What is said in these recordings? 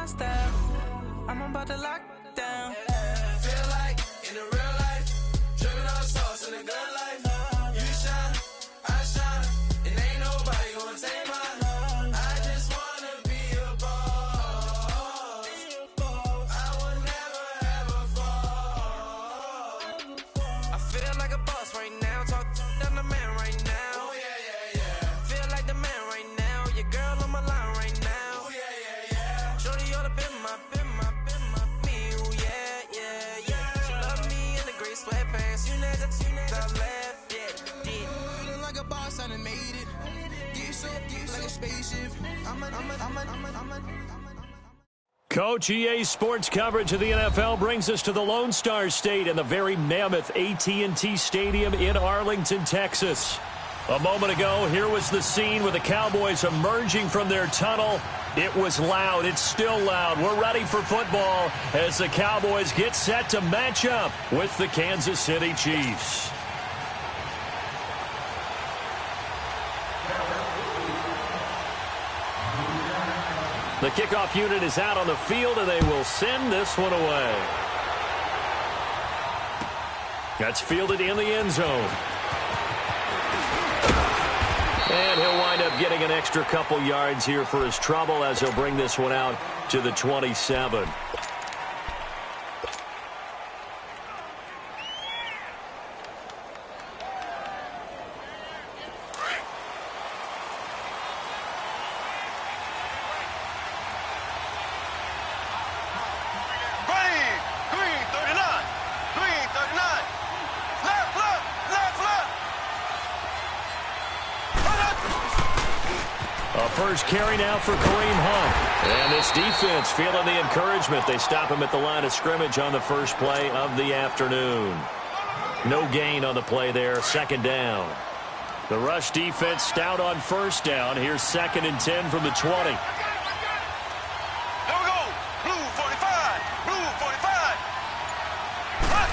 my style. I'm about to lock down. Feel like in the real life, dripping on sauce in the good life. You shine, I shine, and ain't nobody gonna take mine. I just wanna be a boss. I would never ever fall. I feel like a boss right now. Talk to the man right now. Oh yeah. Feel like the man right now. Your girl on my line right now. Oh yeah. Shorty ought to been my me. Ooh yeah. She love me in the gray sweatpants. You never left. Yeah, did. Feeling like a boss, I done made it. Get so like a spaceship. I'm a. Coach, EA Sports coverage of the NFL brings us to the Lone Star State and the very mammoth AT&T Stadium in Arlington, Texas. A moment ago, here was the scene with the Cowboys emerging from their tunnel. It was loud. It's still loud. We're ready for football as the Cowboys get set to match up with the Kansas City Chiefs. The kickoff unit is out on the field, and they will send this one away. That's fielded in the end zone. And he'll wind up getting an extra couple yards here for his trouble as he'll bring this one out to the 27. First carry now for Kareem Hunt. And this defense feeling the encouragement. They stop him at the line of scrimmage on the first play of the afternoon. No gain on the play there. Second down. The rush defense stout on first down. Here's 2nd and 10 from the 20. There we go. Blue 45. Blue 45. Hunt.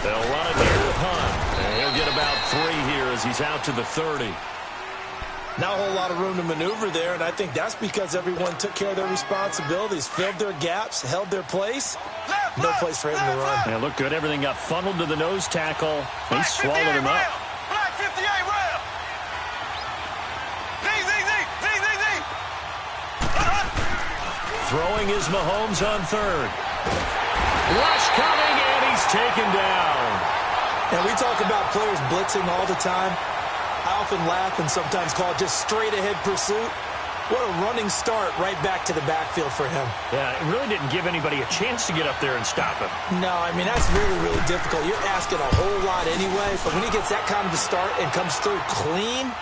They'll run it here with Hunt. And he'll get about 3 here as he's out to the 30. Not a whole lot of room to maneuver there, and I think that's because everyone took care of their responsibilities, filled their gaps, held their place. No place for him to run. Yeah, looked good. Everything got funneled to the nose tackle. He swallowed him up. Black 58 round. Throwing is Mahomes on third. Rush coming, and he's taken down. And we talk about players blitzing all the time. I often laugh and sometimes call it just straight-ahead pursuit. What a running start right back to the backfield for him. Yeah, it really didn't give anybody a chance to get up there and stop him. No, I mean, that's really, really difficult. You're asking a whole lot anyway, but when he gets that kind of a start and comes through clean,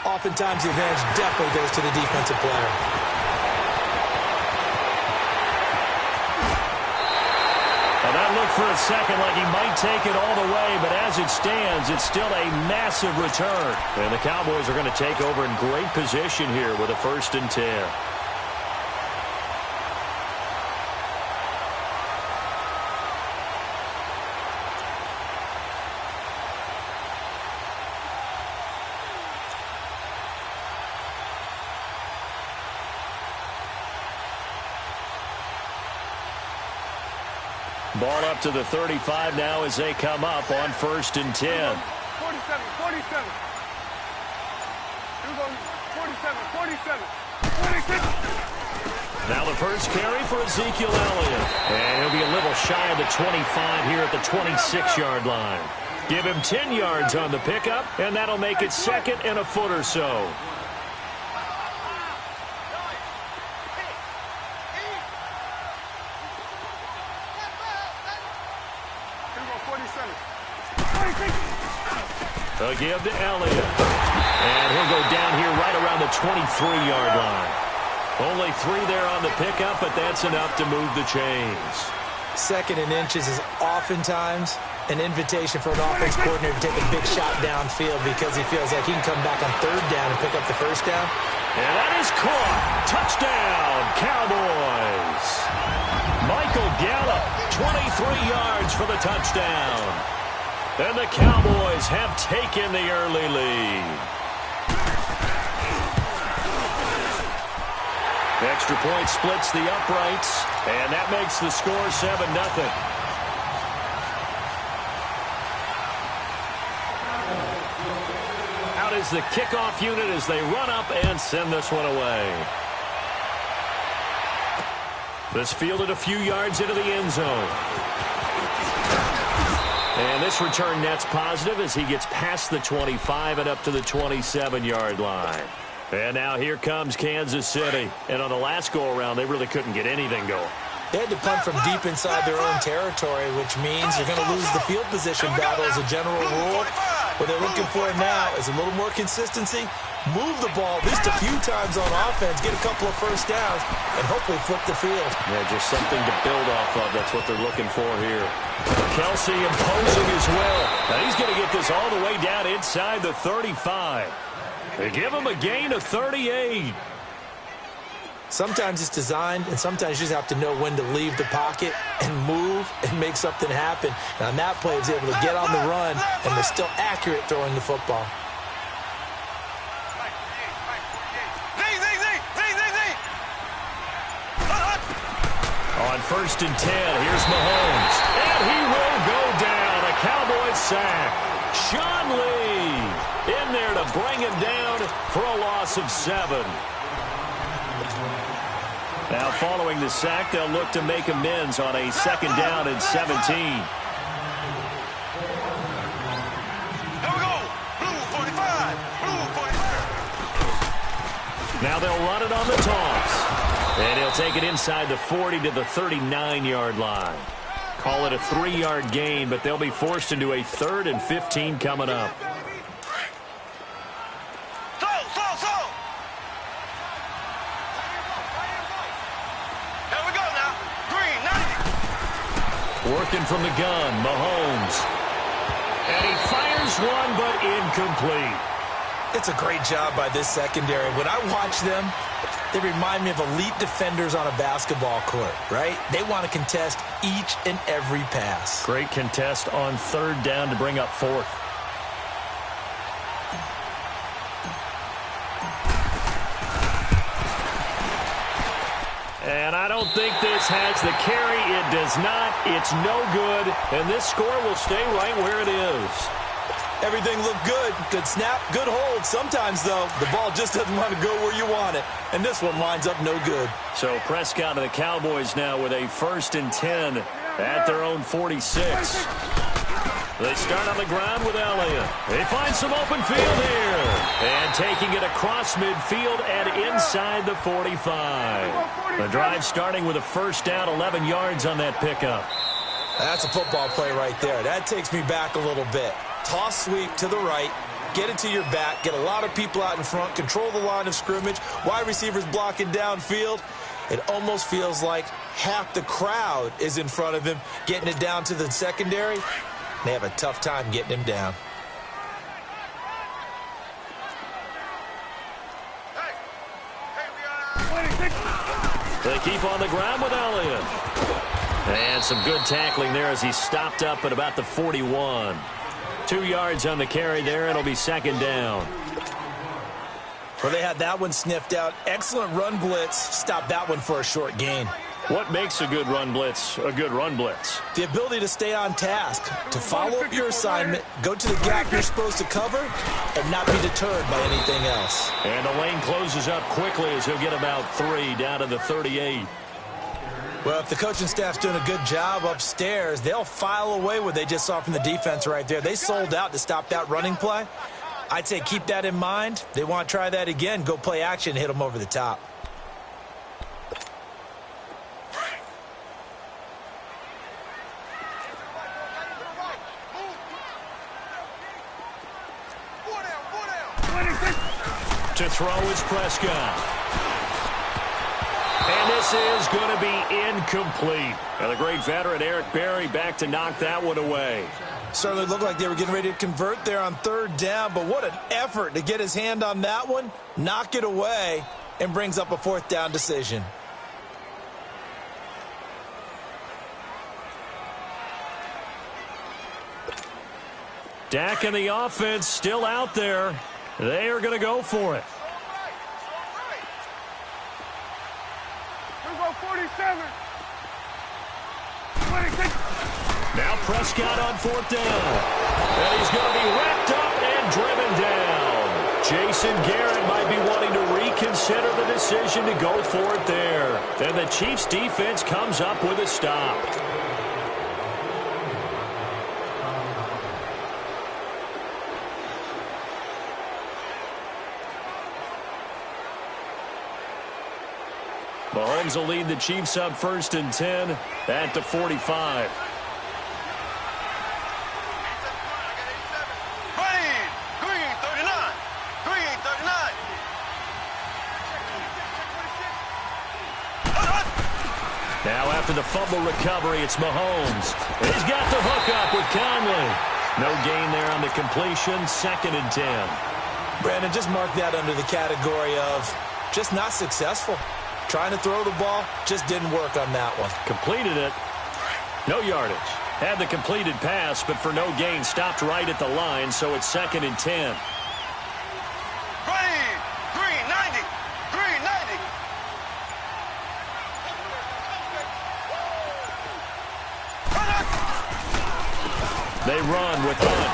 oftentimes the advantage definitely goes to the defensive player. That looked for a second like he might take it all the way, but as it stands, it's still a massive return. And the Cowboys are going to take over in great position here with a 1st and 10. Ball up to the 35 now as they come up on 1st and 10. 47. 47. Now the first carry for Ezekiel Elliott. And he'll be a little shy of the 25 here at the 26-yard line. Give him 10 yards on the pickup, and that'll make it 2nd and a foot or so. A give to Elliott. And he'll go down here right around the 23-yard line. Only 3 there on the pickup, but that's enough to move the chains. 2nd and inches is oftentimes an invitation for an offense coordinator to take a big shot downfield because he feels like he can come back on 3rd down and pick up the 1st down. And that is caught. Touchdown, Cowboys. Michael Gallup, 23 yards for the touchdown. And the Cowboys have taken the early lead. Extra point splits the uprights, and that makes the score 7-0. Out is the kickoff unit as they run up and send this one away. This fielded a few yards into the end zone. And this return net's positive as he gets past the 25 and up to the 27-yard line. And now here comes Kansas City. And on the last go-around, they really couldn't get anything going. They had to punt from deep inside their own territory, which means they're going to lose the field position battle as a general rule. What they're looking for now is a little more consistency, move the ball at least a few times on offense, get a couple of first downs, and hopefully flip the field. Yeah, just something to build off of. That's what they're looking for here. Kelsey imposing as well. Now he's going to get this all the way down inside the 35. They give him a gain of 38. Sometimes it's designed, and sometimes you just have to know when to leave the pocket and move and make something happen. And on that play, he was able to get on the run, and they're still accurate throwing the football. On 1st and 10, here's Mahomes. And he will go down. A Cowboys sack. Sean Lee in there to bring him down for a loss of 7. Now, following the sack, they'll look to make amends on a 2nd down and 17. Here we go. Blue 45. Blue 45. Now they'll run it on the toss. And he'll take it inside the 40 to the 39-yard line. Call it a 3-yard gain, but they'll be forced into a 3rd and 15 coming up. Working from the gun, Mahomes. And he fires one, but incomplete. It's a great job by this secondary. When I watch them, they remind me of elite defenders on a basketball court, right? They want to contest each and every pass. Great contest on 3rd down to bring up 4th. And I don't think this has the carry. It does not. It's no good. And this score will stay right where it is. Everything looked good. Good snap, good hold. Sometimes, though, the ball just doesn't want to go where you want it. And this one winds up no good. So Prescott and the Cowboys now with a 1st and 10 at their own 46. They start on the ground with Elliott. They find some open field here. And taking it across midfield and inside the 45. The drive starting with a 1st down, 11 yards on that pickup. That's a football play right there. That takes me back a little bit. Toss sweep to the right. Get it to your back. Get a lot of people out in front. Control the line of scrimmage. Wide receivers blocking downfield. It almost feels like half the crowd is in front of him, getting it down to the secondary. They have a tough time getting him down. They keep on the ground with Elliott. And some good tackling there as he stopped up at about the 41. 2 yards on the carry there. It'll be 2nd down. Well, they had that one sniffed out. Excellent run blitz. Stopped that one for a short gain. What makes a good run blitz a good run blitz? The ability to stay on task, to follow up your assignment, go to the gap you're supposed to cover, and not be deterred by anything else. And the lane closes up quickly as he'll get about 3 down to the 38. Well, if the coaching staff's doing a good job upstairs, they'll file away what they just saw from the defense right there. They sold out to stop that running play. I'd say keep that in mind. They want to try that again. Go play action, hit them over the top. To throw is Prescott. And this is going to be incomplete. And the great veteran Eric Berry back to knock that one away. Certainly looked like they were getting ready to convert there on 3rd down, but what an effort to get his hand on that one, knock it away, and brings up a 4th down decision. Dak and the offense still out there. They are going to go for it. go 47. 26. Now Prescott on 4th down. And he's going to be wrapped up and driven down. Jason Garrett might be wanting to reconsider the decision to go for it there. And the Chiefs defense comes up with a stop. Mahomes will lead the Chiefs up 1st and 10 at the 45. Green 39. Green 39. Now after the fumble recovery, it's Mahomes. He's got the hook up with Conley. No gain there on the completion, 2nd and 10. Brandon, just mark that under the category of just not successful. Trying to throw the ball, just didn't work on that one. Completed it. No yardage. Had the completed pass, but for no gain, stopped right at the line, so it's 2nd and 10. Green 90. Green 90. They run with Hunt.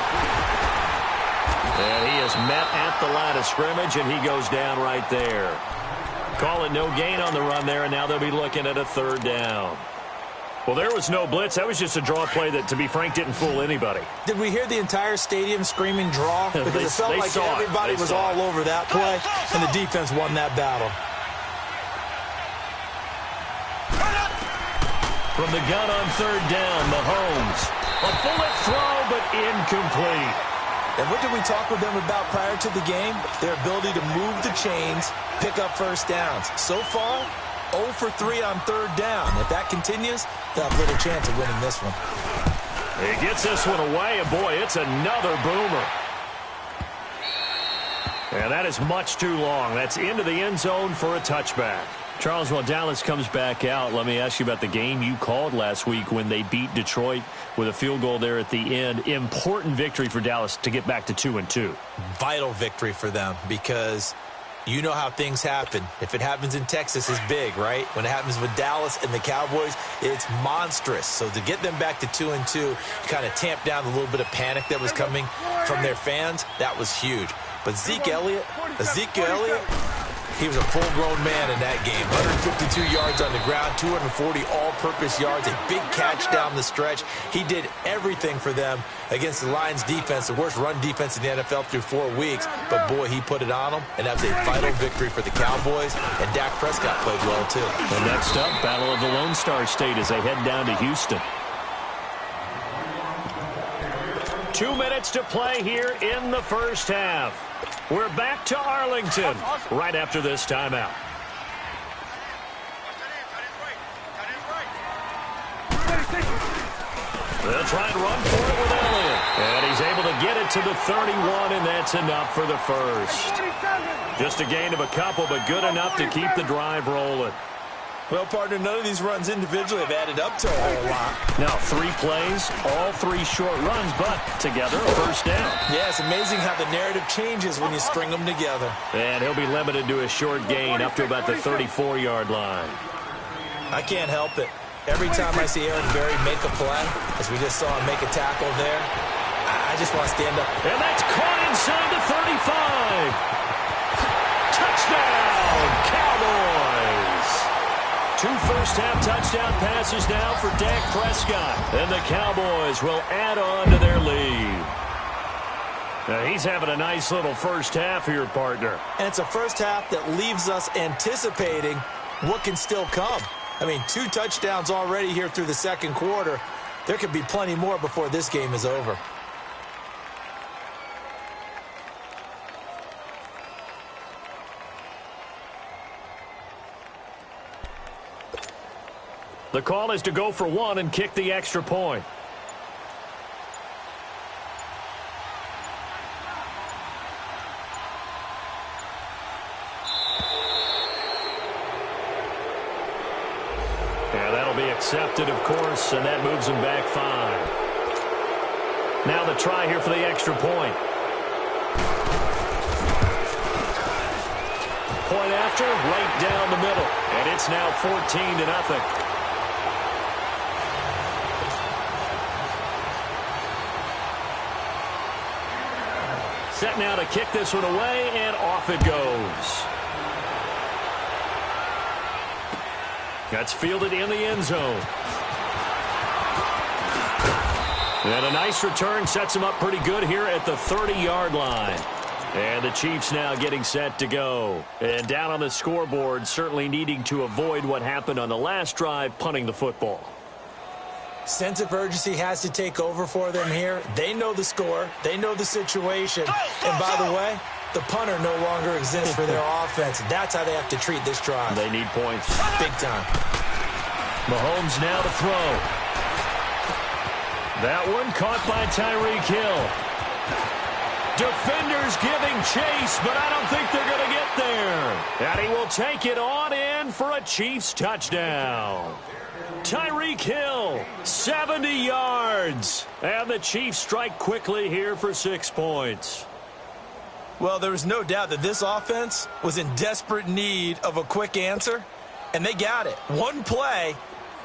And he is met at the line of scrimmage, and he goes down right there. Call it no gain on the run there, and now they'll be looking at a 3rd down. Well, there was no blitz. That was just a draw play that, to be frank, didn't fool anybody. Did we hear the entire stadium screaming draw? Because it felt like everybody was all over that play, and the defense won that battle. From the gun on 3rd down, Mahomes. A bullet throw, but incomplete. And what did we talk with them about prior to the game? Their ability to move the chains, pick up 1st downs. So far, 0 for 3 on 3rd down. If that continues, they'll have little chance of winning this one. He gets this one away, and boy, it's another boomer. And that is much too long. That's into the end zone for a touchback. Charles, while Dallas comes back out, let me ask you about the game you called last week when they beat Detroit with a field goal there at the end. Important victory for Dallas to get back to 2-2. Vital victory for them because you know how things happen. If it happens in Texas, it's big, right? When it happens with Dallas and the Cowboys, it's monstrous. So to get them back to 2-2, kind of tamp down the little bit of panic that was coming from their fans, that was huge. But Ezekiel Elliott, he was a full-grown man in that game. 152 yards on the ground, 240 all-purpose yards, a big catch down the stretch. He did everything for them against the Lions defense, the worst run defense in the NFL through 4 weeks. But, boy, he put it on them, and that was a vital victory for the Cowboys. And Dak Prescott played well, too. And next up, Battle of the Lone Star State as they head down to Houston. 2 minutes to play here in the first half. We're back to Arlington right after this timeout. They'll try and run for it with Elliott. And he's able to get it to the 31, and that's enough for the first. Just a gain of a couple, but good enough to keep the drive rolling. Well, partner, none of these runs individually have added up to a whole lot. Now, 3 plays, all 3 short runs, but together a first down. Yeah, it's amazing how the narrative changes when you string them together. And he'll be limited to a short gain up to about the 34-yard line. I can't help it. Every time I see Eric Berry make a play, as we just saw him make a tackle there, I just want to stand up. And that's caught inside the 35. Touchdown, Cowboys. 2 first-half touchdown passes now for Dak Prescott. And the Cowboys will add on to their lead. Now, he's having a nice little first half here, partner. And it's a first half that leaves us anticipating what can still come. I mean, 2 touchdowns already here through the second quarter. There could be plenty more before this game is over. The call is to go for 1 and kick the extra point. Yeah, that'll be accepted, of course, and that moves them back 5. Now the try here for the extra point. Point after, right down the middle. And it's now 14-0. Set now to kick this one away, and off it goes. That's fielded in the end zone. And a nice return sets him up pretty good here at the 30-yard line. And the Chiefs now getting set to go. And down on the scoreboard, certainly needing to avoid what happened on the last drive, punting the football. Sense of urgency has to take over for them here. They know the score. They know the situation. And by the way, the punter no longer exists for their offense. That's how they have to treat this drive. They need points. Big time. Mahomes now to throw. That one caught by Tyreek Hill. Defenders giving chase, but I don't think they're going to get there. And he will take it on in for a Chiefs touchdown. Tyreek Hill, 70 yards. And the Chiefs strike quickly here for 6 points. Well, there was no doubt that this offense was in desperate need of a quick answer, and they got it. One play,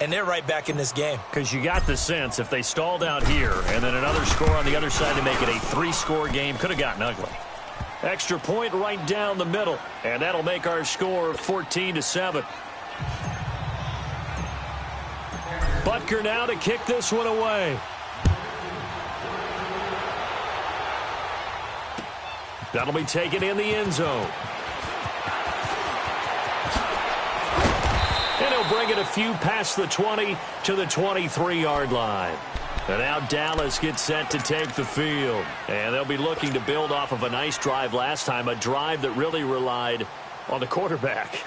and they're right back in this game. Because you got the sense if they stalled out here and then another score on the other side to make it a 3-score game, could have gotten ugly. Extra point right down the middle, and that'll make our score 14-7. Butker now to kick this one away. That'll be taken in the end zone. And he'll bring it a few past the 20 to the 23-yard line. And now Dallas gets set to take the field. And they'll be looking to build off of a nice drive last time, a drive that really relied on the quarterback.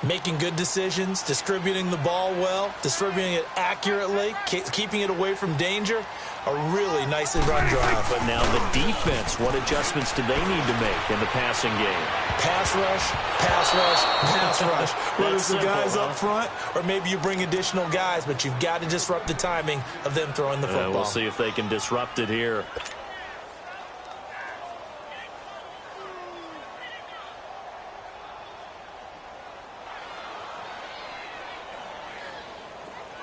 Making good decisions, distributing the ball well, distributing it accurately, keeping it away from danger. A really nicely run drive. But now the defense, what adjustments do they need to make in the passing game? Pass rush, pass rush, pass rush. Whether it's the guys up front or maybe you bring additional guys, but you've got to disrupt the timing of them throwing the football. We'll see if they can disrupt it here.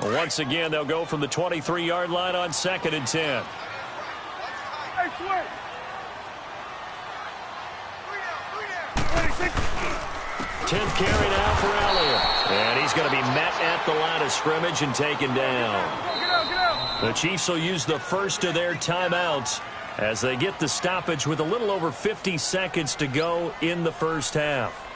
Once again, they'll go from the 23-yard line on 2nd and 10. 10th carry now for Elliott. And he's going to be met at the line of scrimmage and taken down. The Chiefs will use the first of their timeouts as they get the stoppage with a little over 50 seconds to go in the first half.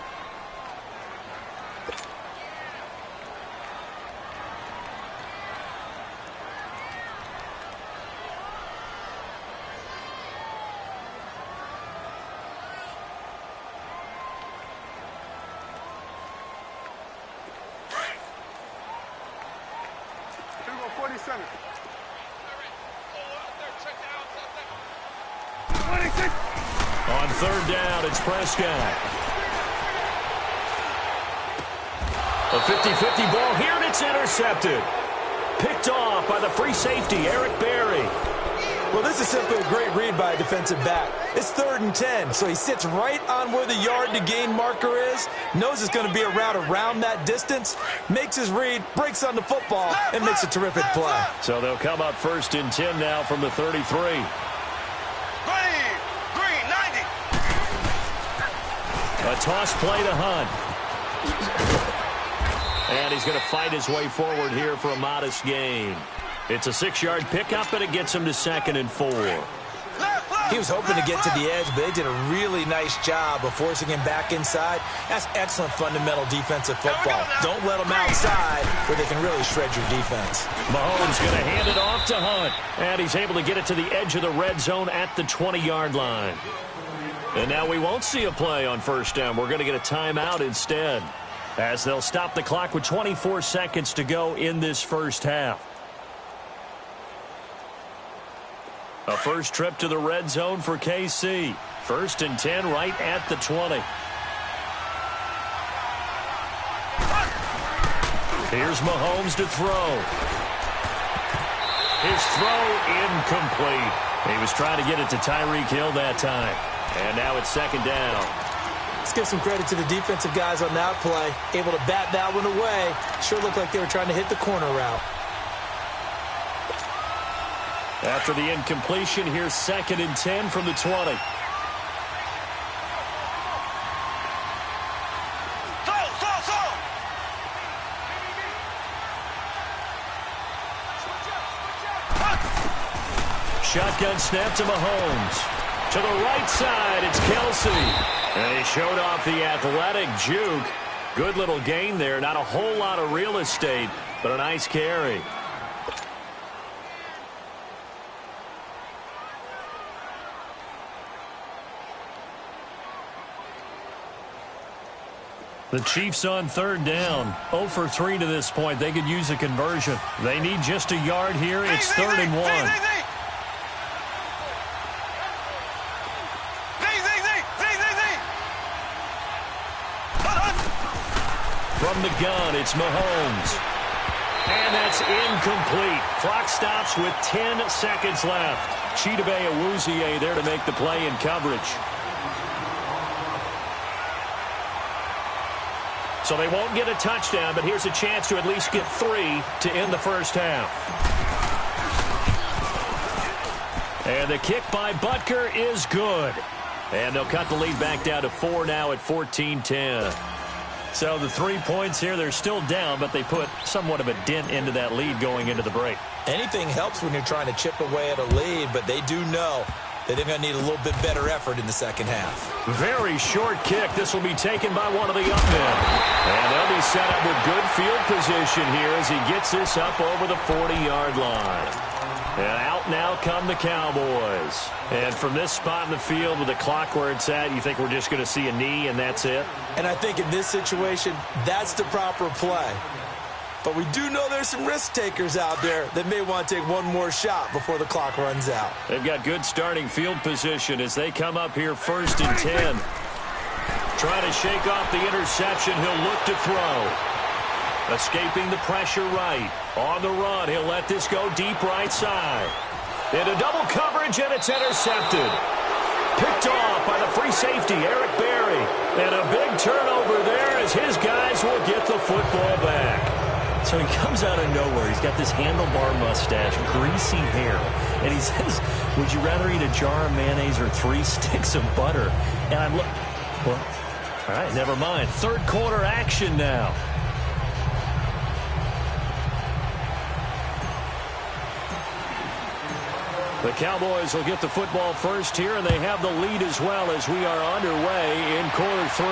On 3rd down, it's Prescott. A 50-50 ball here, and it's intercepted. Picked off by the free safety, Eric Berry. Well, this is simply a great read by a defensive back. It's 3rd and 10, so he sits right on where the yard-to-gain marker is, knows it's going to be a route around that distance, makes his read, breaks on the football, and makes a terrific play. So they'll come up 1st and 10 now from the 33. A toss play to Hunt. And he's going to fight his way forward here for a modest gain. It's a 6-yard pickup, and it gets him to 2nd and 4. He was hoping to get to the edge, but they did a really nice job of forcing him back inside. That's excellent fundamental defensive football. Don't let them outside where they can really shred your defense. Mahomes going to hand it off to Hunt. And he's able to get it to the edge of the red zone at the 20-yard line. And now we won't see a play on 1st down. We're going to get a timeout instead, as they'll stop the clock with 24 seconds to go in this first half. A first trip to the red zone for KC. 1st and 10 right at the 20. Here's Mahomes to throw. His throw incomplete. He was trying to get it to Tyreek Hill that time. And now it's 2nd down. Let's give some credit to the defensive guys on that play. Able to bat that one away. Sure looked like they were trying to hit the corner route. After the incompletion, here's 2nd and 10 from the 20. Shotgun snap to Mahomes. To the right side, it's Kelsey. And he showed off the athletic juke. Good little gain there. Not a whole lot of real estate, but a nice carry. The Chiefs on 3rd down. 0 for 3 to this point. They could use a conversion. They need just a yard here. It's 3rd and 1. From the gun, it's Mahomes. And that's incomplete. Clock stops with 10 seconds left. Chidobe Awuzie there to make the play in coverage. So they won't get a touchdown, but here's a chance to at least get 3 to end the first half. And the kick by Butker is good. And they'll cut the lead back down to 4 now at 14-10. So the 3 points here, they're still down, but they put somewhat of a dent into that lead going into the break. Anything helps when you're trying to chip away at a lead, but they do know that they're going to need a little bit better effort in the second half. Very short kick. This will be taken by one of the up men. And they'll be set up with good field position here as he gets this up over the 40-yard line. And out now come the Cowboys. And from this spot in the field with the clock where it's at, you think we're just going to see a knee and that's it? And I think in this situation, that's the proper play. But we do know there's some risk takers out there that may want to take one more shot before the clock runs out. They've got good starting field position as they come up here 1st and 10. Trying to shake off the interception. He'll look to throw. Escaping the pressure right. On the run, he'll let this go deep right side. Into double coverage, and it's intercepted. Picked off by the free safety, Eric Berry. And a big turnover there as his guys will get the football back. So he comes out of nowhere. He's got this handlebar mustache, greasy hair. And he says, would you rather eat a jar of mayonnaise or 3 sticks of butter? And I'm like, well, all right, never mind. 3rd quarter action now. The Cowboys will get the football first here, and they have the lead as well as we are underway in quarter 3.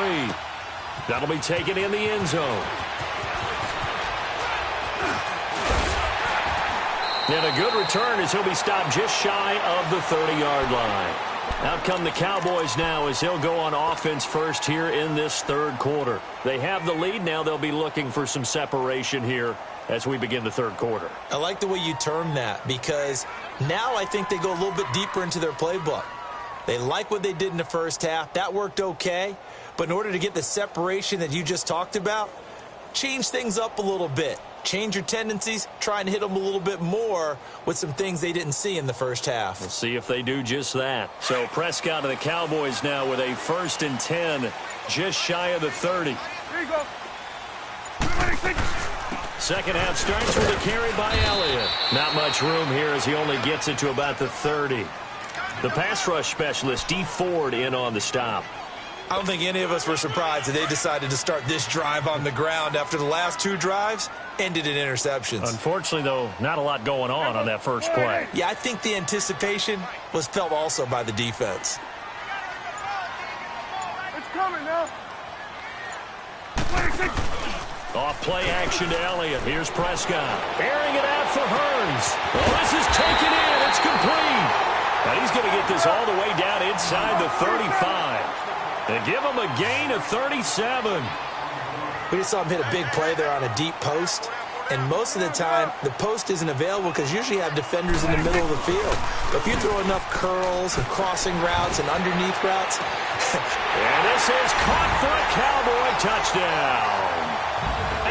That'll be taken in the end zone. And a good return as he'll be stopped just shy of the 30-yard line. Out come the Cowboys now as he'll go on offense first here in this 3rd quarter. They have the lead. Now they'll be looking for some separation here as we begin the 3rd quarter. I like the way you term that because now I think they go a little bit deeper into their playbook. They like what they did in the first half. That worked okay. But in order to get the separation that you just talked about, change things up a little bit. Change your tendencies, try and hit them a little bit more with some things they didn't see in the first half. We'll see if they do just that. So Prescott and the Cowboys now with a 1st and 10, just shy of the 30. There you go. Second half starts with a carry by Elliott. Not much room here as he only gets it to about the 30. The pass rush specialist, D. Ford, in on the stop. I don't think any of us were surprised that they decided to start this drive on the ground after the last 2 drives ended in interceptions. Unfortunately, though, not a lot going on that first play. Yeah, I think the anticipation was felt also by the defense. It's coming now. Off play action to Elliott. Here's Prescott. Airing it out for Hearns. Oh, this is taken in. It's complete. And he's going to get this all the way down inside the 35. They give him a gain of 37. We just saw him hit a big play there on a deep post. And most of the time, the post isn't available because you usually have defenders in the middle of the field. But if you throw enough curls and crossing routes and underneath routes. And this is caught for a Cowboy touchdown.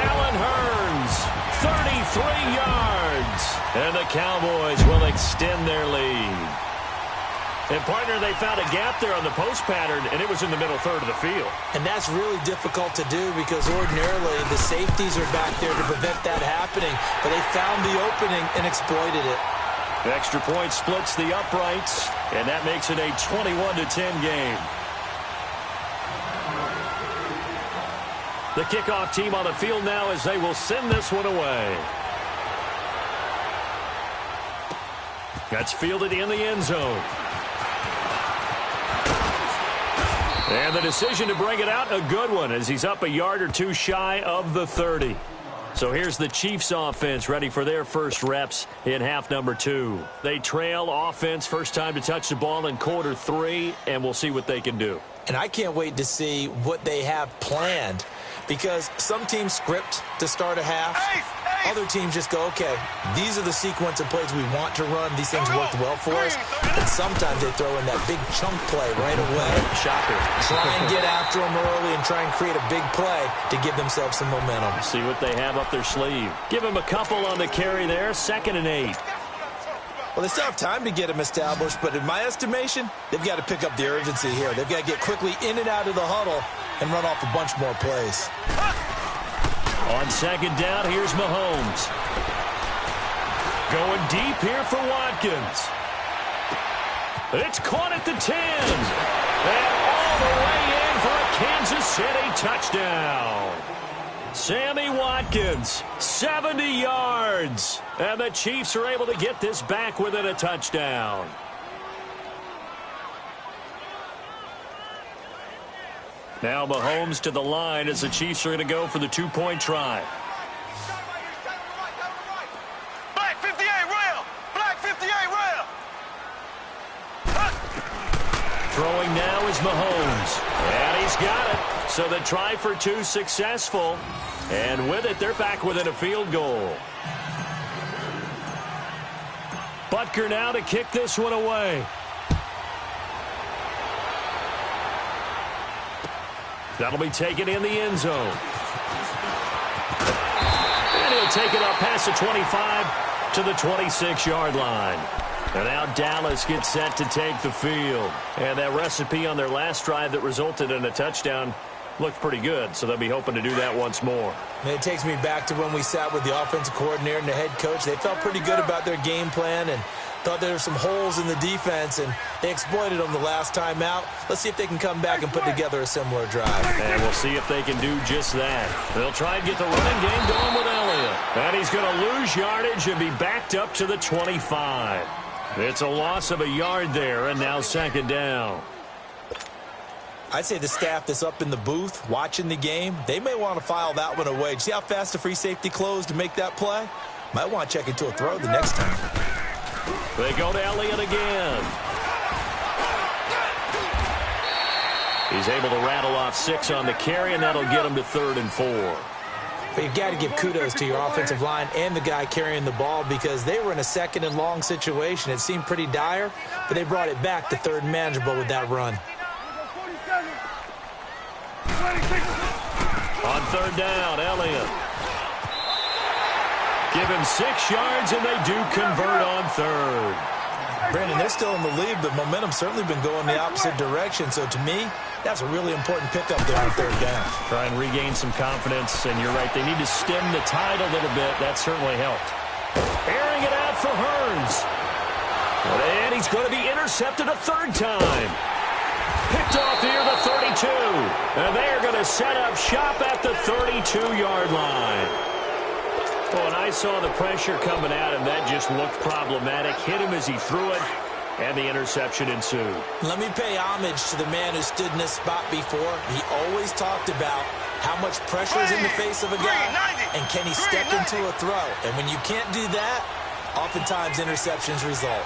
Allen Hearns, 33 yards. And the Cowboys will extend their lead. And, partner, they found a gap there on the post pattern, and it was in the middle third of the field. And that's really difficult to do because ordinarily the safeties are back there to prevent that happening. But they found the opening and exploited it. The extra point splits the uprights, and that makes it a 21-10 game. The kickoff team on the field now as they will send this one away. That's fielded in the end zone. And the decision to bring it out, a good one, as he's up a yard or two shy of the 30. So here's the Chiefs offense ready for their first reps in half number 2. They trail offense, first time to touch the ball in quarter 3, and we'll see what they can do. And I can't wait to see what they have planned because some teams script to start a half. Other teams just go, okay, these are the sequence of plays we want to run. These things worked well for us. And sometimes they throw in that big chunk play right away. Shocker. Try and get after them early and try and create a big play to give themselves some momentum. See what they have up their sleeve. Give them a couple on the carry there, 2nd and 8. Well, they still have time to get them established, but in my estimation, they've got to pick up the urgency here. They've got to get quickly in and out of the huddle and run off a bunch more plays. On 2nd down, here's Mahomes. Going deep here for Watkins. It's caught at the 10. And all the way in for a Kansas City touchdown. Sammy Watkins, 70 yards. And the Chiefs are able to get this back within a touchdown. Now Mahomes to the line as the Chiefs are going to go for the 2-point try. Black 58 rail. Black 58 rail. Throwing now is Mahomes. And he's got it. So the try for 2 successful. And with it, they're back within a field goal. Butker now to kick this one away. That'll be taken in the end zone. And he'll take it up past the 25 to the 26-yard line. And now Dallas gets set to take the field. And that recipe on their last drive that resulted in a touchdown looked pretty good, so they'll be hoping to do that once more. And it takes me back to when we sat with the offensive coordinator and the head coach. They felt pretty good about their game plan and thought there were some holes in the defense, and they exploited them the last time out. Let's see if they can come back and put together a similar drive. And we'll see if they can do just that. They'll try and get the running game going with Elliott. And he's going to lose yardage and be backed up to the 25. It's a loss of a yard there, and now 2nd down. I'd say the staff that's up in the booth watching the game, they may want to file that one away. See how fast the free safety closed to make that play? Might want to check into a throw the next time. They go to Elliott again. He's able to rattle off 6 on the carry, and that'll get him to 3rd and 4. But you've got to give kudos to your offensive line and the guy carrying the ball because they were in a 2nd and long situation. It seemed pretty dire, but they brought it back to 3rd and manageable with that run. On 3rd down, Elliott. Give him 6 yards, and they do convert on 3rd. Brandon, they're still in the lead, but momentum's certainly been going the opposite direction. So to me, that's a really important pickup there on 3rd down. Try and regain some confidence, and you're right. They need to stem the tide a little bit. That certainly helped. Airing it out for Hearns. And he's going to be intercepted a 3rd time. Picked off here, the 32. And they're going to set up shop at the 32-yard line. Oh, and I saw the pressure coming at him. That just looked problematic. Hit him as he threw it, and the interception ensued. Let me pay homage to the man who stood in this spot before. He always talked about how much pressure is in the face of a guy, and can he step into a throw. And when you can't do that, oftentimes interceptions result.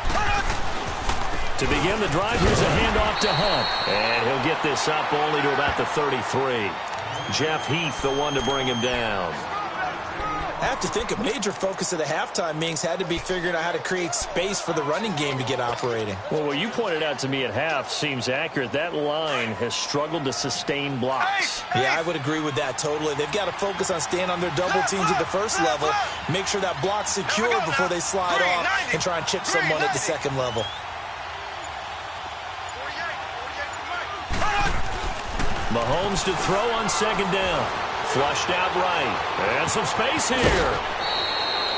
To begin the drive, here's a handoff to Hunt. And he'll get this up only to about the 33. Jeff Heath, the one to bring him down. I have to think a major focus of the halftime meetings had to be figuring out how to create space for the running game to get operating. Well, what you pointed out to me at half seems accurate. That line has struggled to sustain blocks. Yeah, I would agree with that totally. They've got to focus on staying on their double teams at the first level, make sure that block's secure before they slide off, and try and chip someone at the second level. Mahomes to throw on second down. Flushed out right. And some space here.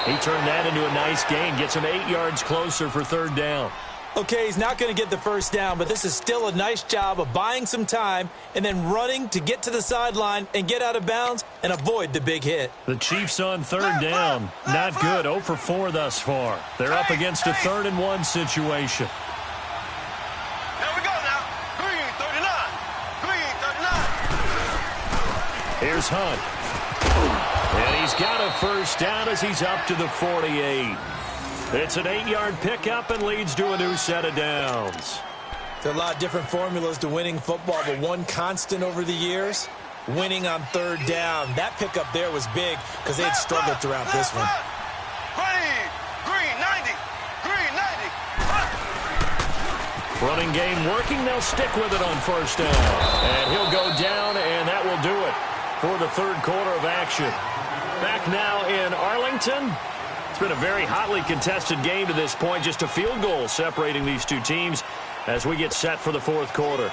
He turned that into a nice gain. Gets him 8 yards closer for third down. Okay, he's not going to get the first down, but this is still a nice job of buying some time and then running to get to the sideline and get out of bounds and avoid the big hit. The Chiefs on third down. Not good. 0 for 4 thus far. They're up against a 3rd and 1 situation. There we go now. Green 39. Here's Hunt. And he's got a first down as he's up to the 48. It's an 8-yard pickup and leads to a new set of downs. There are a lot of different formulas to winning football, but one constant over the years, winning on third down. That pickup there was big because they had struggled throughout this one. Green 90. Green 90. Running game working. They'll stick with it on first down. And he'll go down, and that will do it for the third quarter of action. Back now in Arlington. It's been a very hotly contested game to this point. Just a field goal separating these two teams as we get set for the fourth quarter.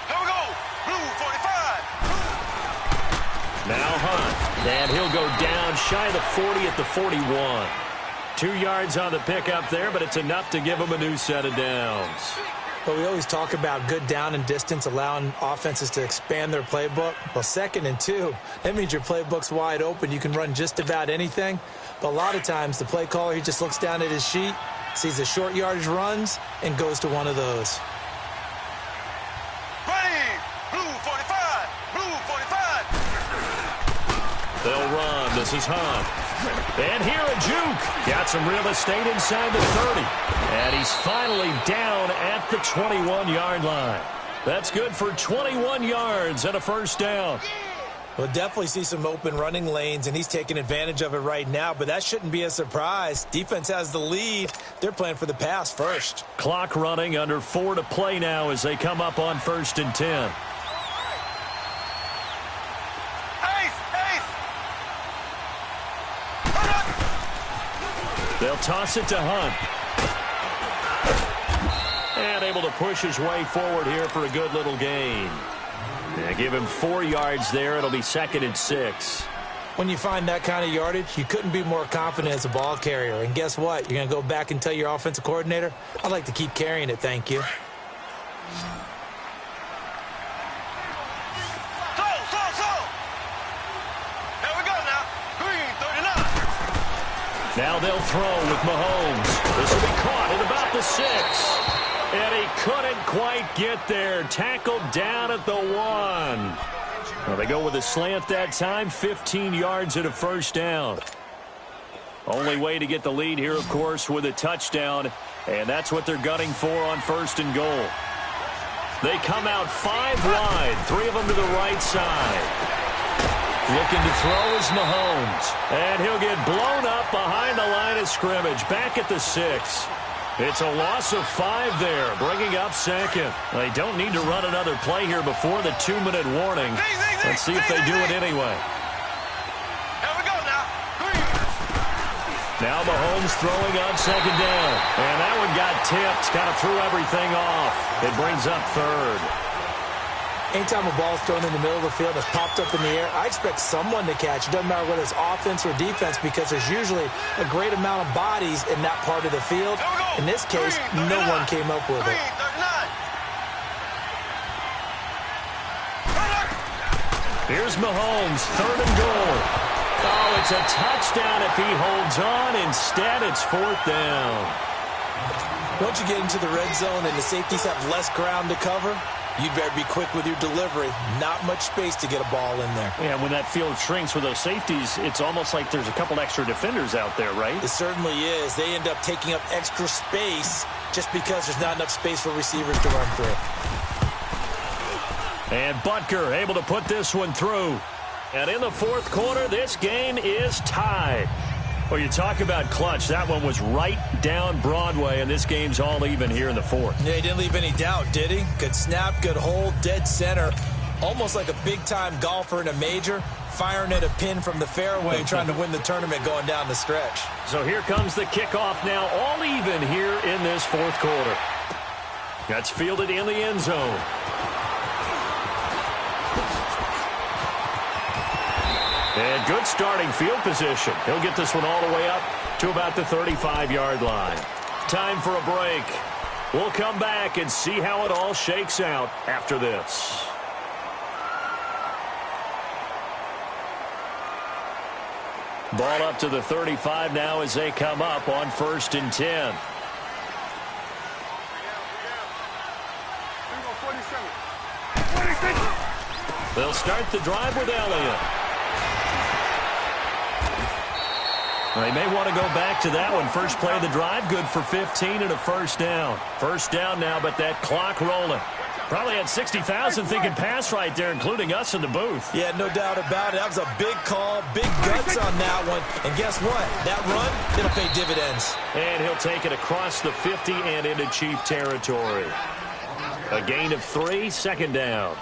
Here we go. Blue 45. Now Hunt. And he'll go down shy of the 40 at the 41. 2 yards on the pickup there, but it's enough to give him a new set of downs. But we always talk about good down and distance, allowing offenses to expand their playbook. Well, 2nd and 2, that means your playbook's wide open. You can run just about anything. But a lot of times, the play caller, he just looks down at his sheet, sees the short yardage runs, and goes to one of those. Ready. Blue 45. Blue 45. They'll run. This is Hunt. And here a juke. Got some real estate inside the 30. And he's finally down at the 21-yard line. That's good for 21 yards and a first down. We'll definitely see some open running lanes, and he's taking advantage of it right now, but that shouldn't be a surprise. Defense has the lead. They're playing for the pass first. Clock running, under 4 to play now as they come up on 1st and 10. They'll toss it to Hunt. And able to push his way forward here for a good little gain. Yeah, give him 4 yards there. It'll be 2nd and 6. When you find that kind of yardage, you couldn't be more confident as a ball carrier. And guess what? You're going to go back and tell your offensive coordinator, I'd like to keep carrying it, thank you. Now they'll throw with Mahomes. This will be caught at about the 6. And he couldn't quite get there. Tackled down at the 1. Well, they go with a slant that time. 15 yards and a first down. Only way to get the lead here, of course, with a touchdown. And that's what they're gunning for on 1st and goal. They come out 5 wide. 3 of them to the right side. Looking to throw is Mahomes. And he'll get blown up behind the line of scrimmage. Back at the 6. It's a loss of 5 there, bringing up 2nd. They don't need to run another play here before the 2-minute warning. Let's see if they do it anyway. Here we go now. Now Mahomes throwing on 2nd down. And that one got tipped. Kind of threw everything off. It brings up 3rd. Anytime a ball is thrown in the middle of the field that's popped up in the air, I expect someone to catch. It doesn't matter whether it's offense or defense because there's usually a great amount of bodies in that part of the field. In this case, no one came up with it. Here's Mahomes, 3rd and goal. Oh, it's a touchdown if he holds on. Instead, it's 4th down. Once you get into the red zone and the safeties have less ground to cover, you better be quick with your delivery. Not much space to get a ball in there. Yeah, when that field shrinks with those safeties, it's almost like there's a couple extra defenders out there, right? It certainly is. They end up taking up extra space just because there's not enough space for receivers to run through. And Butker able to put this one through. And in the fourth quarter, this game is tied. Well, you talk about clutch. That one was right down Broadway, and this game's all even here in the fourth. Yeah, he didn't leave any doubt, did he? Good snap, good hold, dead center. Almost like a big-time golfer in a major, firing at a pin from the fairway, trying to win the tournament going down the stretch. So here comes the kickoff now, all even here in this fourth quarter. That's fielded in the end zone. And good starting field position. He'll get this one all the way up to about the 35-yard line. Time for a break. We'll come back and see how it all shakes out after this. Ball up to the 35 now as they come up on 1st and 10. They'll start the drive with Elliott. They may want to go back to that one. First play of the drive, good for 15 and a first down. First down now, but that clock rolling. Probably had 60,000 thinking pass right there, including us in the booth. Yeah, no doubt about it. That was a big call, big guts on that one. And guess what? That run, it'll pay dividends. And he'll take it across the 50 and into Chief territory. A gain of 3, second down.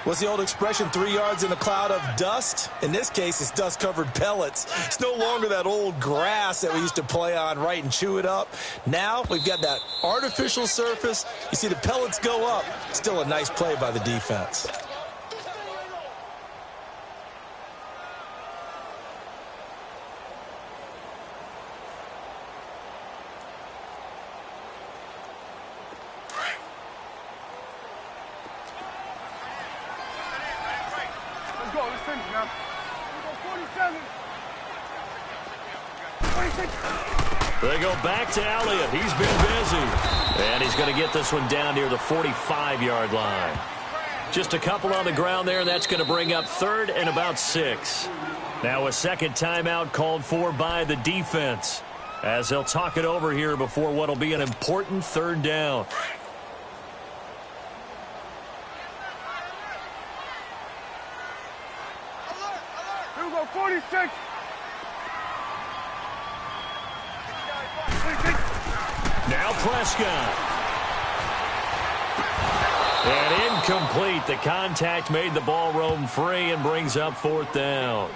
What's the old expression, 3 yards in a cloud of dust? In this case, it's dust-covered pellets. It's no longer that old grass that we used to play on, right, and chew it up. Now we've got that artificial surface. You see the pellets go up. Still a nice play by the defense. They go back to Elliott. He's been busy. And he's going to get this one down near the 45-yard line. Just a couple on the ground there, and that's going to bring up 3rd and about 6. Now a second timeout called for by the defense, as they'll talk it over here before what will be an important 3rd down. Here we go, 46. Now Prescott. And incomplete. The contact made the ball roam free and brings up 4th down.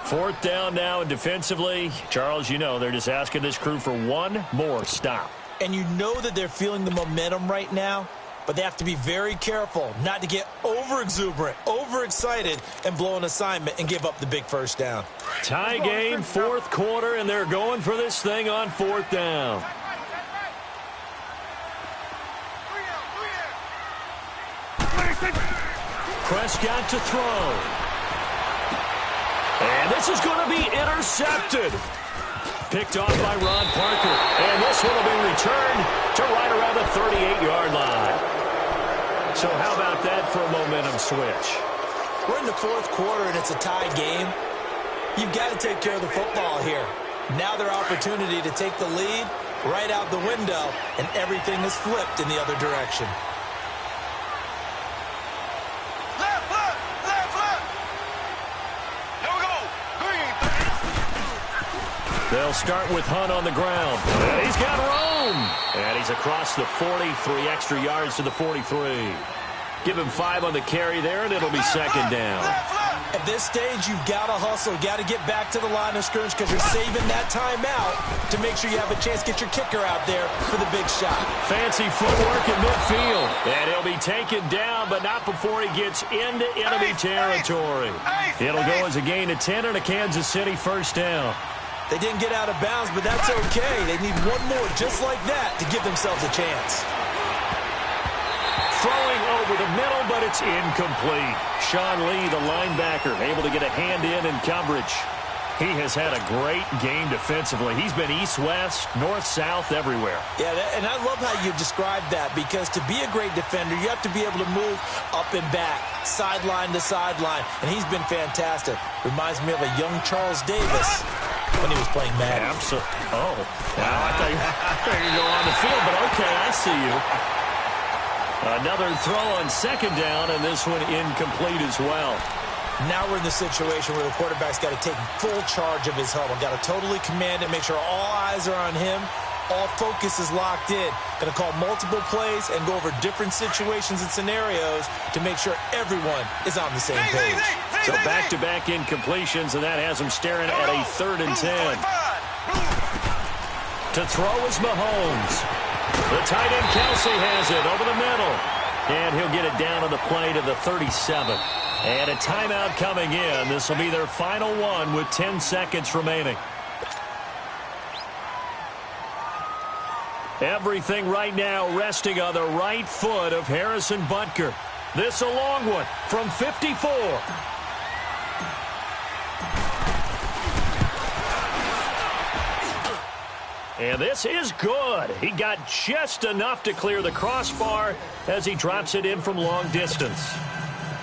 4th down now, and defensively, Charles, you know, they're just asking this crew for one more stop. And you know that they're feeling the momentum right now, but they have to be very careful not to get over-exuberant, overexcited, and blow an assignment and give up the big first down. Tie game, 4th quarter, and they're going for this thing on 4th down. Prescott to throw. And this is going to be intercepted. Picked off by Ron Parker. And this one will be returned to right around the 38-yard line. So how about that for a momentum switch? We're in the 4th quarter, and it's a tie game. You've got to take care of the football here. Now their opportunity to take the lead right out the window, and everything is flipped in the other direction. They'll start with Hunt on the ground. And he's got room. And he's across the 40, 3 extra yards to the 43. Give him 5 on the carry there, and it'll be second down. At this stage, you've got to hustle, got to get back to the line of scrimmage because you're saving that timeout to make sure you have a chance to get your kicker out there for the big shot. Fancy footwork at midfield. And he'll be taken down, but not before he gets into enemy territory. It'll go as a gain of 10 and a Kansas City first down. They didn't get out of bounds, but that's okay. They need one more just like that to give themselves a chance. Throwing over the middle, but it's incomplete. Sean Lee, the linebacker, able to get a hand in coverage. He has had a great game defensively. He's been east-west, north-south, everywhere. Yeah, and I love how you described that, because to be a great defender, you have to be able to move up and back, sideline to sideline, and he's been fantastic. Reminds me of a young Charles Davis when he was playing Madden. Absolutely. Oh, wow, I thought you were going on the field, but okay, I see you. Another throw on second down, and this one incomplete as well. Now we're in the situation where the quarterback's got to take full charge of his huddle. Got to totally command it, make sure all eyes are on him, All focus is locked in. Going to call multiple plays and go over different situations and scenarios to make sure everyone is on the same page. So back-to-back incompletions, and that has him staring at a 3rd and 10. To throw is Mahomes. The tight end Kelsey has it over the middle. And he'll get it down on the play to the 37. And a timeout coming in. This will be their final one with 10 seconds remaining. Everything right now resting on the right foot of Harrison Butker. This a long one from 54. And this is good. He got just enough to clear the crossbar as he drops it in from long distance.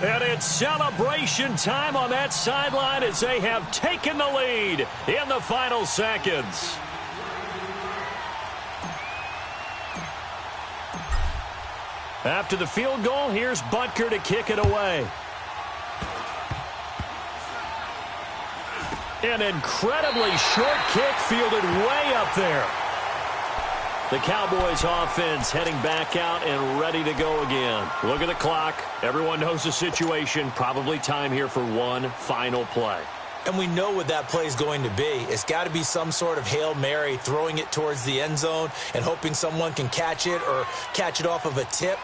And it's celebration time on that sideline as they have taken the lead in the final seconds. After the field goal, here's Butker to kick it away. An incredibly short kick fielded way up there. The Cowboys offense heading back out and ready to go again. Look at the clock. Everyone knows the situation. Probably time here for one final play. And we know what that play is going to be. It's got to be some sort of Hail Mary, throwing it towards the end zone and hoping someone can catch it or catch it off of a tip.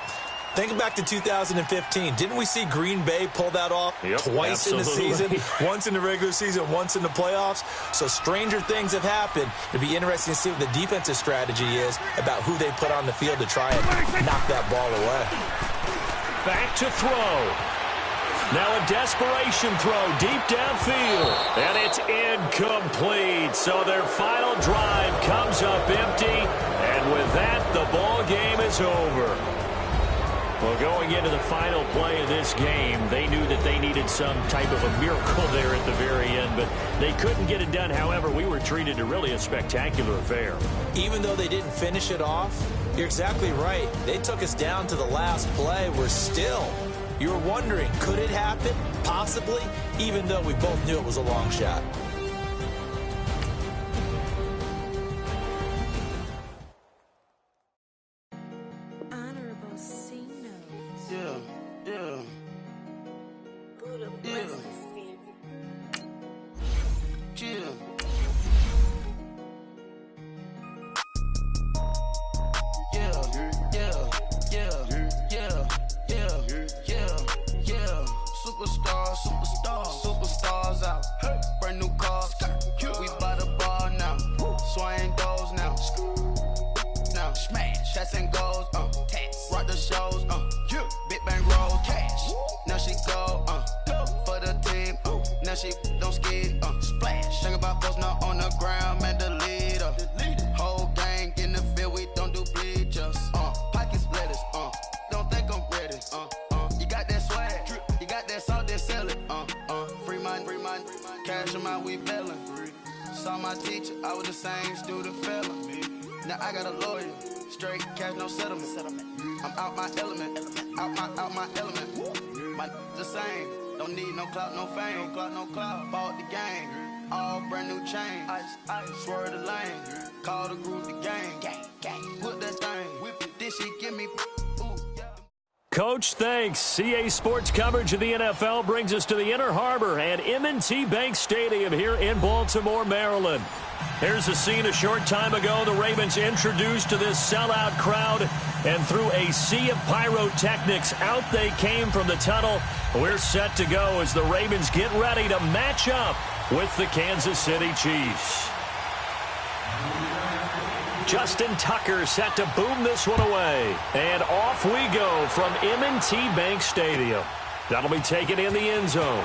Think back to 2015. Didn't we see Green Bay pull that off twice in the season? Once in the regular season, once in the playoffs. So stranger things have happened. It'll be interesting to see what the defensive strategy is about who they put on the field to try and knock that ball away. Back to throw. Now a desperation throw deep downfield. And it's incomplete. So their final drive comes up empty. And with that, the ball game is over. Well, going into the final play of this game, they knew that they needed some type of a miracle there at the very end, but they couldn't get it done. However, we were treated to really a spectacular affair. Even though they didn't finish it off, you're exactly right. They took us down to the last play. We're still, you were wondering, could it happen? Possibly, even though we both knew it was a long shot. Superstars out. Brand new cars. We by the bar now. Swing doors now. Now smash. Shots and goals. Rock the shows. Big bang rolls. Cash. Now she go. For the team. Now she don't skid. Splash. Think about posting up on the ground. Man, the leader. Whole gang in the field. We don't do bleachers. Pockets lettuce. Don't think I'm ready. You got that swag. You got that salt that sell it. Free mind. Cash them out, we bellin'. Saw my teacher, I was the same student fella. Now I got a lawyer, straight cash, no settlement. I'm out my element, out my element. My the same, don't need no clout, no fame. No clout. Bought the game, all brand new chain. Ice, swerve the lane, call the group the gang. Whip that thing, whip it, this shit give me. Coach, thanks. CA Sports coverage of the NFL brings us to the Inner Harbor and M&T Bank Stadium here in Baltimore, Maryland. Here's a scene a short time ago. The Ravens introduced to this sellout crowd, and through a sea of pyrotechnics, out they came from the tunnel. We're set to go as the Ravens get ready to match up with the Kansas City Chiefs. Justin Tucker set to boom this one away. And off we go from M&T Bank Stadium. That'll be taken in the end zone.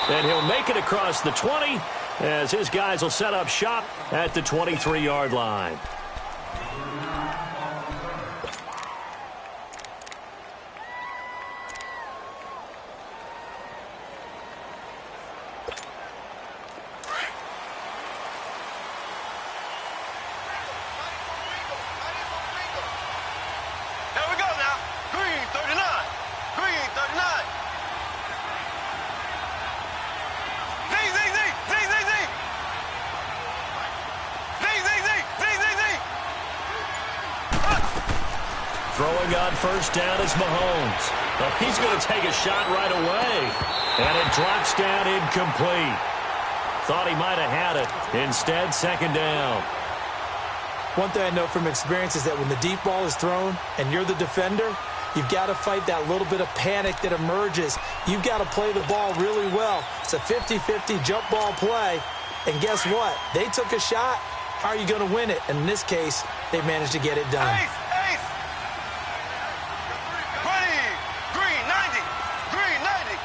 And he'll make it across the 20 as his guys will set up shop at the 23-yard line. Throwing on first down is Mahomes. Oh, he's going to take a shot right away. And it drops down incomplete. Thought he might have had it. Instead, second down. One thing I know from experience is that when the deep ball is thrown and you're the defender, you've got to fight that little bit of panic that emerges. You've got to play the ball really well. It's a 50-50 jump ball play. And guess what? They took a shot. How are you going to win it? And in this case, they managed to get it done. Ace! 20! Green 90! Green 90!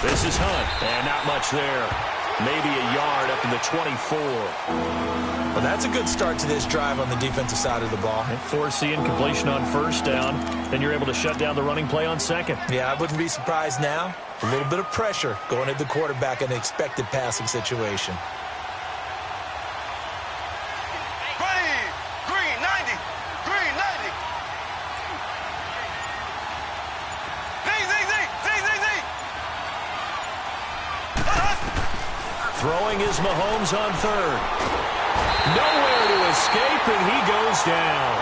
This is Hunt, and not much there. Maybe a yard up to the 24. Well, that's a good start to this drive on the defensive side of the ball. And force the incompletion on first down. Then you're able to shut down the running play on second. Yeah, I wouldn't be surprised now. A little bit of pressure going at the quarterback in an expected passing situation. 20! Green 90! Green 90! Z! Throwing is Mahomes on third. Nowhere to escape, and he goes down.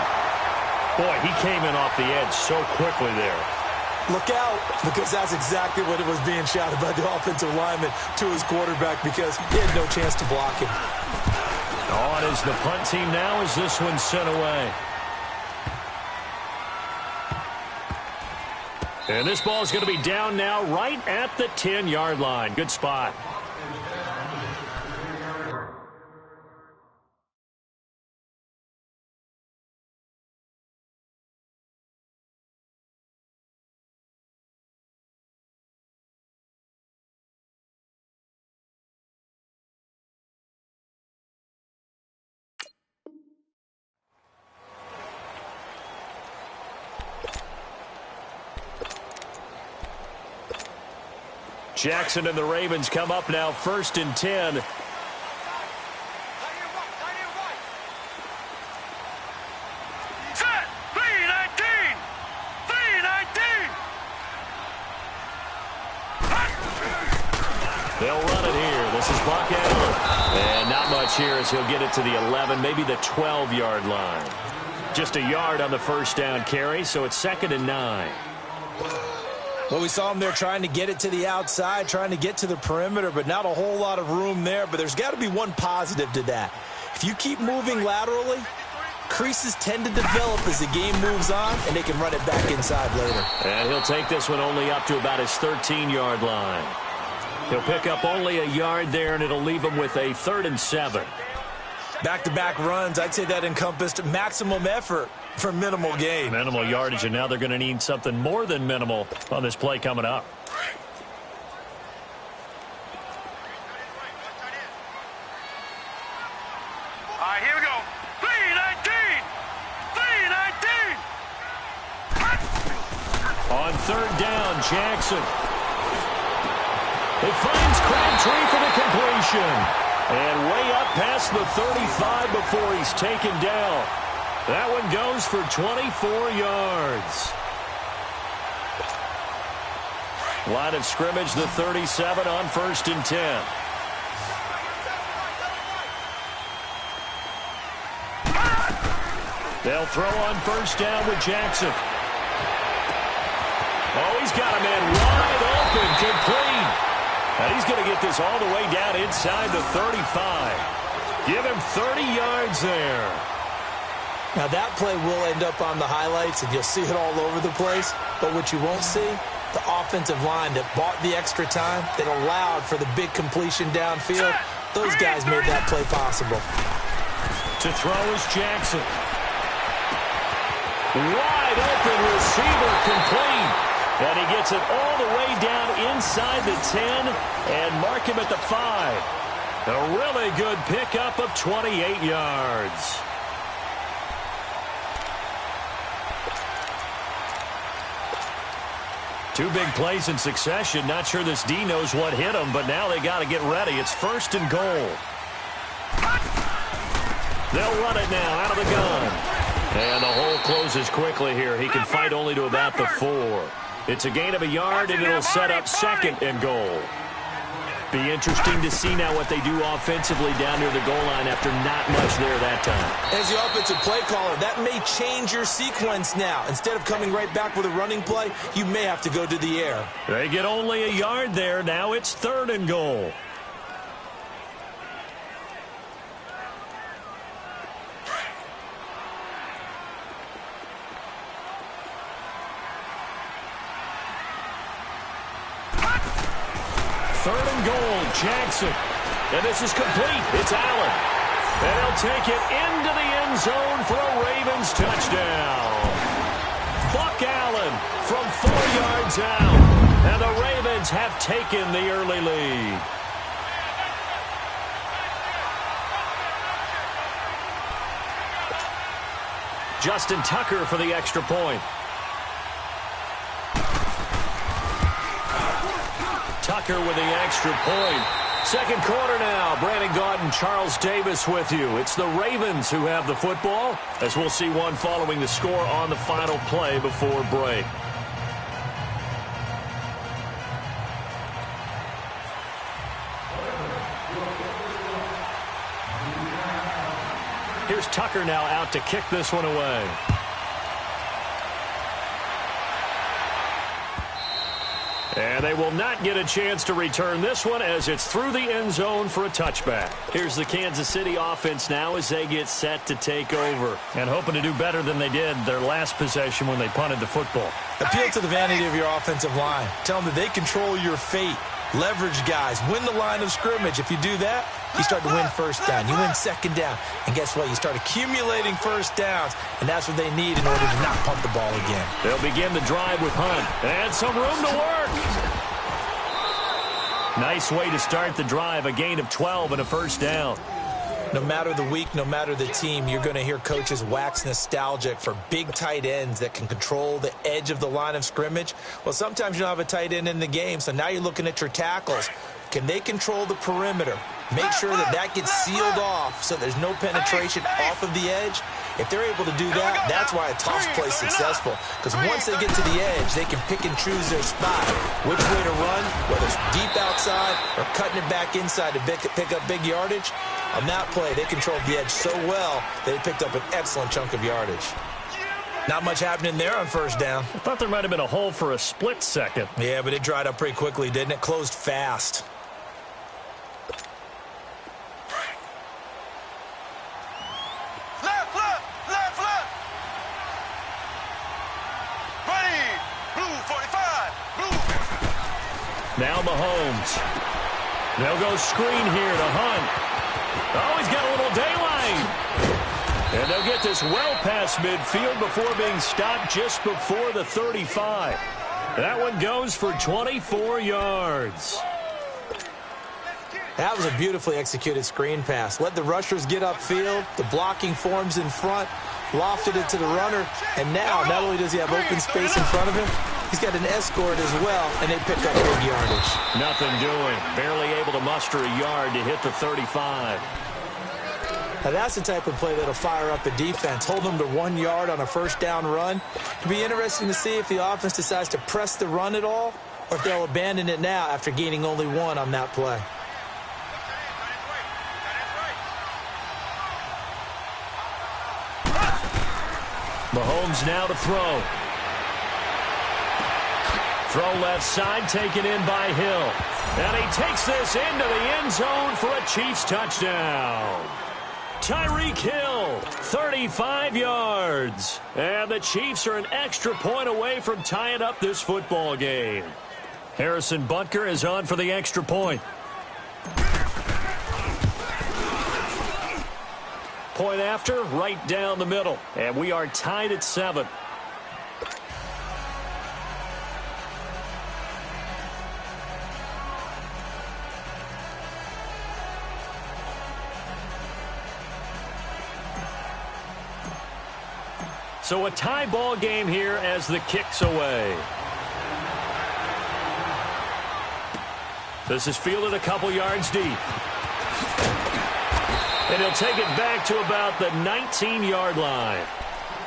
Boy, he came in off the edge so quickly there. Look out, because that's exactly what it was being shouted by the offensive lineman to his quarterback because he had no chance to block him. On is the punt team now as this one's sent away. And this ball is going to be down now right at the 10-yard line. Good spot. Jackson and the Ravens come up now, 1st and 10. Set! 319! 319! They'll run it here. This is Buck Allen. And not much here as he'll get it to the 11, maybe the 12-yard line. Just a yard on the first down carry, so it's 2nd and 9. Well, we saw him there trying to get it to the outside, trying to get to the perimeter, but not a whole lot of room there. But there's got to be one positive to that. If you keep moving laterally, creases tend to develop as the game moves on, and they can run it back inside later. And he'll take this one only up to about his 13-yard line. He'll pick up only a yard there, and it'll leave him with a 3rd and 7. Back-to-back runs, I'd say that encompassed maximum effort for minimal gain. Minimal yardage, and now they're going to need something more than minimal on this play coming up. All right, here we go. 319! 319! On 3rd down, Jackson. It finds Crabtree for the completion. And way up past the 35 before he's taken down. That one goes for 24 yards. Line of scrimmage, the 37 on 1st and 10. They'll throw on first down with Jackson. Oh, he's got a man wide open, complete. And he's going to get this all the way down inside the 35. Give him 30 yards there. Now, that play will end up on the highlights, and you'll see it all over the place. But what you won't see, the offensive line that bought the extra time, that allowed for the big completion downfield, those guys made that play possible. To throw is Jackson. Wide open receiver, complete. And he gets it all the way down inside the 10 and mark him at the 5. A really good pickup of 28 yards. Two big plays in succession. Not sure this D knows what hit him, but now they got to get ready. It's 1st and goal. They'll run it now out of the gun. And the hole closes quickly here. He can fight only to about the 4. It's a gain of a yard, and it'll set up 2nd and goal. Be interesting to see now what they do offensively down near the goal line after not much there that time. As the offensive play caller, that may change your sequence now. Instead of coming right back with a running play, you may have to go to the air. They get only a yard there. Now it's 3rd and goal. Jackson. And this is complete. It's Allen. And he'll take it into the end zone for a Ravens touchdown. Buck Allen from 4 yards out. And the Ravens have taken the early lead. Justin Tucker for the extra point. Tucker with the extra point. Second quarter now. Brandon Gaudin, Charles Davis with you. It's the Ravens who have the football, as we'll see one following the score on the final play before break. Here's Tucker now out to kick this one away. And they will not get a chance to return this one as it's through the end zone for a touchback. Here's the Kansas City offense now as they get set to take over. And hoping to do better than they did their last possession when they punted the football. Appeal to the vanity of your offensive line. Tell them that they control your fate. Leverage guys. Win the line of scrimmage. If you do that, you start to win first down. You win second down. And guess what? You start accumulating first downs. And that's what they need in order to not punt the ball again. They'll begin the drive with Hunt. And some room to work. Nice way to start the drive. A gain of 12 and a first down. No matter the week, no matter the team, you're going to hear coaches wax nostalgic for big tight ends that can control the edge of the line of scrimmage. Well, sometimes you don't have a tight end in the game, so now you're looking at your tackles. Can they control the perimeter? Make sure that that gets sealed off so there's no penetration off of the edge. If they're able to do that, that's why a toss play is successful. Because once they get to the edge, they can pick and choose their spot. Which way to run, whether it's deep outside or cutting it back inside to pick up big yardage. On that play, they controlled the edge so well that they picked up an excellent chunk of yardage. Not much happening there on first down. I thought there might have been a hole for a split second. Yeah, but it dried up pretty quickly, didn't it? Closed fast. Now Mahomes. They'll go screen here to Hunt. Oh, he's got a little daylight. And they'll get this well past midfield before being stopped just before the 35. That one goes for 24 yards. That was a beautifully executed screen pass. Let the rushers get upfield. The blocking forms in front. Lofted it to the runner. And now, not only does he have open space in front of him, he's got an escort as well, and they pick up big yardage. Nothing doing. Barely able to muster a yard to hit the 35. Now, that's the type of play that'll fire up the defense. Hold them to 1 yard on a first down run. It'll be interesting to see if the offense decides to press the run at all or if they'll abandon it now after gaining only 1 on that play. Mahomes now to throw. Throw left side, taken in by Hill. And he takes this into the end zone for a Chiefs touchdown. Tyreek Hill, 35 yards. And the Chiefs are an extra point away from tying up this football game. Harrison Butker is on for the extra point. Point after, right down the middle. And we are tied at 7. So a tie ball game here as the kick's away. This is fielded a couple yards deep. And he'll take it back to about the 19-yard line.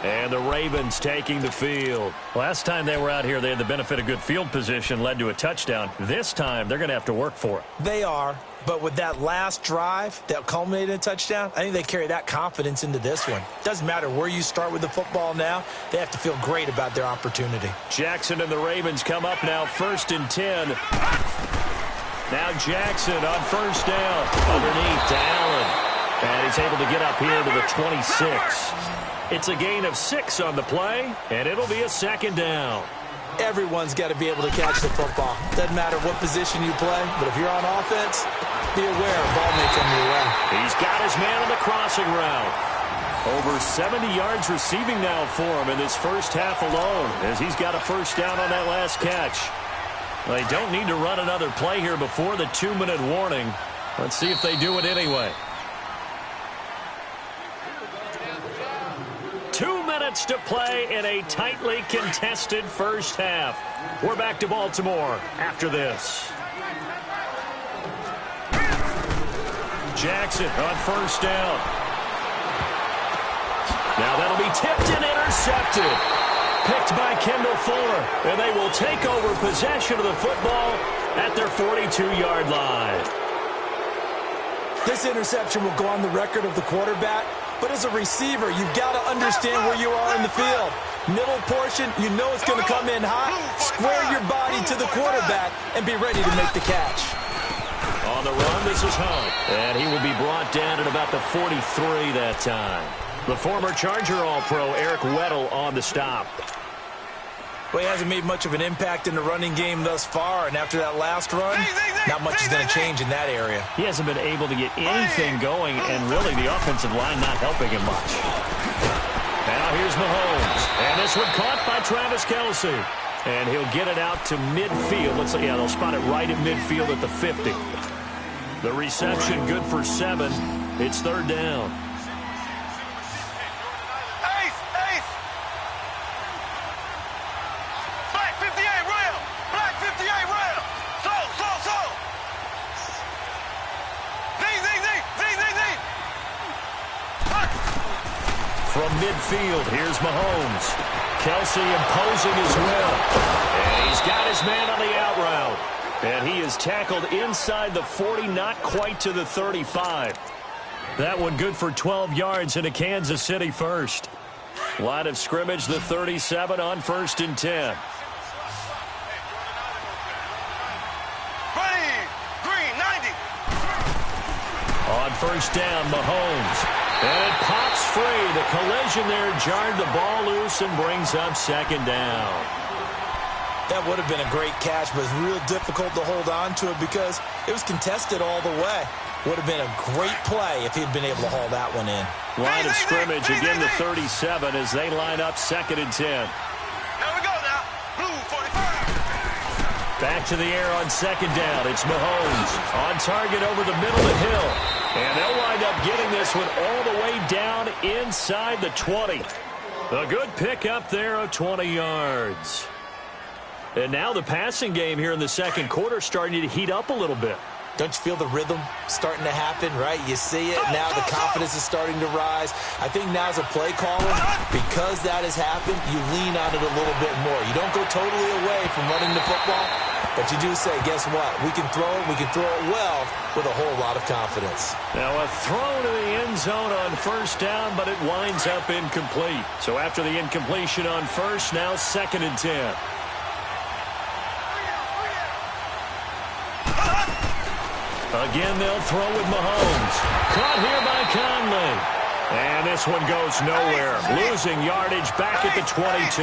And the Ravens taking the field. Last time they were out here, they had the benefit of good field position, led to a touchdown. This time, they're going to have to work for it. They are, but with that last drive that culminated in a touchdown, I think they carry that confidence into this one. Doesn't matter where you start with the football now, they have to feel great about their opportunity. Jackson and the Ravens come up now, 1st and 10. Now Jackson on 1st down, underneath to Allen. And he's able to get up here to the 26. It's a gain of 6 on the play, and it'll be a 2nd down. Everyone's got to be able to catch the football. Doesn't matter what position you play, but if you're on offense, be aware a ball may come your way. He's got his man on the crossing route. Over 70 yards receiving now for him in this first half alone, as he's got a 1st down on that last catch. They don't need to run another play here before the 2-minute warning. Let's see if they do it anyway. 2 minutes to play in a tightly contested first half. We're back to Baltimore after this. Jackson on 1st down. Now that'll be tipped and intercepted. Picked by Kendall Fuller. And they will take over possession of the football at their 42-yard line. This interception will go on the record of the quarterback. But as a receiver, you've got to understand where you are in the field. Middle portion, you know it's going to come in hot. Square your body to the quarterback and be ready to make the catch. On the run, this is Hunt. And he will be brought down at about the 43 that time. The former Charger All-Pro Eric Weddle on the stop. Well, he hasn't made much of an impact in the running game thus far, and after that last run, not much is going to change in that area. He hasn't been able to get anything going, and really the offensive line not helping him much. Now here's Mahomes, and this one caught by Travis Kelce. And he'll get it out to midfield. Looks like, yeah, they'll spot it right at midfield at the 50. The reception good for 7. It's 3rd down. From midfield, here's Mahomes. Kelce imposing his will. And he's got his man on the out route. And he is tackled inside the 40, not quite to the 35. That one good for 12 yards into Kansas City first. Line of scrimmage, the 37 on 1st and 10. On 1st down, Mahomes. And it pops free. The collision there jarred the ball loose and brings up 2nd down. That would have been a great catch, but it's real difficult to hold on to it because it was contested all the way. Would have been a great play if he'd been able to haul that one in. Line of scrimmage, again the 37 as they line up 2nd and 10. Here we go now. Blue 45. Back to the air on 2nd down. It's Mahomes on target over the middle of the hill. And they'll wind up getting this one all the way down inside the 20. A good pick up there of 20 yards. And now the passing game here in the 2nd quarter starting to heat up a little bit. Don't you feel the rhythm starting to happen, right? You see it, now the confidence is starting to rise. I think now as a play caller, because that has happened, you lean on it a little bit more. You don't go totally away from running the football, but you do say, guess what? We can throw it well with a whole lot of confidence. Now a throw to the end zone on 1st down, but it winds up incomplete. So after the incompletion on 1st, now 2nd and 10. Again, they'll throw with Mahomes. Caught here by Conley. And this one goes nowhere. Losing yardage back at the 22.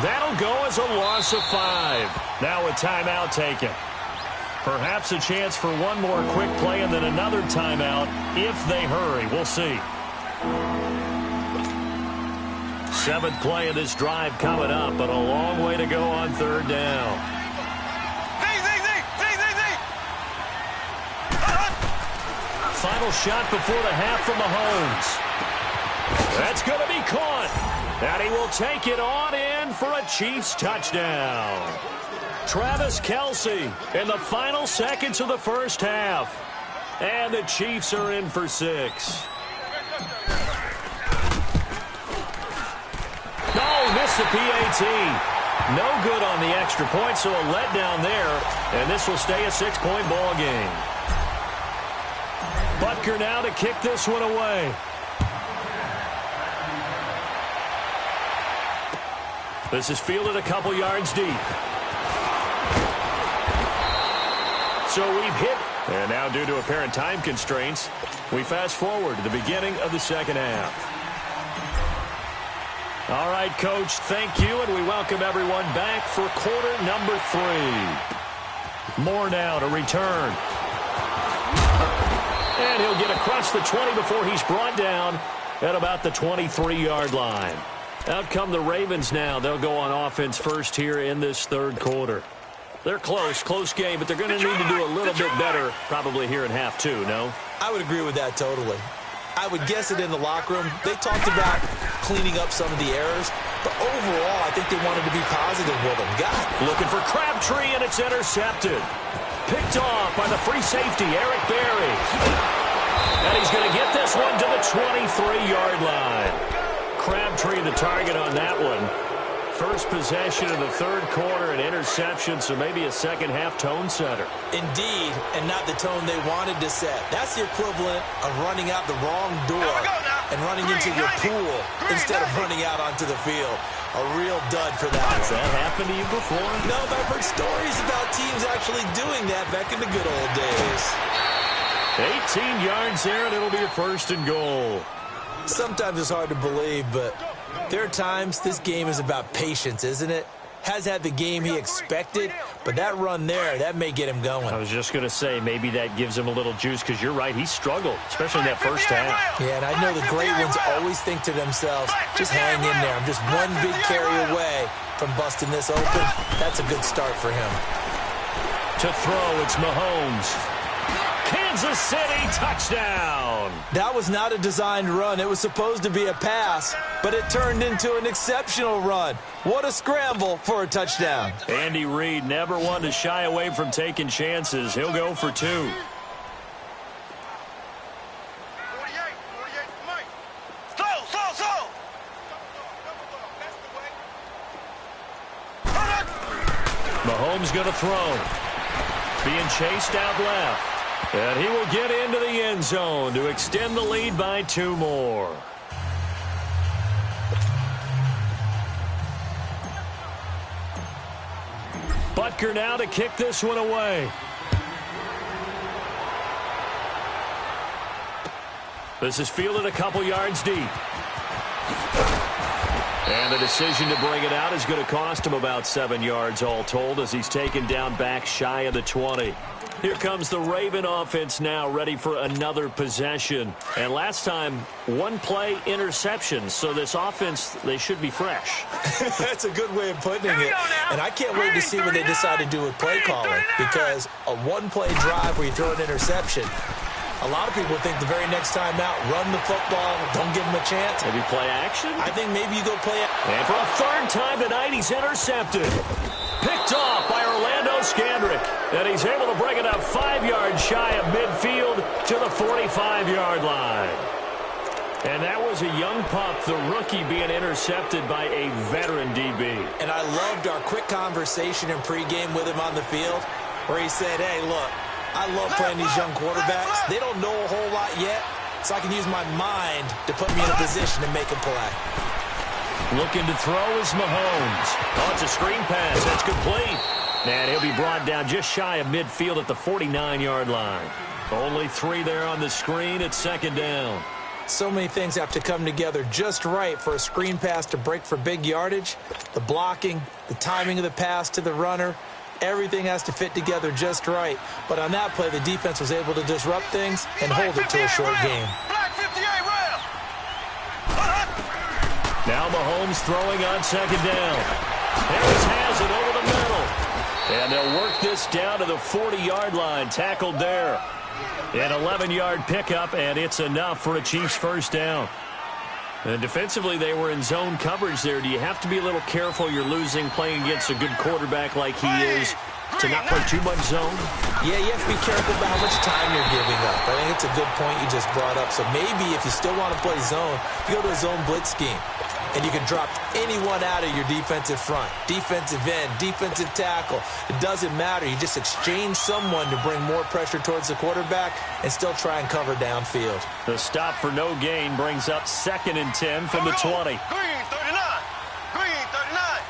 That'll go as a loss of 5. Now a timeout taken. Perhaps a chance for one more quick play and then another timeout if they hurry. We'll see. 7th play of this drive coming up, but a long way to go on 3rd down. Final shot before the half from Mahomes. That's going to be caught. And he will take it on in for a Chiefs touchdown. Travis Kelce in the final seconds of the first half. And the Chiefs are in for 6. Gets the PAT. No good on the extra point, so a letdown there. And this will stay a 6-point ball game. Butker now to kick this one away. This is fielded a couple yards deep. So we've hit. And now due to apparent time constraints, we fast forward to the beginning of the second half. All right, Coach, thank you, and we welcome everyone back for quarter number 3. Moore now to return. And he'll get across the 20 before he's brought down at about the 23-yard line. Out come the Ravens now. They'll go on offense first here in this third quarter. They're close game, but they're going to need to do a little bit better probably here in half 2, no? I would agree with that totally. I would guess it in the locker room. They talked about cleaning up some of the errors, but overall, I think they wanted to be positive with them. Looking for Crabtree, and it's intercepted. Picked off by the free safety, Eric Berry. And he's going to get this one to the 23-yard line. Crabtree the target on that one. First possession of the third quarter, an interception, so maybe a second-half tone setter. Indeed, and not the tone they wanted to set. That's the equivalent of running out the wrong door and running into your pool instead of running out onto the field. A real dud for that. Has that happened to you before? No, but I've heard stories about teams actually doing that back in the good old days. 18 yards there, and it'll be a first and goal. Sometimes it's hard to believe, but there are times this game is about patience, isn't it? Has had the game he expected, but that run there, that may get him going. I was just going to say, maybe that gives him a little juice, because you're right, he struggled, especially in that first half. Yeah, and I know the great ones always think to themselves, just hang in there. I'm just one big carry away from busting this open. That's a good start for him. To throw, it's Mahomes. Kansas City touchdown. That was not a designed run. It was supposed to be a pass, but it turned into an exceptional run. What a scramble for a touchdown. Andy Reid never one to shy away from taking chances. He'll go for 2. 48, Mike. Slow. Mahomes going to throw. Being chased out left. And he will get into the end zone to extend the lead by 2 more. Butker now to kick this one away. This is fielded a couple yards deep. And the decision to bring it out is going to cost him about 7 yards all told as he's taken down back shy of the 20. Here comes the Raven offense now, ready for another possession. And last time, 1-play interception. So this offense, they should be fresh. That's a good way of putting it. And I can't wait to see what they decide to do with play calling. Because a 1-play drive where you throw an interception, a lot of people think the very next time out, run the football, don't give them a chance. Maybe play action? I think maybe you go play action. And for a third time tonight, he's intercepted. Picked off by Orlando Scandrick. And he's able to bring it up 5 yards shy of midfield to the 45-yard line. And that was a young pup, the rookie, being intercepted by a veteran DB. And I loved our quick conversation in pregame with him on the field where he said, hey, look, I love playing these young quarterbacks. They don't know a whole lot yet, so I can use my mind to put me in a position to make a play. Looking to throw is Mahomes. Oh, it's a screen pass. That's complete. And he'll be brought down just shy of midfield at the 49-yard line. Only 3 there on the screen at second down. So many things have to come together just right for a screen pass to break for big yardage. The blocking, the timing of the pass to the runner, everything has to fit together just right. But on that play, the defense was able to disrupt things and hold it to a short game. Now Mahomes throwing on second down. Harris has it over the middle. And they'll work this down to the 40-yard line. Tackled there. An 11-yard pickup, and it's enough for a Chiefs first down. And defensively, they were in zone coverage there. Do you have to be a little careful? You're losing playing against a good quarterback like he is to not play too much zone? Yeah, you have to be careful about how much time you're giving up. I think it's a good point you just brought up. So maybe if you still want to play zone, you go to a zone blitz scheme. and you can drop anyone out of your defensive front. Defensive end, defensive tackle. It doesn't matter. You just exchange someone to bring more pressure towards the quarterback and still try and cover downfield. The stop for no gain brings up 2nd and 10 from the 20. Green 39. Green 39.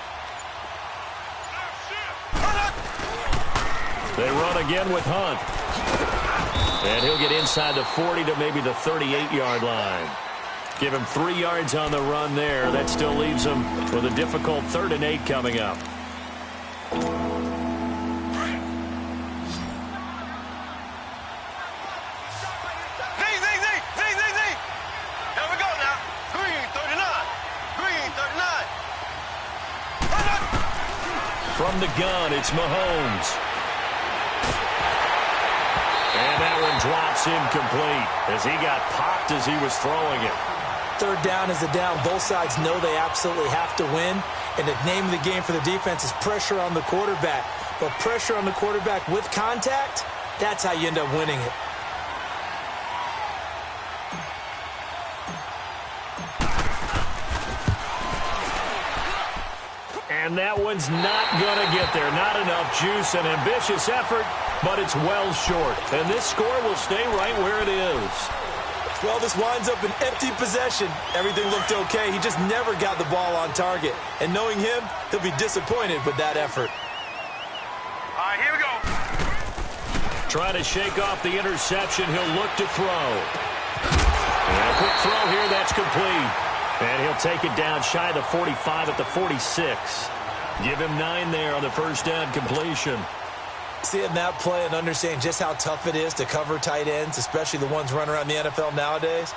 They run again with Hunt. And he'll get inside the 40 to maybe the 38-yard line. Give him 3 yards on the run there. That still leaves him with a difficult 3rd and 8 coming up. Here we go now. Green 39. Green 39. From the gun, it's Mahomes. And that one drops incomplete as he got popped as he was throwing it. 3rd down is a down. Both sides know they absolutely have to win. And the name of the game for the defense is pressure on the quarterback. But pressure on the quarterback with contact, that's how you end up winning it. And that one's not going to get there. Not enough juice. An ambitious effort, but it's well short. And this score will stay right where it is. Well, this winds up an empty possession. Everything looked okay. He just never got the ball on target. And knowing him, he'll be disappointed with that effort. All right, here we go. Trying to shake off the interception. He'll look to throw. And a quick throw here. That's complete. And he'll take it down shy of the 45 at the 46. Give him 9 there on the first down completion. Seeing that play and understanding just how tough it is to cover tight ends, especially the ones running around the NFL nowadays,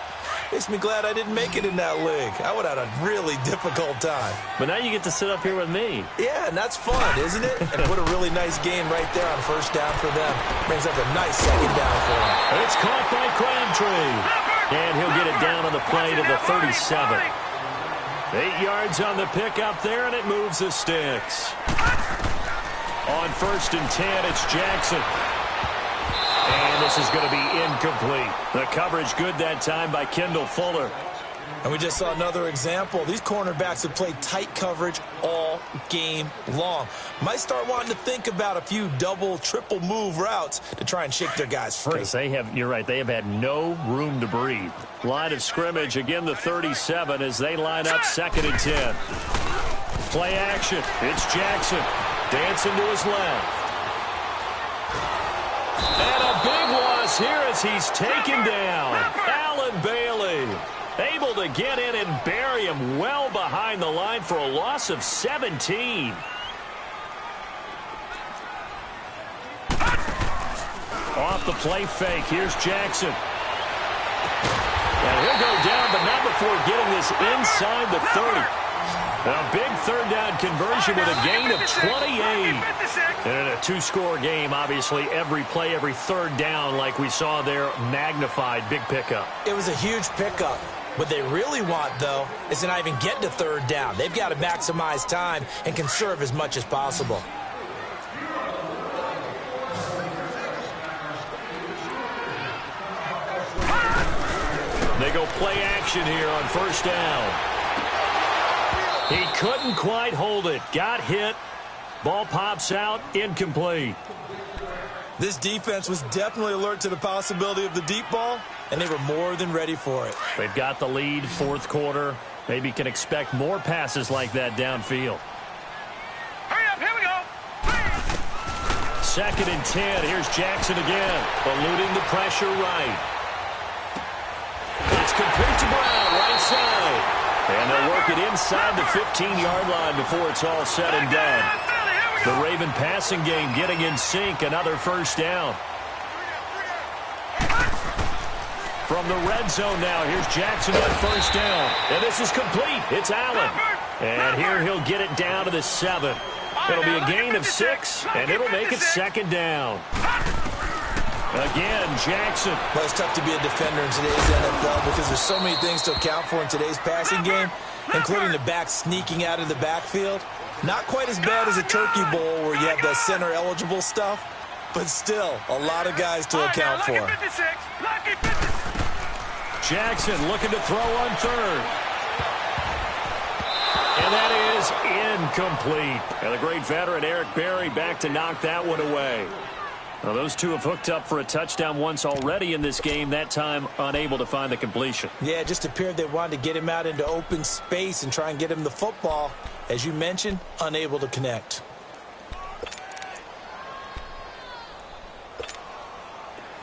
makes me glad I didn't make it in that league. I would have had a really difficult time. But now you get to sit up here with me. Yeah, and that's fun, isn't it? And put a really nice game right there on first down for them. Brings up a nice 2nd down for them. It's caught by Crabtree. And he'll get it down on the play to the 37. 8 yards on the pickup there, and it moves the sticks. On 1st and 10, it's Jackson. And this is going to be incomplete. The coverage good that time by Kendall Fuller. And we just saw another example. These cornerbacks have played tight coverage all game long. Might start wanting to think about a few double, triple move routes to try and shake their guys free. You're right, they have had no room to breathe. Line of scrimmage, again the 37 as they line up 2nd and 10. Play action, it's Jackson. Dancing to his left. And a big loss here as he's taken down. Allen Bailey able to get in and bury him well behind the line for a loss of 17. Off the play fake. Here's Jackson. And he'll go down, but not before getting this inside the 30. A big 3rd down conversion with a gain of 28. And in a 2-score game, obviously, every play, every 3rd down, like we saw there, magnified. Big pickup. It was a huge pickup. What they really want, though, is to not even get to 3rd down. They've got to maximize time and conserve as much as possible. They go play action here on 1st down. He couldn't quite hold it. Got hit. Ball pops out. Incomplete. This defense was definitely alert to the possibility of the deep ball, and they were more than ready for it. They've got the lead, 4th quarter. Maybe can expect more passes like that downfield. Hurry up, here we go. 2nd and 10. Here's Jackson again. Eluding the pressure right. It's complete to Brown, right side. And they'll work it inside the 15-yard line before it's all said and done. The Raven passing game getting in sync. Another 1st down. From the red zone now, here's Jackson on 1st down. And this is complete. It's Allen. And here he'll get it down to the 7. It'll be a gain of 6, and it'll make it 2nd down. Again, Jackson. Well, it's tough to be a defender in today's NFL because there's so many things to account for in today's passing game, including the back sneaking out of the backfield. Not quite as bad as a turkey bowl where you have the center-eligible stuff, but still a lot of guys to account for. Jackson looking to throw on 3rd. is incomplete. And the great veteran Eric Berry back to knock that one away. Well, those two have hooked up for a touchdown once already in this game, that time unable to find the completion. Yeah, it just appeared they wanted to get him out into open space and try and get him the football. As you mentioned, unable to connect.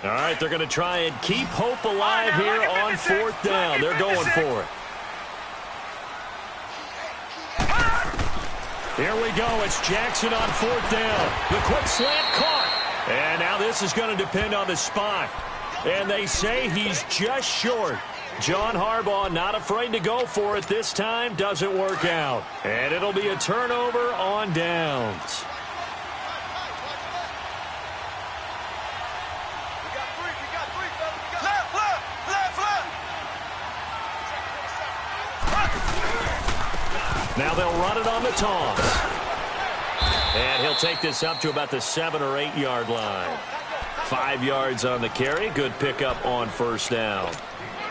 All right, they're going to try and keep hope alive here on fourth down. They're going for it. Here we go. It's Jackson on fourth down. The quick slant caught. And now this is going to depend on the spot. And they say he's just short. John Harbaugh not afraid to go for it this time. Doesn't work out. And it'll be a turnover on downs. Now they'll run it on the toss. And he'll take this up to about the 7 or 8 yard line. 5 yards on the carry. Good pickup on first down.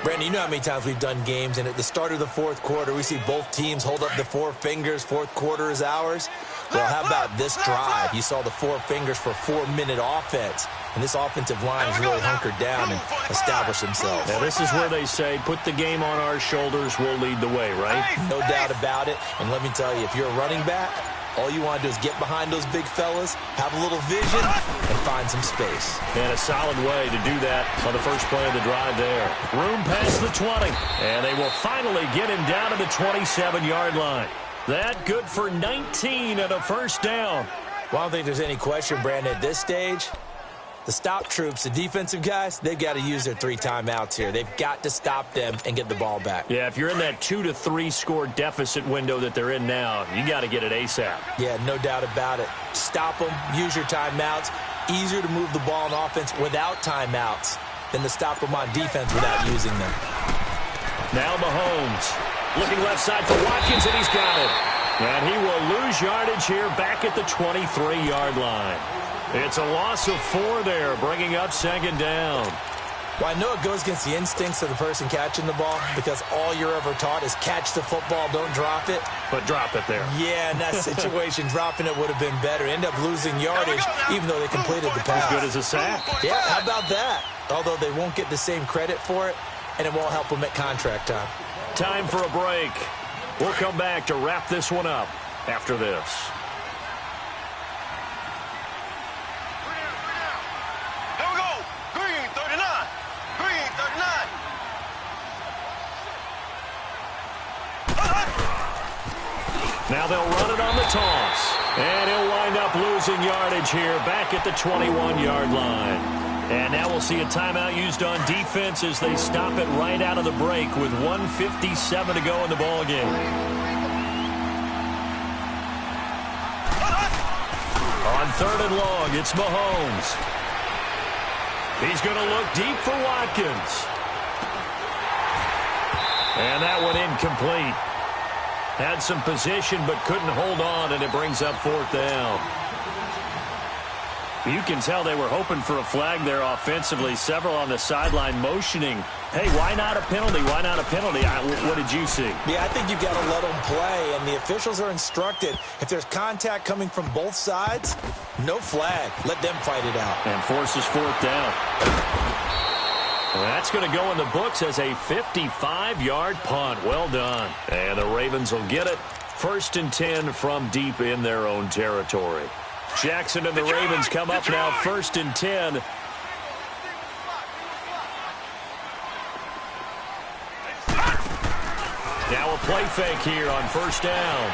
Brandon, you know how many times we've done games, and at the start of the fourth quarter, we see both teams hold up the 4 fingers. Fourth quarter is ours. Well, how about this drive? You saw the 4 fingers for 4-minute offense. And this offensive line has really hunkered down and established themselves. Now, this is where they say, put the game on our shoulders, we'll lead the way, right? No doubt about it. And let me tell you, if you're a running back, all you want to do is get behind those big fellas, have a little vision, and find some space. And a solid way to do that on the first play of the drive there. Room past the 20. And they will finally get him down to the 27-yard line. That good for 19 and a first down. Well, I don't think there's any question, Brandon, at this stage. The stop troops, the defensive guys, they've got to use their 3 timeouts here. They've got to stop them and get the ball back. Yeah, if you're in that 2 to 3 score deficit window that they're in now, you got to get it ASAP. Yeah, no doubt about it. Stop them, use your timeouts. Easier to move the ball on offense without timeouts than to stop them on defense without using them. Now Mahomes looking left side for Watkins, and he's got it. And he will lose yardage here back at the 23-yard line. It's a loss of 4 there, bringing up second down. Well, I know it goes against the instincts of the person catching the ball because all you're ever taught is catch the football, don't drop it. But drop it there. Yeah, in that situation, dropping it would have been better. End up losing yardage even though they completed the pass. As good as a sack. Yeah, how about that? Although they won't get the same credit for it, and it won't help them at contract time. Time for a break. We'll come back to wrap this one up after this. Now they'll run it on the toss. And he'll wind up losing yardage here back at the 21-yard line. And now we'll see a timeout used on defense as they stop it right out of the break with 1:57 to go in the ballgame. On 3rd and long, it's Mahomes. He's going to look deep for Watkins. And that one incomplete. Had some position but couldn't hold on, and it brings up 4th down. You can tell they were hoping for a flag there offensively. Several on the sideline motioning, hey, why not a penalty? Why not a penalty? What did you see? Yeah, I think you've got to let them play, and the officials are instructed. If there's contact coming from both sides, no flag. Let them fight it out. And forces 4th down. Well, that's going to go in the books as a 55-yard punt. Well done. And the Ravens will get it. 1st and 10 from deep in their own territory. Jackson and the Ravens come up now 1st and 10. Now a play fake here on 1st down.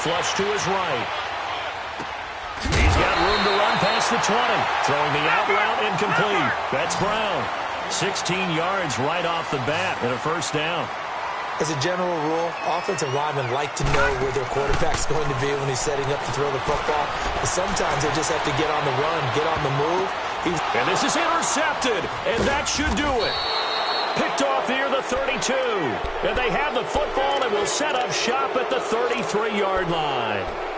Flush to his right. He's got room to run past the 20. Throwing the out route incomplete. That's Brown. 16 yards right off the bat and a 1st down. As a general rule, offensive linemen like to know where their quarterback's going to be when he's setting up to throw the football. But sometimes they just have to get on the run, get on the move. And this is intercepted, and that should do it. Picked off near the 32. And they have the football and will set up shop at the 33-yard line.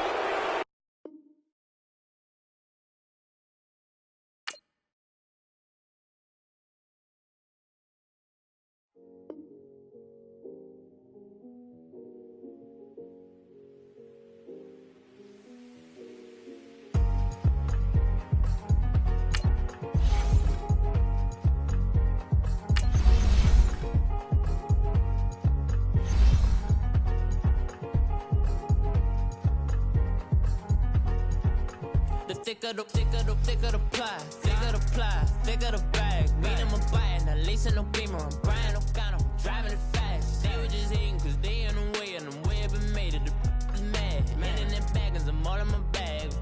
thicker the pie, thicker the ply, thicker the bag. Meet them a bite, now lace in the beamer. I'm Brian O'Connor, driving it fast. They were just hating cause they in the way, and the way I've been made it. The mad, man in them baggins, I'm all in my bag.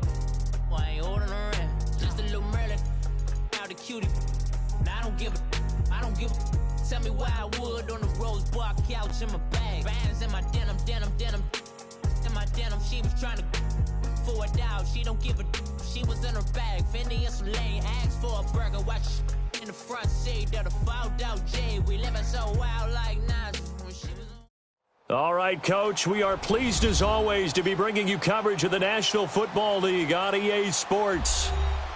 Well, I ain't holding around, just a little Merlin. Out the cutie, now I don't give a. Tell me why I would on the rose bar couch in my bag. Bands in my denim. In my denim, she was trying to for a doubt. She don't give a. She was in her bag. Fendi and some lane. Asked for a burger. Watch in the front seat of the fouled out J. We living so wild like Nas. All right, Coach, we are pleased as always to be bringing you coverage of the National Football League on EA Sports.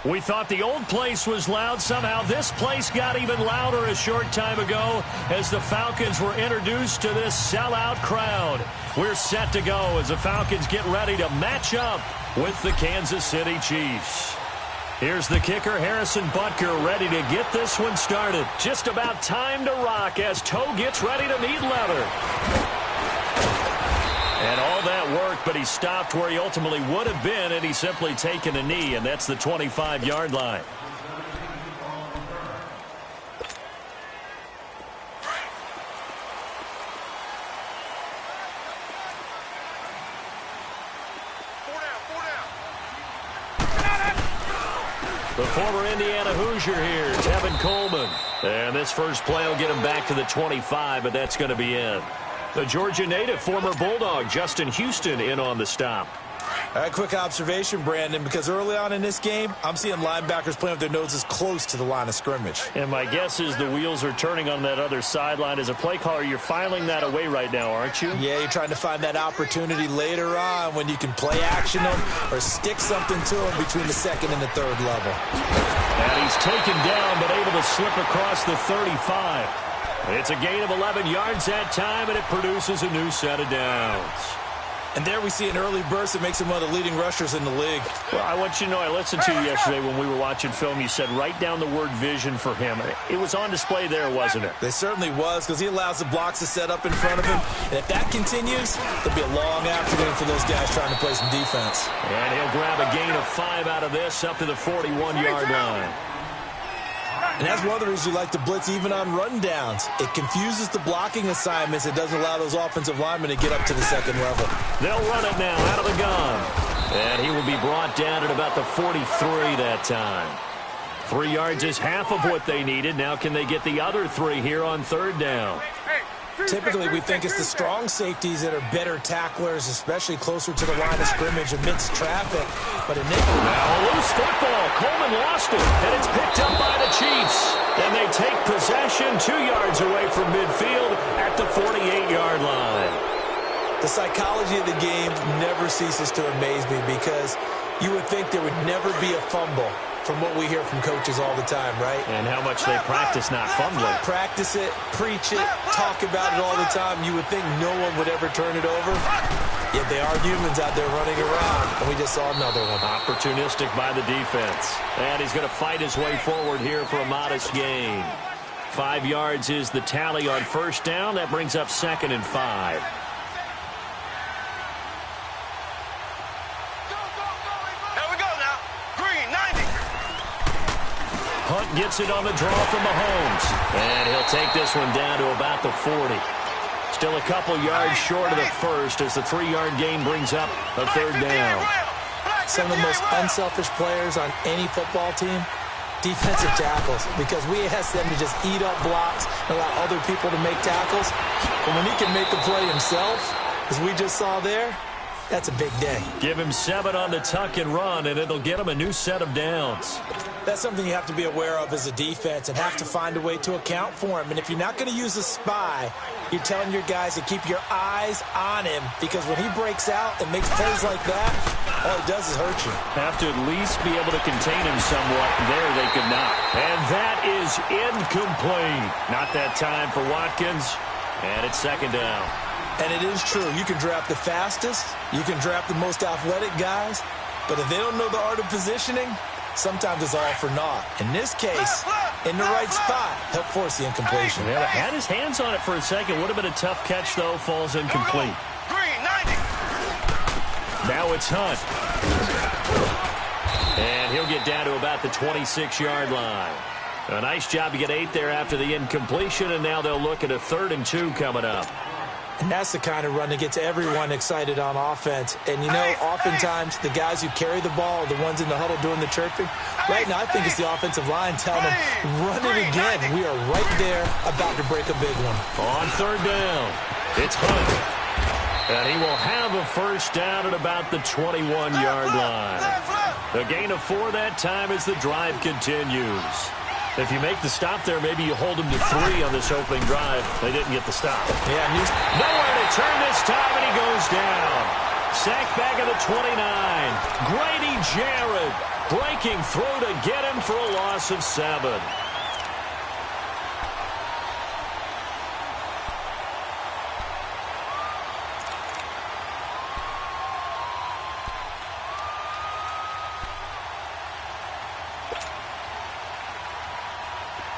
We thought the old place was loud. Somehow this place got even louder a short time ago as the Falcons were introduced to this sellout crowd. We're set to go as the Falcons get ready to match up with the Kansas City Chiefs. Here's the kicker, Harrison Butker, ready to get this one started. Just about time to rock as Toe gets ready to meet leather. And all that work, but he stopped where he ultimately would have been had he simply taken a knee, and that's the 25-yard line. The former Indiana Hoosier here, Tevin Coleman. And this first play will get him back to the 25, but that's going to be in. The Georgia native, former Bulldog, Justin Houston, in on the stop. All right, quick observation, Brandon, because early on in this game, I'm seeing linebackers playing with their noses close to the line of scrimmage. And my guess is the wheels are turning on that other sideline. As a play caller, you're filing that away right now, aren't you? Yeah, you're trying to find that opportunity later on when you can play action them or stick something to them between the second and the third level. And he's taken down, but able to slip across the 35. It's a gain of 11 yards that time, and it produces a new set of downs. And there we see an early burst that makes him one of the leading rushers in the league. Well, I want you to know, I listened to you yesterday when we were watching film. You said write down the word vision for him. It was on display there, wasn't it? It certainly was, because he allows the blocks to set up in front of him. And if that continues, it'll be a long afternoon for those guys trying to play some defense. And he'll grab a gain of 5 out of this up to the 41-yard line. And that's one of the reasons you like to blitz even on rundowns. It confuses the blocking assignments. It doesn't allow those offensive linemen to get up to the second level. They'll run it now out of the gun. And he will be brought down at about the 43 that time. 3 yards is half of what they needed. Now can they get the other 3 here on third down? Typically, we think it's the strong safeties that are better tacklers, especially closer to the line of scrimmage amidst traffic. But in this now a loose football. Coleman lost it, and it's picked up by the Chiefs. And they take possession 2 yards away from midfield at the 48-yard line. The psychology of the game never ceases to amaze me because you would think there would never be a fumble from what we hear from coaches all the time, right? And how much they practice not fumbling. Practice it, preach it, talk about it all the time. You would think no one would ever turn it over. Yet they are humans out there running around, and we just saw another one. Opportunistic by the defense. And he's going to fight his way forward here for a modest gain. 5 yards is the tally on first down. That brings up 2nd and 5. Hunt gets it on the draw from Mahomes. And he'll take this one down to about the 40. Still a couple yards short of the first as the 3-yard gain brings up a third down. Some of the most unselfish players on any football team, defensive tackles, because we ask them to just eat up blocks and allow other people to make tackles. But when he can make a play himself, as we just saw there, that's a big day. Give him 7 on the tuck and run, and it'll get him a new set of downs. That's something you have to be aware of as a defense and have to find a way to account for him. And if you're not going to use a spy, you're telling your guys to keep your eyes on him, because when he breaks out and makes plays like that, all he does is hurt you. Have to at least be able to contain him somewhat. There they could not. And that is incomplete. Not that time for Watkins. And it's 2nd down. And it is true. You can draft the fastest. You can draft the most athletic guys. But if they don't know the art of positioning, sometimes it's all for naught. In this case, in the right spot, help force the incompletion. Yeah, had his hands on it for a second. Would have been a tough catch, though. Falls incomplete. Now it's Hunt. And he'll get down to about the 26-yard line. A nice job to get 8 there after the incompletion, and now they'll look at a 3rd and 2 coming up. And that's the kind of run that gets everyone excited on offense. And, you know, oftentimes the guys who carry the ball are the ones in the huddle doing the chirping. Right now, I think it's the offensive line telling them, run it again. We are right there about to break a big one. On 3rd down, it's Hunt. And he will have a first down at about the 21-yard line. A gain of 4 that time as the drive continues. If you make the stop there, maybe you hold them to 3 on this opening drive. They didn't get the stop. Yeah, nowhere to turn this time, and he goes down. Sacked back at the 29. Grady Jarrett breaking through to get him for a loss of 7.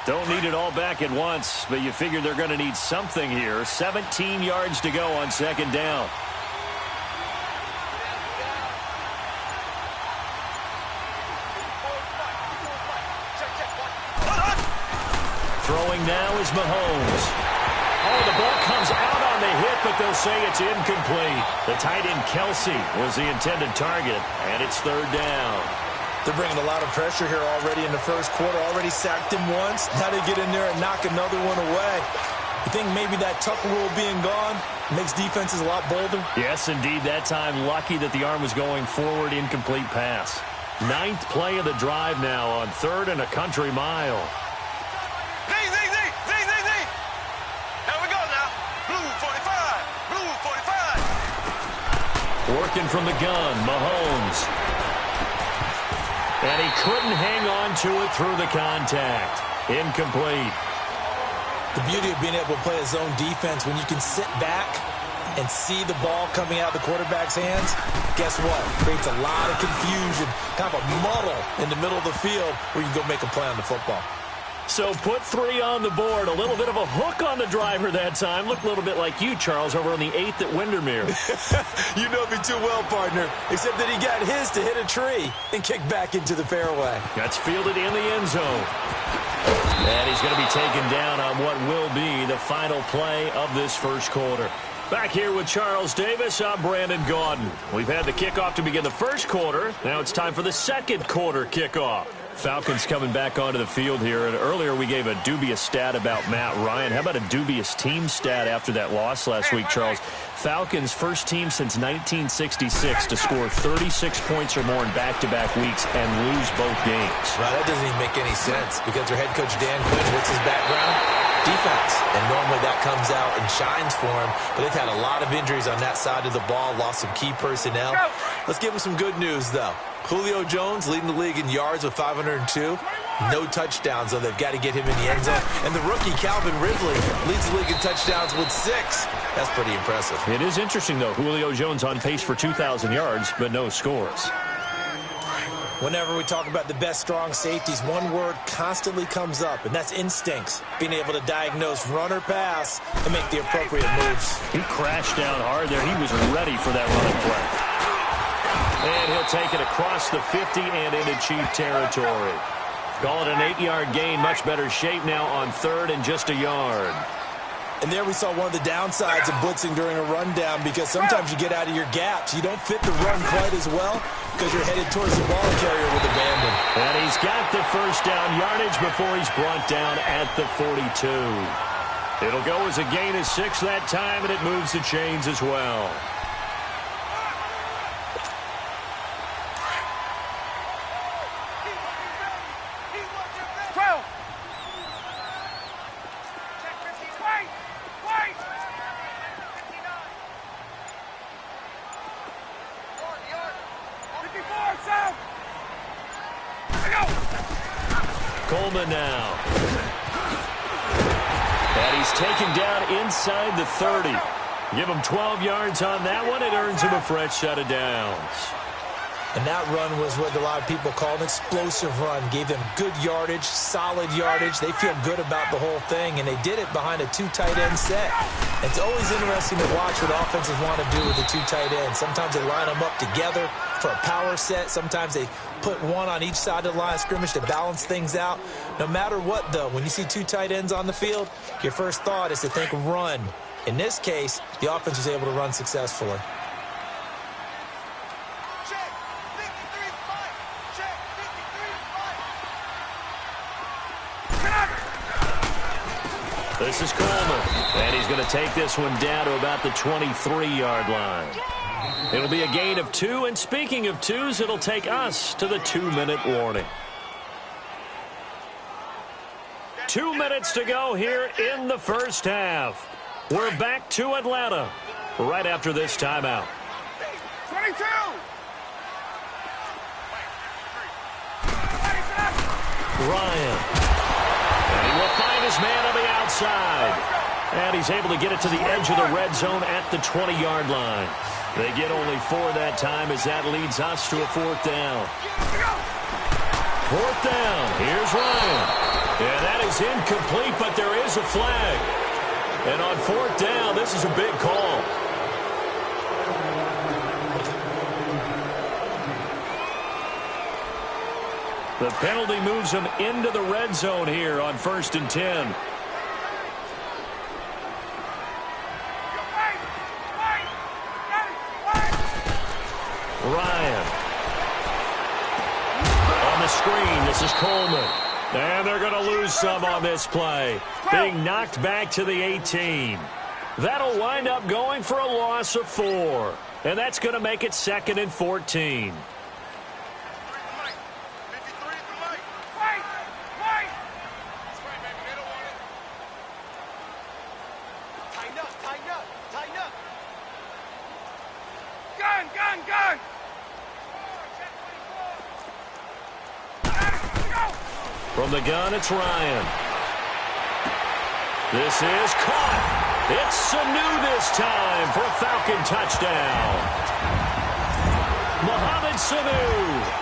Don't need it all back at once, but you figure they're going to need something here. 17 yards to go on 2nd down. Throwing now is Mahomes. Oh, the ball comes out on the hit, but they'll say it's incomplete. The tight end Kelsey was the intended target, and it's 3rd down. They're bringing a lot of pressure here already in the first quarter. Already sacked him once. Now they get in there and knock another one away. You think maybe that Tucker rule being gone makes defenses a lot bolder? Yes, indeed. That time, lucky that the arm was going forward, incomplete pass. 9th play of the drive now on 3rd and a country mile. Z. Here we go now. Blue 45. Working from the gun, Mahomes. And he couldn't hang on to it through the contact. Incomplete. The beauty of being able to play a zone defense, when you can sit back and see the ball coming out of the quarterback's hands, guess what? Creates a lot of confusion, kind of a muddle in the middle of the field where you can go make a play on the football. So put 3 on the board. A little bit of a hook on the driver that time. Looked a little bit like you, Charles, over on the 8th at Windermere. You know me too well, partner, except that he got his to hit a tree and kick back into the fairway. That's fielded in the end zone. And he's going to be taken down on what will be the final play of this first quarter. Back here with Charles Davis, I'm Brandon Gaudin. We've had the kickoff to begin the first quarter. Now it's time for the second quarter kickoff. Falcons coming back onto the field here. And earlier we gave a dubious stat about Matt Ryan. How about a dubious team stat after that loss last week, Charles? Falcons first team since 1966 to score 36 points or more in back-to-back weeks and lose both games. Right, that doesn't even make any sense because their head coach Dan Quinn, what's his background? Defense. And normally that comes out and shines for him. But they've had a lot of injuries on that side of the ball, lost some key personnel. Let's give them some good news, though. Julio Jones leading the league in yards with 502. No touchdowns, though. They've got to get him in the end zone. And the rookie, Calvin Ridley, leads the league in touchdowns with 6. That's pretty impressive. It is interesting, though. Julio Jones on pace for 2,000 yards, but no scores. Whenever we talk about the best strong safeties, one word constantly comes up, and that's instincts. Being able to diagnose run or pass and make the appropriate moves. He crashed down hard there. He was ready for that running play. And he'll take it across the 50 and into Chief territory. Call it an 8-yard gain. Much better shape now on 3rd and just a yard. And there we saw one of the downsides of blitzing during a rundown because sometimes you get out of your gaps. You don't fit the run quite as well because you're headed towards the ball carrier with abandon. And he's got the first down yardage before he's brought down at the 42. It'll go as a gain of 6 that time, and it moves the chains as well. Coleman now. And he's taken down inside the 30. Give him 12 yards on that one. It earns him a fresh set of downs. And that run was what a lot of people call an explosive run. Gave them good yardage, solid yardage. They feel good about the whole thing, and they did it behind a 2 tight end set. It's always interesting to watch what offenses want to do with the 2 tight ends. Sometimes they line them up together for a power set. Sometimes they put one on each side of the line of scrimmage to balance things out. No matter what, though, when you see 2 tight ends on the field, your first thought is to think run. In this case, the offense was able to run successfully. This is Coleman, and he's going to take this one down to about the 23-yard line. It'll be a gain of 2, and speaking of 2s, it'll take us to the 2-minute warning. 2 minutes to go here in the first half. We're back to Atlanta right after this timeout. 22! Ryan. And he will find his man on the outside. And he's able to get it to the edge of the red zone at the 20-yard line. They get only 4 that time as that leads us to a 4th down. 4th down. Here's Ryan. And that is incomplete, but there is a flag. And on 4th down, this is a big call. The penalty moves him into the red zone here on 1st and 10. Ryan. On the screen, this is Coleman. And they're going to lose some on this play. Being knocked back to the 18. That'll wind up going for a loss of 4. And that's going to make it 2nd and 14. From the gun, it's Ryan. This is caught. It's Sanu this time for a Falcon touchdown. Mohamed Sanu,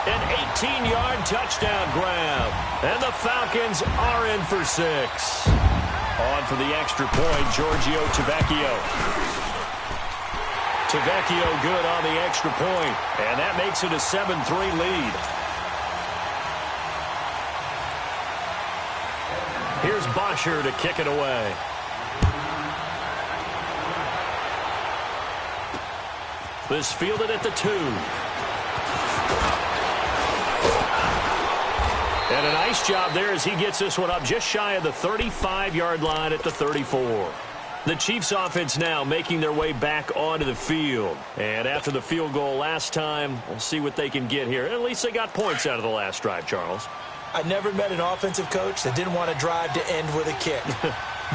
an 18-yard touchdown grab. And the Falcons are in for 6. On for the extra point, Giorgio Tavecchio. Tavecchio good on the extra point, and that makes it a 7-3 lead. Here's Bosher to kick it away. This fielded at the 2. And a nice job there as he gets this one up just shy of the 35-yard line at the 34. The Chiefs offense now making their way back onto the field. And after the field goal last time, we'll see what they can get here. At least they got points out of the last drive, Charles. I never met an offensive coach that didn't want to drive to end with a kick.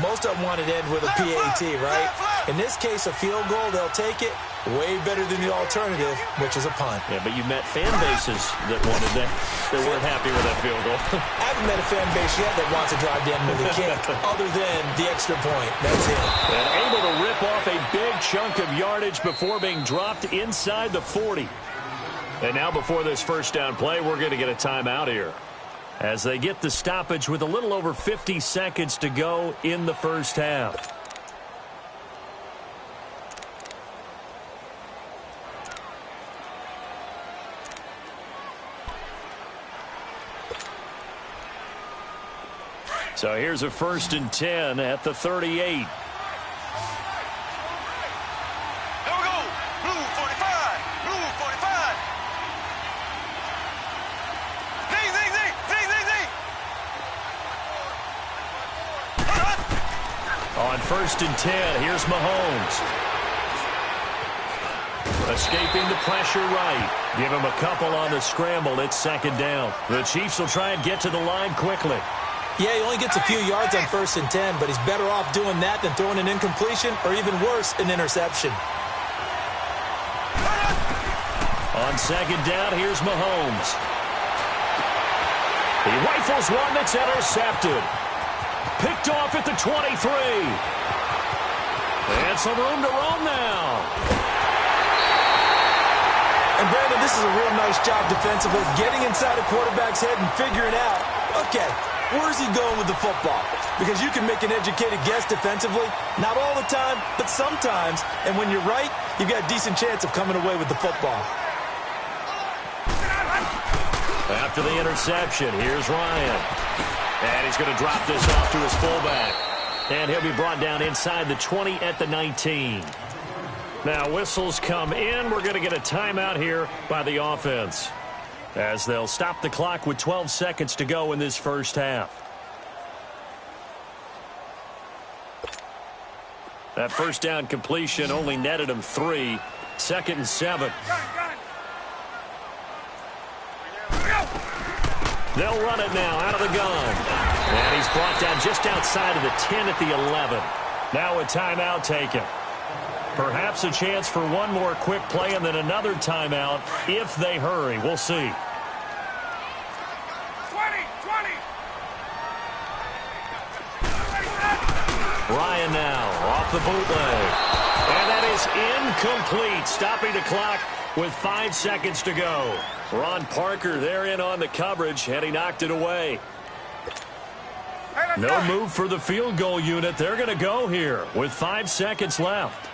Most of them wanted to end with a PAT, right? In this case, a field goal, they'll take it. Way better than the alternative, which is a punt. Yeah, but you met fan bases that wanted that. They weren't happy with that field goal. I haven't met a fan base yet that wants to drive to end with a kick, other than the extra point. That's it. And able to rip off a big chunk of yardage before being dropped inside the 40. And now before this first down play, we're going to get a timeout here, as they get the stoppage with a little over 50 seconds to go in the first half. So here's a 1st and 10 at the 38. There we go. Blue 45. Blue 45. Zing, zing, zing. Zing, zing, zing. On 1st and 10, here's Mahomes. Escaping the pressure right. Give him a couple on the scramble. It's 2nd down. The Chiefs will try and get to the line quickly. Yeah, he only gets a few yards on 1st and 10, but he's better off doing that than throwing an incompletion, or even worse, an interception. On 2nd down, here's Mahomes. He rifles one that's intercepted. Picked off at the 23. And some room to roam now. And Brandon, this is a real nice job defensively, getting inside a quarterback's head and figuring out, okay, where's he going with the football? Because you can make an educated guess defensively, not all the time, but sometimes. And when you're right, you've got a decent chance of coming away with the football. After the interception, here's Ryan. And he's going to drop this off to his fullback. And he'll be brought down inside the 20 at the 19. Now, whistles come in. We're going to get a timeout here by the offense, as they'll stop the clock with 12 seconds to go in this first half. That first down completion only netted him 3. 2nd and 7. They'll run it now out of the gun. And he's brought down just outside of the 10 at the 11. Now a timeout taken. Perhaps a chance for one more quick play and then another timeout if they hurry. We'll see. 20. Ryan now off the bootleg. And that is incomplete, stopping the clock with 5 seconds to go. Ron Parker there in on the coverage, and he knocked it away. No move for the field goal unit. They're going to go here with 5 seconds left.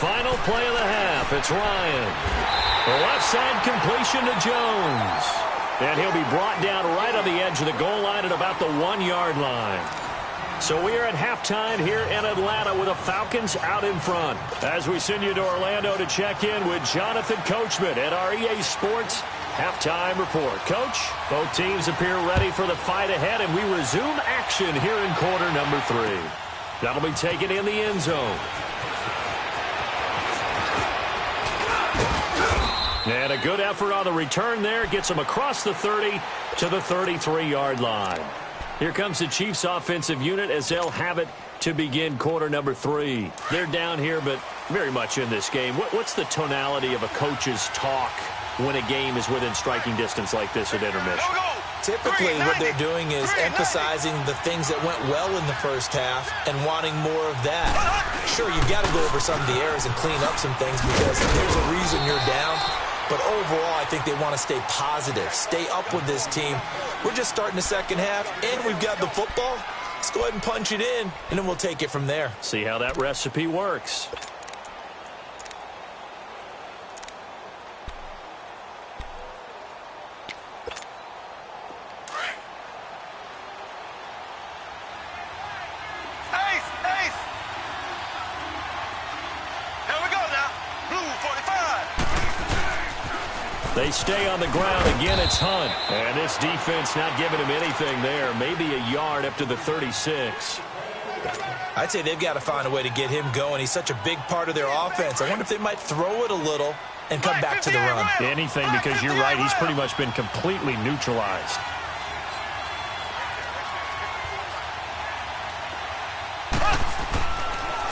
Final play of the half. It's Ryan. The left side completion to Jones. And he'll be brought down right on the edge of the goal line at about the 1-yard line. So we are at halftime here in Atlanta with the Falcons out in front. As we send you to Orlando to check in with Jonathan Coachman at our EA Sports Halftime Report. Coach, both teams appear ready for the fight ahead, and we resume action here in quarter number 3. That'll be taken in the end zone. And a good effort on the return there. Gets him across the 30 to the 33-yard line. Here comes the Chiefs offensive unit as they'll have it to begin quarter number 3. They're down here, but very much in this game. What's the tonality of a coach's talk when a game is within striking distance like this at intermission? Typically, what they're doing is emphasizing the things that went well in the first half and wanting more of that. Sure, you've got to go over some of the errors and clean up some things because there's a reason you're down. But overall, I think they want to stay positive, stay up with this team. We're just starting the second half, and we've got the football. Let's go ahead and punch it in, and then we'll take it from there. See how that recipe works. They stay on the ground. Again, it's Hunt. And this defense not giving him anything there. Maybe a yard up to the 36. I'd say they've got to find a way to get him going. He's such a big part of their offense. I wonder if they might throw it a little and come back to the run. Anything, because you're right. He's pretty much been completely neutralized.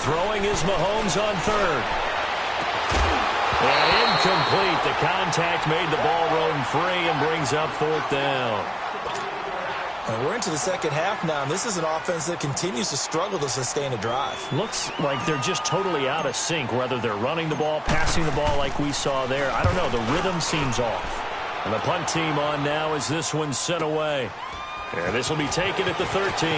Throwing is Mahomes on third. And incomplete. The contact made the ball roam free and brings up 4th down. And we're into the second half now, and this is an offense that continues to struggle to sustain a drive. Looks like they're just totally out of sync, whether they're running the ball, passing the ball like we saw there. I don't know. The rhythm seems off. And the punt team on now as this one's sent away. And this will be taken at the 13.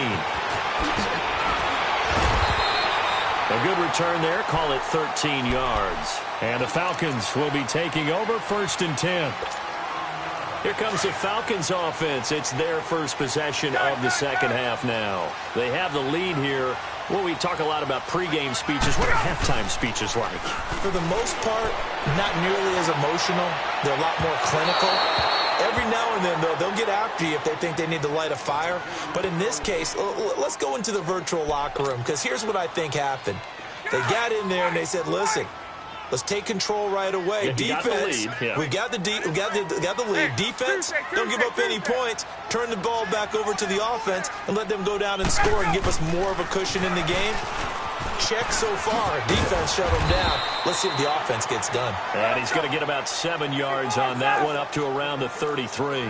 A good return there. Call it 13 yards. And the Falcons will be taking over 1st and 10. Here comes the Falcons offense. It's their first possession of the second half now. They have the lead here. Well, we talk a lot about pregame speeches. What are halftime speeches like? For the most part, not nearly as emotional. They're a lot more clinical. Every now and then, though, they'll get after you if they think they need to light a fire. But in this case, let's go into the virtual locker room, because here's what I think happened. They got in there and they said, listen, let's take control right away. Yeah, defense, we got the lead. Defense, don't give up any points. Turn the ball back over to the offense and let them go down and score and give us more of a cushion in the game. Check so far. Defense shut him down. Let's see if the offense gets done. And he's going to get about 7 yards on that one, up to around the 33.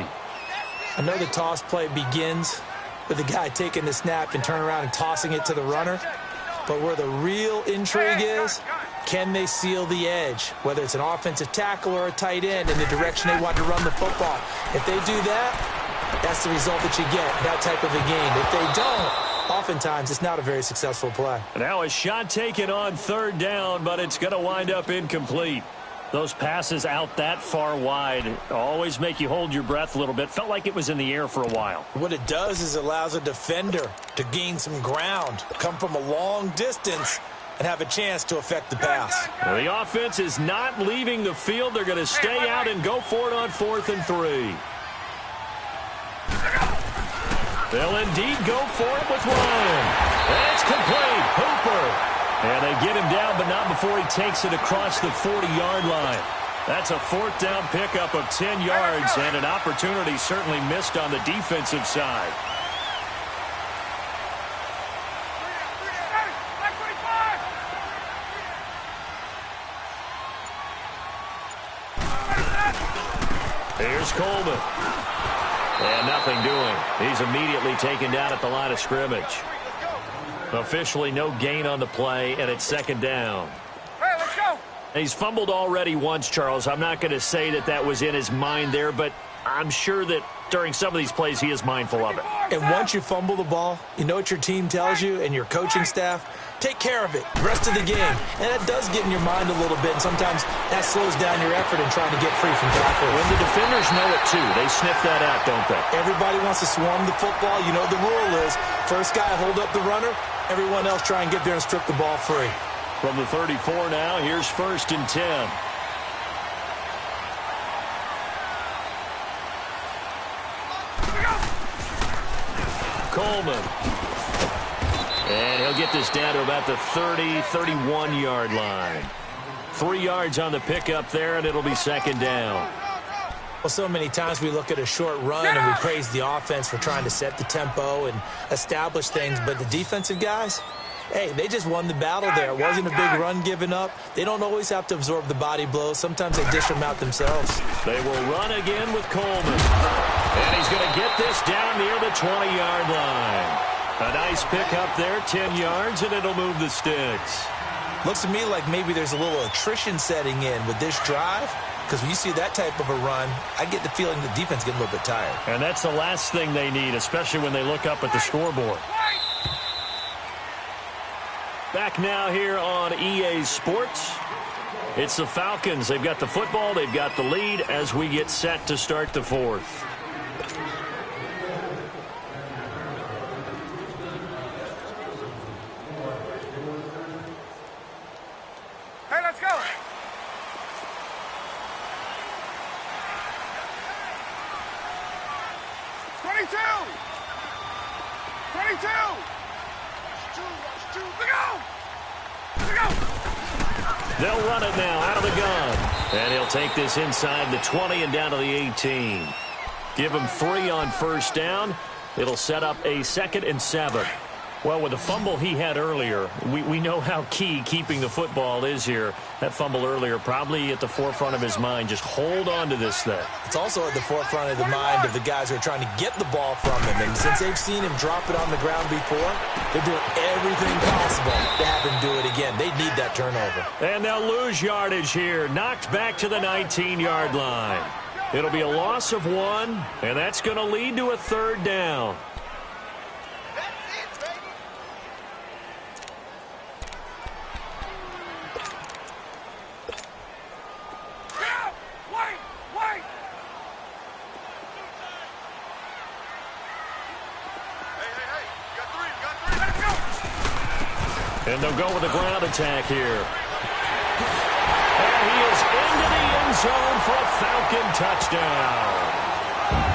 I know the toss play begins with the guy taking the snap and turning around and tossing it to the runner. But where the real intrigue is, can they seal the edge, whether it's an offensive tackle or a tight end, in the direction they want to run the football? If they do that, that's the result that you get, that type of a game. If they don't, oftentimes it's not a very successful play. Now a shot taken on third down, but it's going to wind up incomplete. Those passes out that far wide always make you hold your breath a little bit. Felt like it was in the air for a while. What it does is it allows a defender to gain some ground, come from a long distance, and have a chance to affect the pass. Well, the offense is not leaving the field. They're going to stay out and go for it on 4th and 3. They'll indeed go for it with Ryan. That's complete. Hooper. And they get him down, but not before he takes it across the 40-yard line. That's a 4th down pickup of 10 yards, and an opportunity certainly missed on the defensive side. Here's Coleman. And nothing doing. He's immediately taken down at the line of scrimmage. Officially no gain on the play, and it's 2nd down. Hey, let's go. He's fumbled already once, Charles. I'm not going to say that that was in his mind there, but I'm sure that during some of these plays he is mindful of it. And once you fumble the ball, you know what your team tells you and your coaching staff? Take care of it the rest of the game. And that does get in your mind a little bit, and sometimes that slows down your effort in trying to get free from tackles. When the defenders know it, too, they sniff that out, don't they? Everybody wants to swarm the football. You know the rule is, first guy hold up the runner, everyone else try and get there and strip the ball free. From the 34 now, here's 1st and 10. Coleman. And he'll get this down to about the 31-yard line. 3 yards on the pickup there, and it'll be 2nd down. Well, so many times we look at a short run and we praise the offense for trying to set the tempo and establish things, but the defensive guys, hey, they just won the battle there. It wasn't a big run given up. They don't always have to absorb the body blows. Sometimes they dish them out themselves. They will run again with Coleman. And he's going to get this down near the 20-yard line. A nice pickup there, 10 yards, and it'll move the sticks. Looks to me like maybe there's a little attrition setting in with this drive, because when you see that type of a run, I get the feeling the defense getting a little bit tired. And that's the last thing they need, especially when they look up at the scoreboard. Back now here on EA Sports. It's the Falcons. They've got the football. They've got the lead as we get set to start the 4th. Hey, let's go. They'll run it now out of the gun. And he'll take this inside the 20 and down to the 18. Give him 3 on 1st down. It'll set up a 2nd and 7. Well, with the fumble he had earlier, we know how key keeping the football is here. That fumble earlier probably at the forefront of his mind. Just hold on to this thing. It's also at the forefront of the mind of the guys who are trying to get the ball from him. And since they've seen him drop it on the ground before, they're doing everything possible to have him do it again. They need that turnover. And they'll lose yardage here. Knocked back to the 19-yard line. It'll be a loss of 1, and that's going to lead to a 3rd down. And they'll go with a ground attack here. And he is into the end zone for a Falcon touchdown.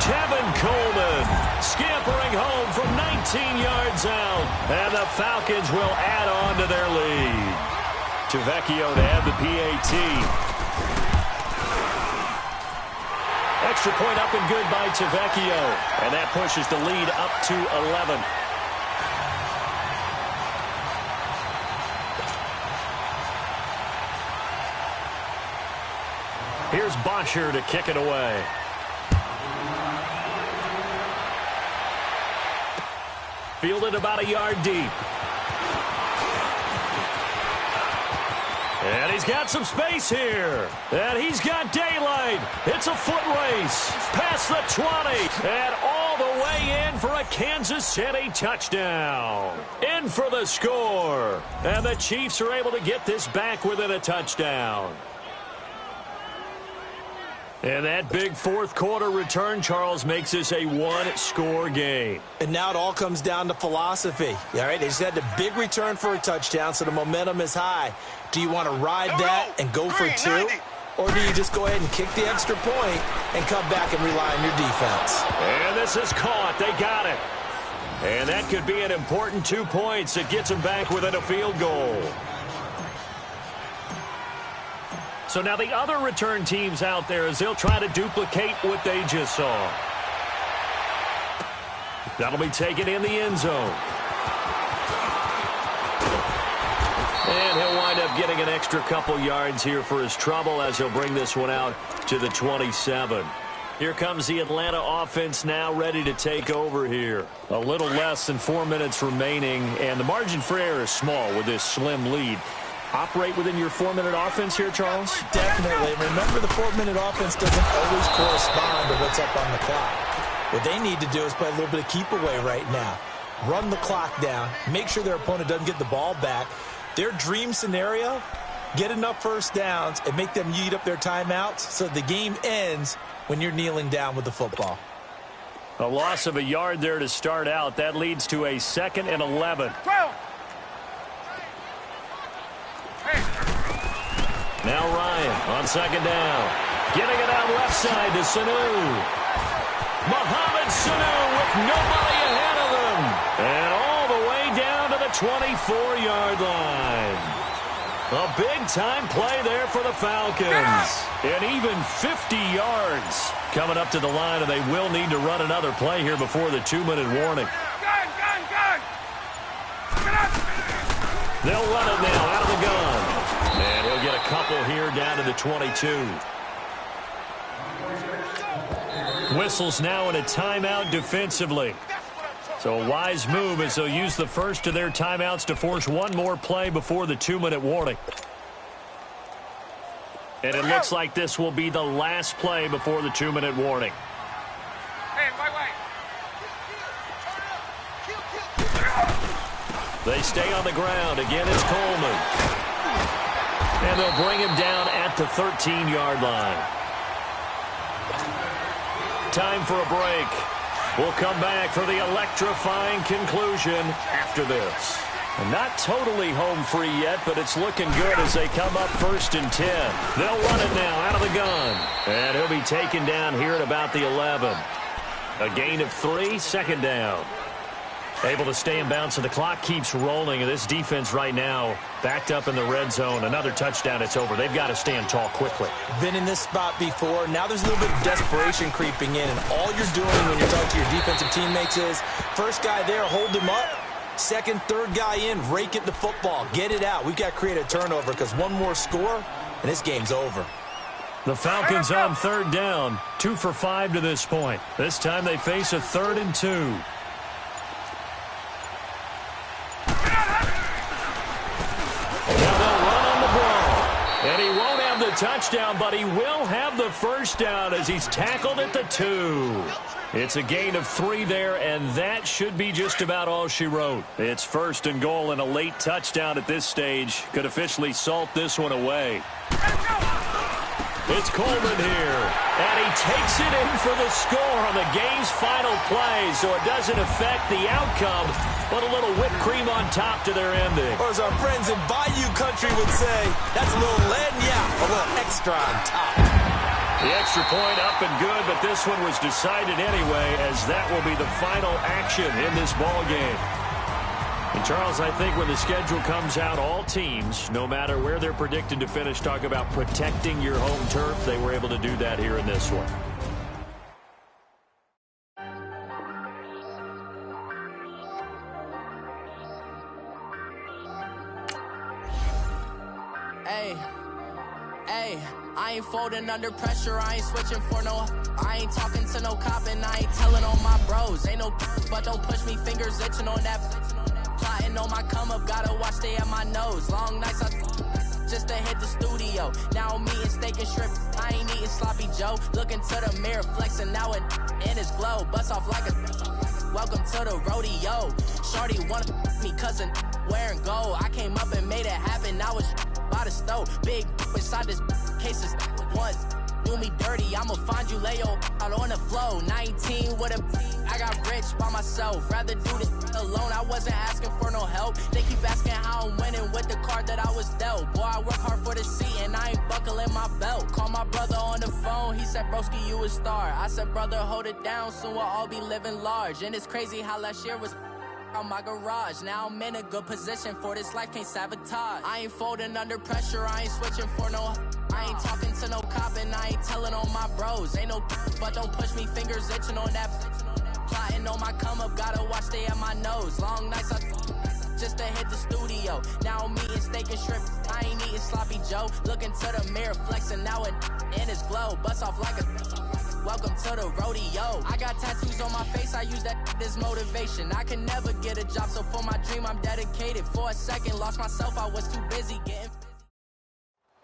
Tevin Coleman scampering home from 19 yards out. And the Falcons will add on to their lead. Tavecchio to add the PAT. Extra point up and good by Tavecchio. And that pushes the lead up to 11. Here's Bosher to kick it away. Fielded about a yard deep. He's got some space here. And he's got daylight. It's a foot race. Past the 20. And all the way in for a Kansas City touchdown. In for the score. And the Chiefs are able to get this back within a touchdown. And that big fourth quarter return, Charles, makes this a one-score game. And now it all comes down to philosophy. All right, they just had a big return for a touchdown, so the momentum is high. Do you want to ride that and go for two? Or do you just go ahead and kick the extra point and come back and rely on your defense? And this is caught. They got it. And that could be an important 2 points. It gets them back within a field goal. So now the other return teams out there as they'll try to duplicate what they just saw. That'll be taken in the end zone. And he'll wind up getting an extra couple yards here for his trouble as he'll bring this one out to the 27. Here comes the Atlanta offense now ready to take over here. A little less than 4 minutes remaining, and the margin for error is small with this slim lead. Operate within your 4-minute offense here, Charles? Definitely. Remember, the 4-minute offense doesn't always correspond to what's up on the clock. What they need to do is play a little bit of keep away right now. Run the clock down. Make sure their opponent doesn't get the ball back. Their dream scenario, get enough first downs and make them eat up their timeouts so the game ends when you're kneeling down with the football. A loss of a yard there to start out. That leads to a 2nd and 11. Now Ryan on 2nd down. Getting it out left side to Sanu. Mohamed Sanu with nobody ahead of him. And all the way down to the 24-yard line. A big-time play there for the Falcons. And even 50 yards coming up to the line, and they will need to run another play here before the 2-minute warning. They'll run it now out of the gun. And he'll get a couple here down to the 22. Whistles now in a timeout defensively. So a wise move as they'll use the first of their timeouts to force one more play before the 2-minute warning. And it looks like this will be the last play before the 2-minute warning. They stay on the ground. Again, it's Coleman. And they'll bring him down at the 13-yard line. Time for a break. We'll come back for the electrifying conclusion after this. And not totally home free yet, but it's looking good as they come up 1st and 10. They'll run it now out of the gun. And he'll be taken down here at about the 11. A gain of 3, 2nd down. Able to stay in bounds, so the clock keeps rolling. And this defense right now backed up in the red zone. Another touchdown, it's over. They've got to stand tall quickly. Been in this spot before. Now there's a little bit of desperation creeping in. And all you're doing when you're talking to your defensive teammates is, first guy there, hold him up. Second, third guy in, rake at the football. Get it out. We've got to create a turnover because one more score, and this game's over. The Falcons on 3rd down. 2 for 5 to this point. This time they face a 3rd and 2. And he won't have the touchdown, but he will have the first down as he's tackled at the 2. It's a gain of 3 there, and that should be just about all she wrote. It's 1st and goal, and a late touchdown at this stage could officially salt this one away. It's Coleman here, and he takes it in for the score on the game's final play, so it doesn't affect the outcome, but a little whipped cream on top to their ending. Or as our friends in Bayou Country would say, that's a little lead, yeah, a little extra on top. The extra point up and good, but this one was decided anyway, as that will be the final action in this ball game. And Charles, I think when the schedule comes out, all teams, no matter where they're predicted to finish, talk about protecting your home turf. They were able to do that here in this one. Hey, I ain't folding under pressure, I ain't switching for no. I ain't talking to no cop and I ain't telling on my bros. Ain't no but don't push me, fingers itching on that. Plotting on my come up, gotta watch they at my nose. Long nights, I just just to hit the studio. Now I'm eating steak and shrimp, I ain't eating sloppy Joe. Looking to the mirror, flexing now in his glow. Bust off like a welcome to the rodeo. Shorty wanna me cousin wearing gold. I came up and made it happen, now it's by the stove. Big inside this cases once. Do me dirty, I'ma find you, lay your out on the floor. 19 with a I got rich by myself. Rather do this alone, I wasn't asking for no help. They keep asking how I'm winning with the card that I was dealt. Boy, I work hard for the seat and I ain't buckling my belt. Call my brother on the phone, he said, broski, you a star. I said, brother, hold it down, soon we'll all be living large. And it's crazy how last year was out my garage. Now I'm in a good position for this life, can't sabotage. I ain't folding under pressure, I ain't switching for no. I ain't talking to no cop and I ain't telling on my bros. Ain't no but don't push me, fingers itching on that. Plotting on my come up, gotta watch stay at my nose. Long nights I just to hit the studio. Now I'm eating steak and shrimp, I ain't eating sloppy Joe. Looking to the mirror, flexing now in his glow. Bust off like a welcome to the rodeo. I got tattoos on my face, I use that as motivation. I can never get a job, so for my dream I'm dedicated. For a second, lost myself, I was too busy getting.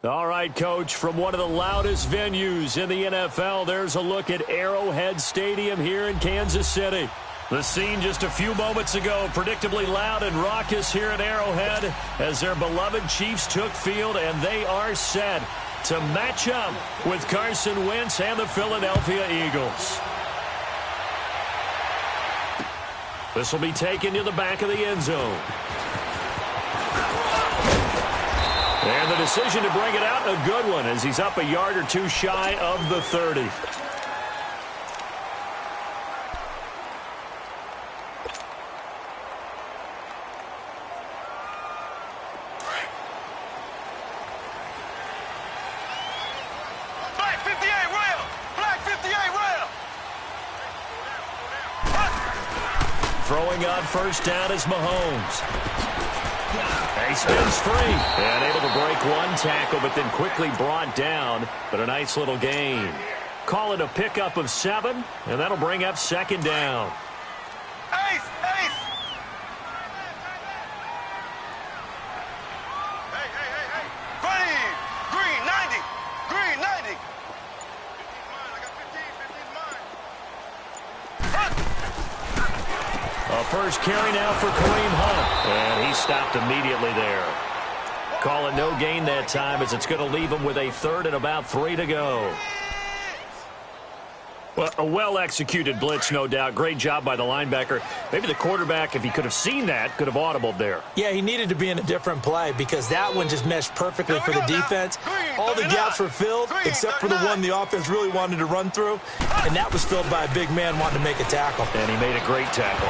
All right, Coach, from one of the loudest venues in the NFL, there's a look at Arrowhead Stadium here in Kansas City. The scene just a few moments ago, predictably loud and raucous here at Arrowhead as their beloved Chiefs took field, and they are set to match up with Carson Wentz and the Philadelphia Eagles. This will be taken to the back of the end zone. And the decision to bring it out, a good one, as he's up a yard or two shy of the 30. Black 58 rail! Black 58 rail! Throwing on first down is Mahomes. He spins free and able to break one tackle, but then quickly brought down. But a nice little gain. Call it a pickup of 7, and that'll bring up second down. Ace! Ace! Hey, hey, hey, hey! Green! Green 90! Green 90! 15's mine. I got 15. 15's mine. A first carry now for Kareem Hunt. And he stopped immediately there. Call it no gain that time as it's going to leave him with a third and about 3 to go. Well, a well-executed blitz, no doubt. Great job by the linebacker. Maybe the quarterback, if he could have seen that, could have audibled there. Yeah, he needed to be in a different play because that one just meshed perfectly for the defense. All the gaps were filled except for the one the offense really wanted to run through, and that was filled by a big man wanting to make a tackle. And he made a great tackle.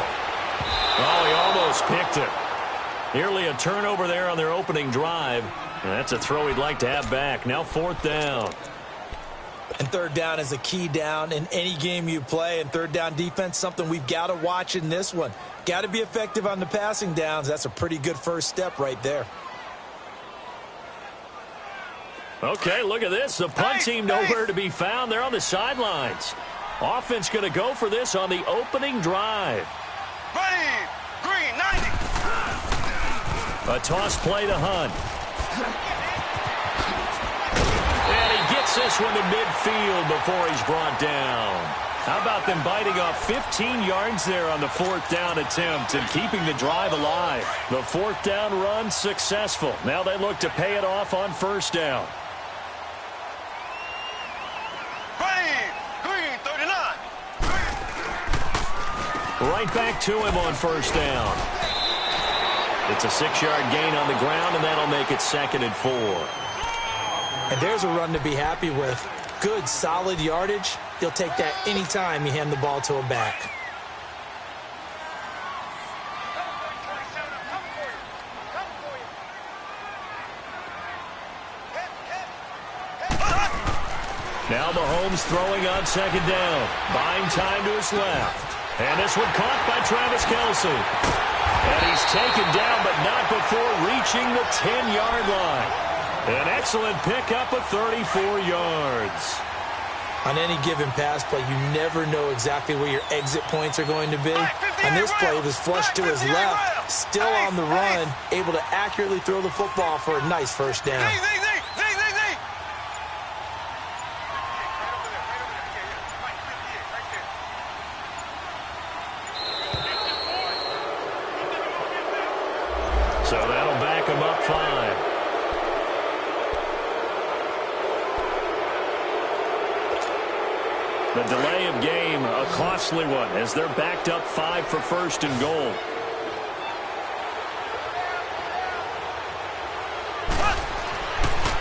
Oh, he almost picked it. Nearly a turnover there on their opening drive. And that's a throw he'd like to have back. Now 4th down. And 3rd down is a key down in any game you play. And 3rd down defense, something we've got to watch in this one. Got to be effective on the passing downs. That's a pretty good first step right there. Okay, look at this. The punt team nowhere to be found. They're on the sidelines. Offense going to go for this on the opening drive. Ready! Green 90! A toss play to Hunt. And he gets this one to midfield before he's brought down. How about them biting off 15 yards there on the 4th down attempt and keeping the drive alive? The 4th down run successful. Now they look to pay it off on 1st down. Ready! Green 39! Right back to him on 1st down. It's a 6-yard gain on the ground, and that'll make it 2nd and 4. And there's a run to be happy with. Good, solid yardage. He'll take that anytime you hand the ball to a back. Now Mahomes throwing on 2nd down. Buying time to his left. And this one caught by Travis Kelce. And he's taken down, but not before reaching the 10-yard line. An excellent pickup of 34 yards. On any given pass play, you never know exactly where your exit points are going to be. On this play, it was flushed to his left, still on the run, able to accurately throw the football for a nice 1st down. a delay of game, a costly one, as they're backed up 5 for first and goal.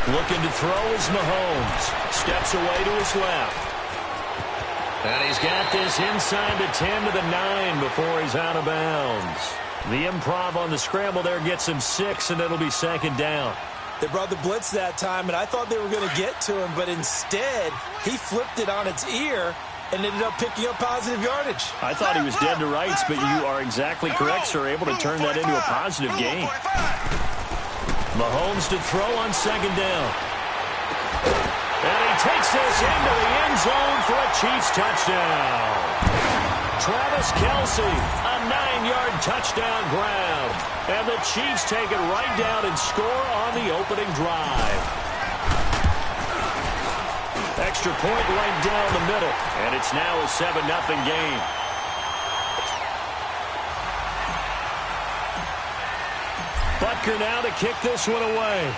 Looking to throw is Mahomes. Steps away to his left. And he's got this inside the 10 to the 9 before he's out of bounds. The improv on the scramble there gets him 6, and it'll be second down. They brought the blitz that time, and I thought they were going to get to him, but instead he flipped it on its ear and ended up picking up positive yardage. I thought he was dead to rights, but you are exactly correct, sir. Able to turn that into a positive gain. Mahomes to throw on second down. And he takes this into the end zone for a Chiefs touchdown. Travis Kelce, a 9-yard touchdown grab. And the Chiefs take it right down and score on the opening drive. Extra point right down the middle. And it's now a 7-0 game. Butker now to kick this one away.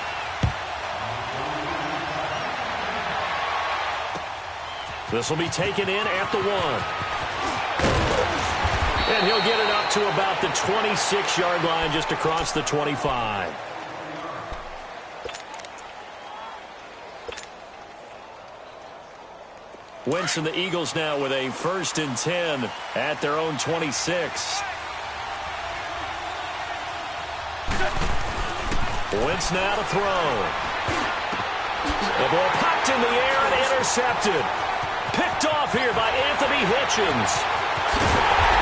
This will be taken in at the 1. And he'll get it up to about the 26-yard line, just across the 25. Wentz and the Eagles now with a 1st and 10 at their own 26. Wentz now to throw. The ball popped in the air and intercepted. Picked off here by Anthony Hitchens.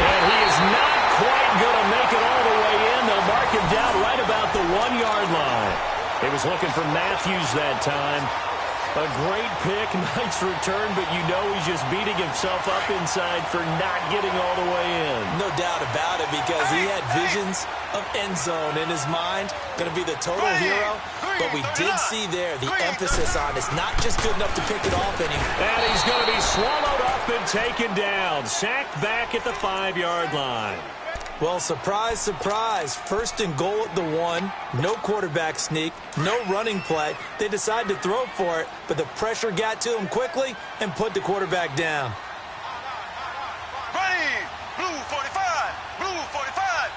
And he is not quite going to make it all the way in. They'll mark him down right about the 1-yard line. He was looking for Matthews that time. A great pick, nice return, but you know he's just beating himself up inside for not getting all the way in. No doubt about it, because he had visions of end zone in his mind. Going to be the total hero. But we did see there the emphasis on it's not just good enough to pick it off anymore. And he's going to be swallowed up and taken down. Sacked back at the 5-yard line. Well, surprise, surprise. 1st and goal at the 1. No quarterback sneak. No running play. They decided to throw for it, but the pressure got to him quickly and put the quarterback down. Ready, blue 45, blue 45.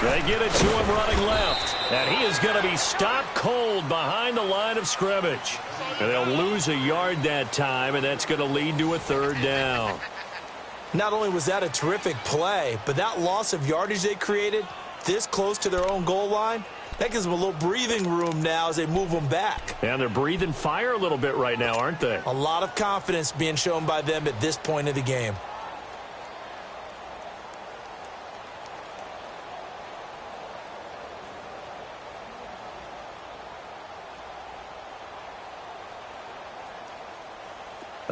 They get it to him running left. And he is going to be stopped cold behind the line of scrimmage. And they'll lose a yard that time, and that's going to lead to a 3rd down. Not only was that a terrific play, but that loss of yardage they created this close to their own goal line, that gives them a little breathing room now as they move them back. And they're breathing fire a little bit right now, aren't they? A lot of confidence being shown by them at this point of the game.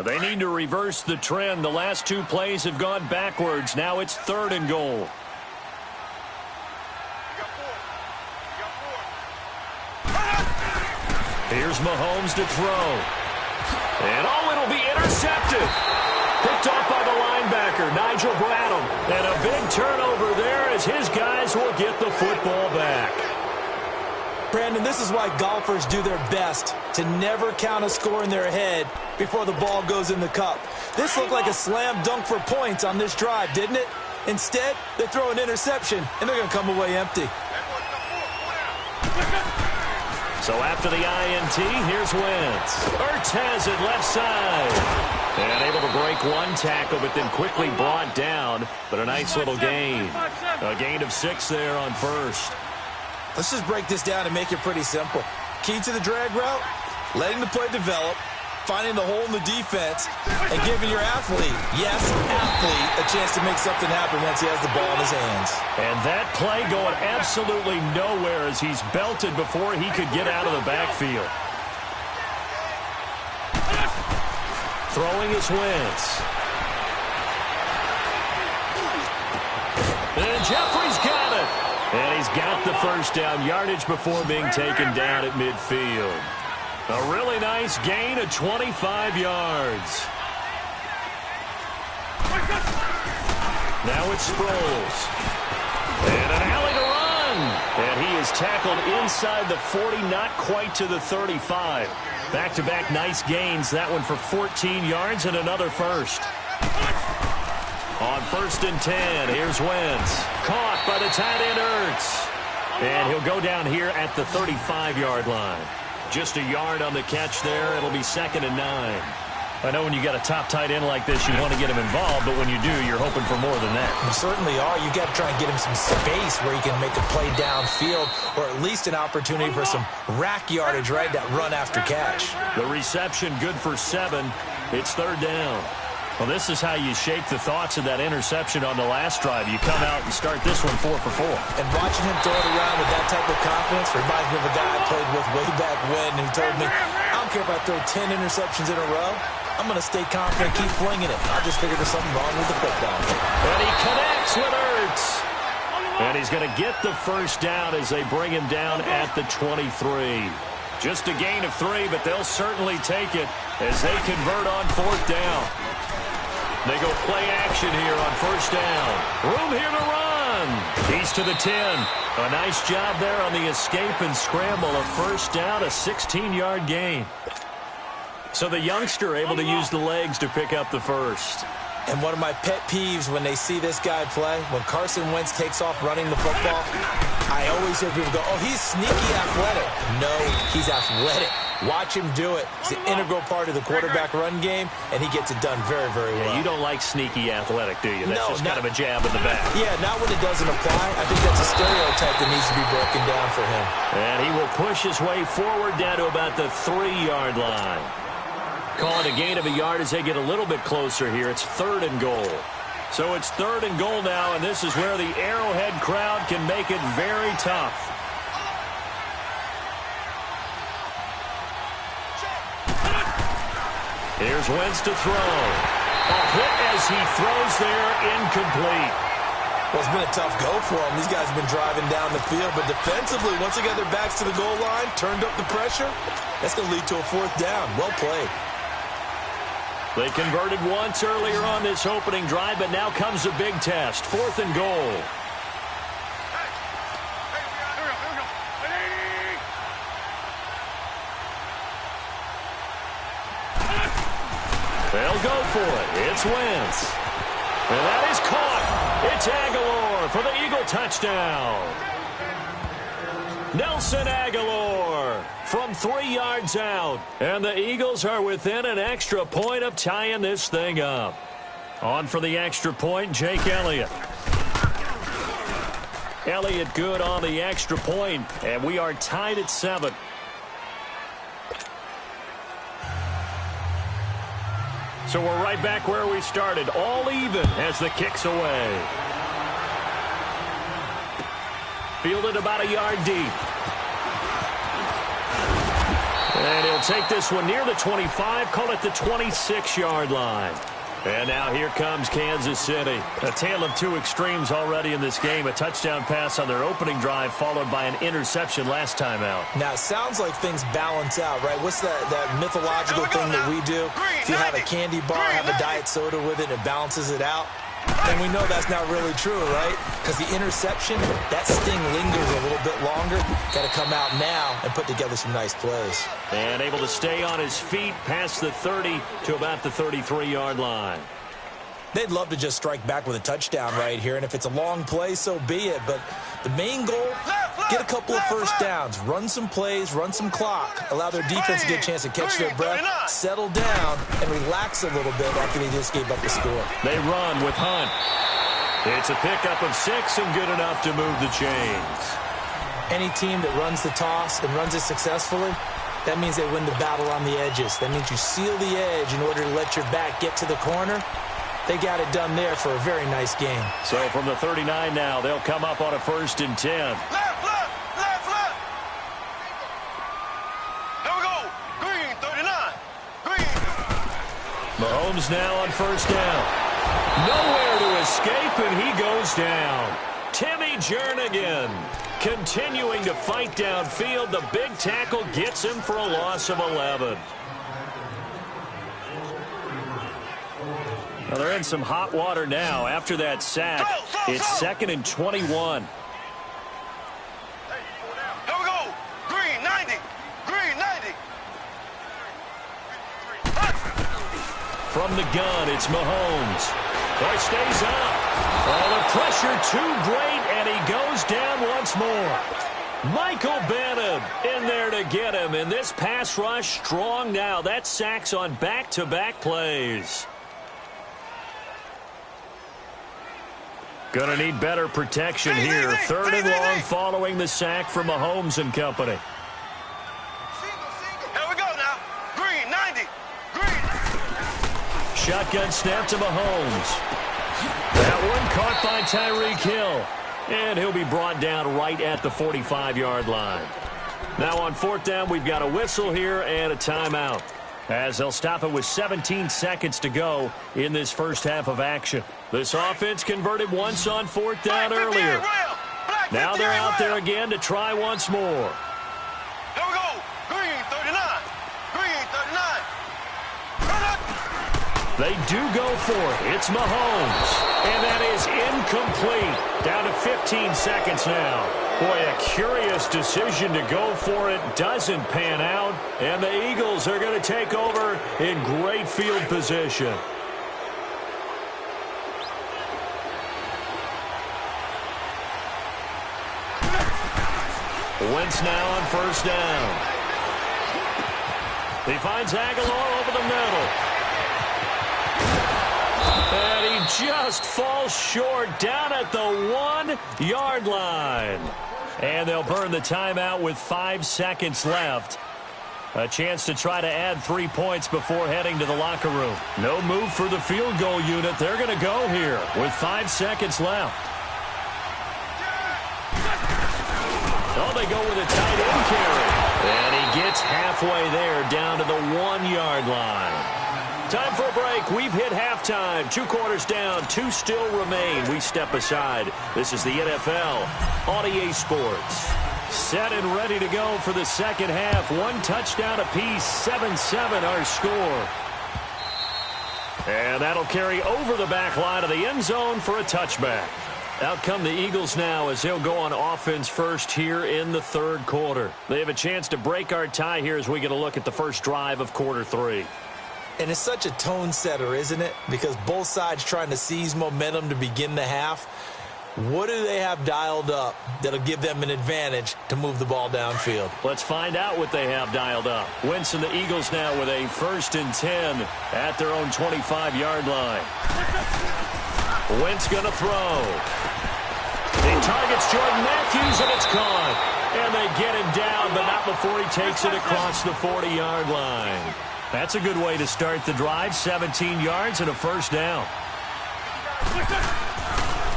They need to reverse the trend. The last 2 plays have gone backwards. Now it's 3rd and goal. Here's Mahomes to throw. And it'll be intercepted. Picked off by the linebacker, Nigel Bradham. And a big turnover there as his guys will get the football back. Brandon, this is why golfers do their best to never count a score in their head before the ball goes in the cup. This looked like a slam dunk for points on this drive, didn't it? Instead, they throw an interception, and they're going to come away empty. So after the INT, here's Wentz. Ertz has it left side. And able to break 1 tackle, but then quickly brought down. But a nice little gain. A gain of 6 there on 1st. Let's just break this down and make it pretty simple. Key to the drag route, letting the play develop, finding the hole in the defense, and giving your athlete, yes, athlete, a chance to make something happen once he has the ball in his hands. And that play going absolutely nowhere as he's belted before he could get out of the backfield. Throwing is Wentz. And Jeffrey's got it. And he's got the 1st down yardage before being taken down at midfield. A really nice gain of 25 yards. Now it's Sproles. And an alley to run. And he is tackled inside the 40, not quite to the 35. Back-to-back nice gains. That one for 14 yards and another first. On 1st and 10, here's Wentz. Caught by the tight end Ertz. And he'll go down here at the 35-yard line. Just a yard on the catch there. It'll be 2nd and 9. I know when you got a top tight end like this, you want to get him involved, but when you do, you're hoping for more than that. You certainly are. You got to try and get him some space where he can make a play downfield, or at least an opportunity for some rack yardage, right? That run after catch. The reception good for 7. It's 3rd down. Well, this is how you shake the thoughts of that interception on the last drive. You come out and start this one 4 for 4. And watching him throw it around with that type of confidence reminds me of a guy I played with way back when who told me, I don't care if I throw 10 interceptions in a row. I'm going to stay confident, keep flinging it. I just figured there's something wrong with the football. And he connects with Ertz. And he's going to get the first down as they bring him down at the 23. Just a gain of 3, but they'll certainly take it as they convert on 4th down. They go play action here on 1st down. Room here to run. He's to the 10. A nice job there on the escape and scramble. A 1st down, a 16-yard gain. So the youngster able to use the legs to pick up the first. And one of my pet peeves when they see this guy play, when Carson Wentz takes off running the football, I always hear people go, oh, he's sneaky athletic. No, he's athletic. Watch him do it. It's an integral part of the quarterback run game, and he gets it done very, very well. Yeah, you don't like sneaky athletic, do you? That's just kind of a jab in the back. Yeah, not when it doesn't apply. I think that's a stereotype that needs to be broken down for him. And he will push his way forward down to about the 3-yard line. Call it a gain of a yard as they get a little bit closer here. It's 3rd and goal. So it's 3rd and goal now, and this is where the Arrowhead crowd can make it very tough. Here's Wentz to throw. A hit as he throws there, incomplete. Well, it's been a tough go for them. These guys have been driving down the field, but defensively, once they got their backs to the goal line, turned up the pressure, that's going to lead to a 4th down. Well played. They converted once earlier on this opening drive, but now comes a big test. 4th and goal. They'll go for it. It's Wentz. And that is caught. It's Aguilar for the Eagle touchdown. Nelson Aguilar from 3 yards out. And the Eagles are within an extra point of tying this thing up. On for the extra point, Jake Elliott. Elliott good on the extra point, and we are tied at 7. So we're right back where we started, all even as the kick's away. Fielded about a yard deep. And he'll take this one near the 25, call it the 26-yard line. And now here comes Kansas City. A tale of 2 extremes already in this game. A touchdown pass on their opening drive, followed by an interception last time out. Now, it sounds like things balance out, right? What's that mythological thing that we do? If you have a candy bar, have a diet soda with it, it balances it out. And we know that's not really true, right? Because the interception, that sting lingers a little bit longer. Got to come out now and put together some nice plays. And able to stay on his feet past the 30 to about the 33-yard line. They'd love to just strike back with a touchdown right here, and if it's a long play, so be it. But the main goal, get a couple of first downs, run some plays, run some clock, allow their defense to get a chance to catch their breath, settle down, and relax a little bit after they just gave up the score. They run with Hunt. It's a pickup of 6 and good enough to move the chains. Any team that runs the toss and runs it successfully, that means they win the battle on the edges. That means you seal the edge in order to let your back get to the corner. They got it done there for a very nice game. So from the 39 now, they'll come up on a 1st and 10. Left. Here we go. Green, 39. Green. Mahomes now on 1st down. Nowhere to escape, and he goes down. Timmy Jernigan continuing to fight downfield. The big tackle gets him for a loss of 11. Well, they're in some hot water now. After that sack, it's 2nd and 21. Here we go. Green 90. Green 90. From the gun, it's Mahomes. He stays up. Oh, the pressure too great, and he goes down once more. Michael Bannon in there to get him, and this pass rush strong now. That sacks on back-to-back plays. Going to need better protection here. 3rd and long following the sack from Mahomes and company. Here we go now. Green 90. Green. Shotgun snap to Mahomes. That one caught by Tyreek Hill. And he'll be brought down right at the 45-yard line. Now on 4th down, we've got a whistle here and a timeout, as they'll stop it with 17 seconds to go in this first half of action. This offense converted once on 4th down earlier. Now they're out there again to try once more. Here we go. Green 39. Green 39. They do go for it. It's Mahomes. And that is incomplete. Down to 15 seconds now. Boy, a curious decision to go for it. Doesn't pan out. And the Eagles are going to take over in great field position. Wentz now on 1st down. He finds Aguilar over the middle. And he just falls short down at the 1-yard line. And they'll burn the timeout with 5 seconds left. A chance to try to add 3 points before heading to the locker room. No move for the field goal unit. They're going to go here with 5 seconds left. Oh, they go with a tight end carry. And he gets halfway there down to the 1-yard line. Time for a break. We've hit halftime. 2 quarters down. 2 still remain. We step aside. This is the NFL on EA Sports. Set and ready to go for the second half. 1 touchdown apiece. 7-7 our score. And that'll carry over the back line of the end zone for a touchback. Out come the Eagles now as they'll go on offense first here in the 3rd quarter. They have a chance to break our tie here as we get a look at the first drive of quarter 3. And it's such a tone setter, isn't it? Because both sides trying to seize momentum to begin the half. What do they have dialed up that'll give them an advantage to move the ball downfield? Let's find out what they have dialed up. Wentz and the Eagles now with a 1st and 10 at their own 25-yard line. Wentz going to throw. He targets Jordan Matthews, and it's caught. And they get him down, but not before he takes it across the 40-yard line. That's a good way to start the drive. 17 yards and a 1st down.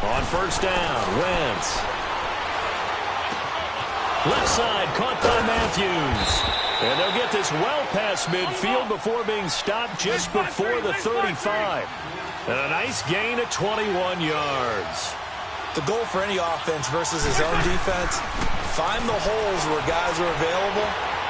On 1st down, Wentz. Left side, caught by Matthews. And they'll get this well past midfield before being stopped just before the 35. And a nice gain of 21 yards. The goal for any offense versus his own defense, find the holes where guys are available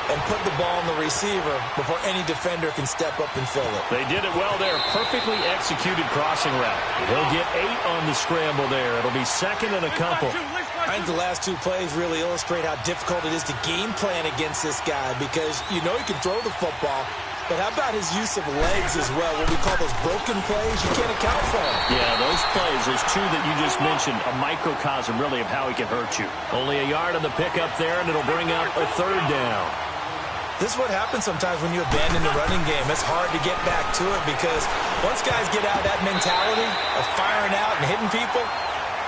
and put the ball on the receiver before any defender can step up and fill it. They did it well there. Perfectly executed crossing route. They'll get 8 on the scramble there. It'll be 2nd and a couple. I think the last 2 plays really illustrate how difficult it is to game plan against this guy because you know he can throw the football, but how about his use of legs as well? What we call those broken plays, you can't account for them. Yeah, those plays, those 2 that you just mentioned, a microcosm really of how he can hurt you. Only a yard on the pickup there, and it'll bring up a 3rd down. This is what happens sometimes when you abandon the running game. It's hard to get back to it because once guys get out of that mentality of firing out and hitting people,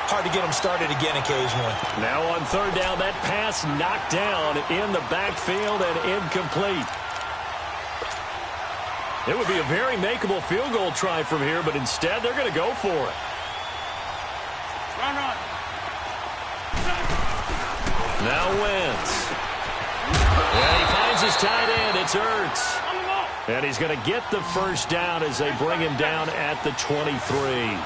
hard to get them started again occasionally. Now on 3rd down, that pass knocked down in the backfield and incomplete. It would be a very makeable field goal try from here, but instead they're going to go for it. Run. Now Wentz. And he finds his tight end. It's Ertz. And he's going to get the 1st down as they bring him down at the 23.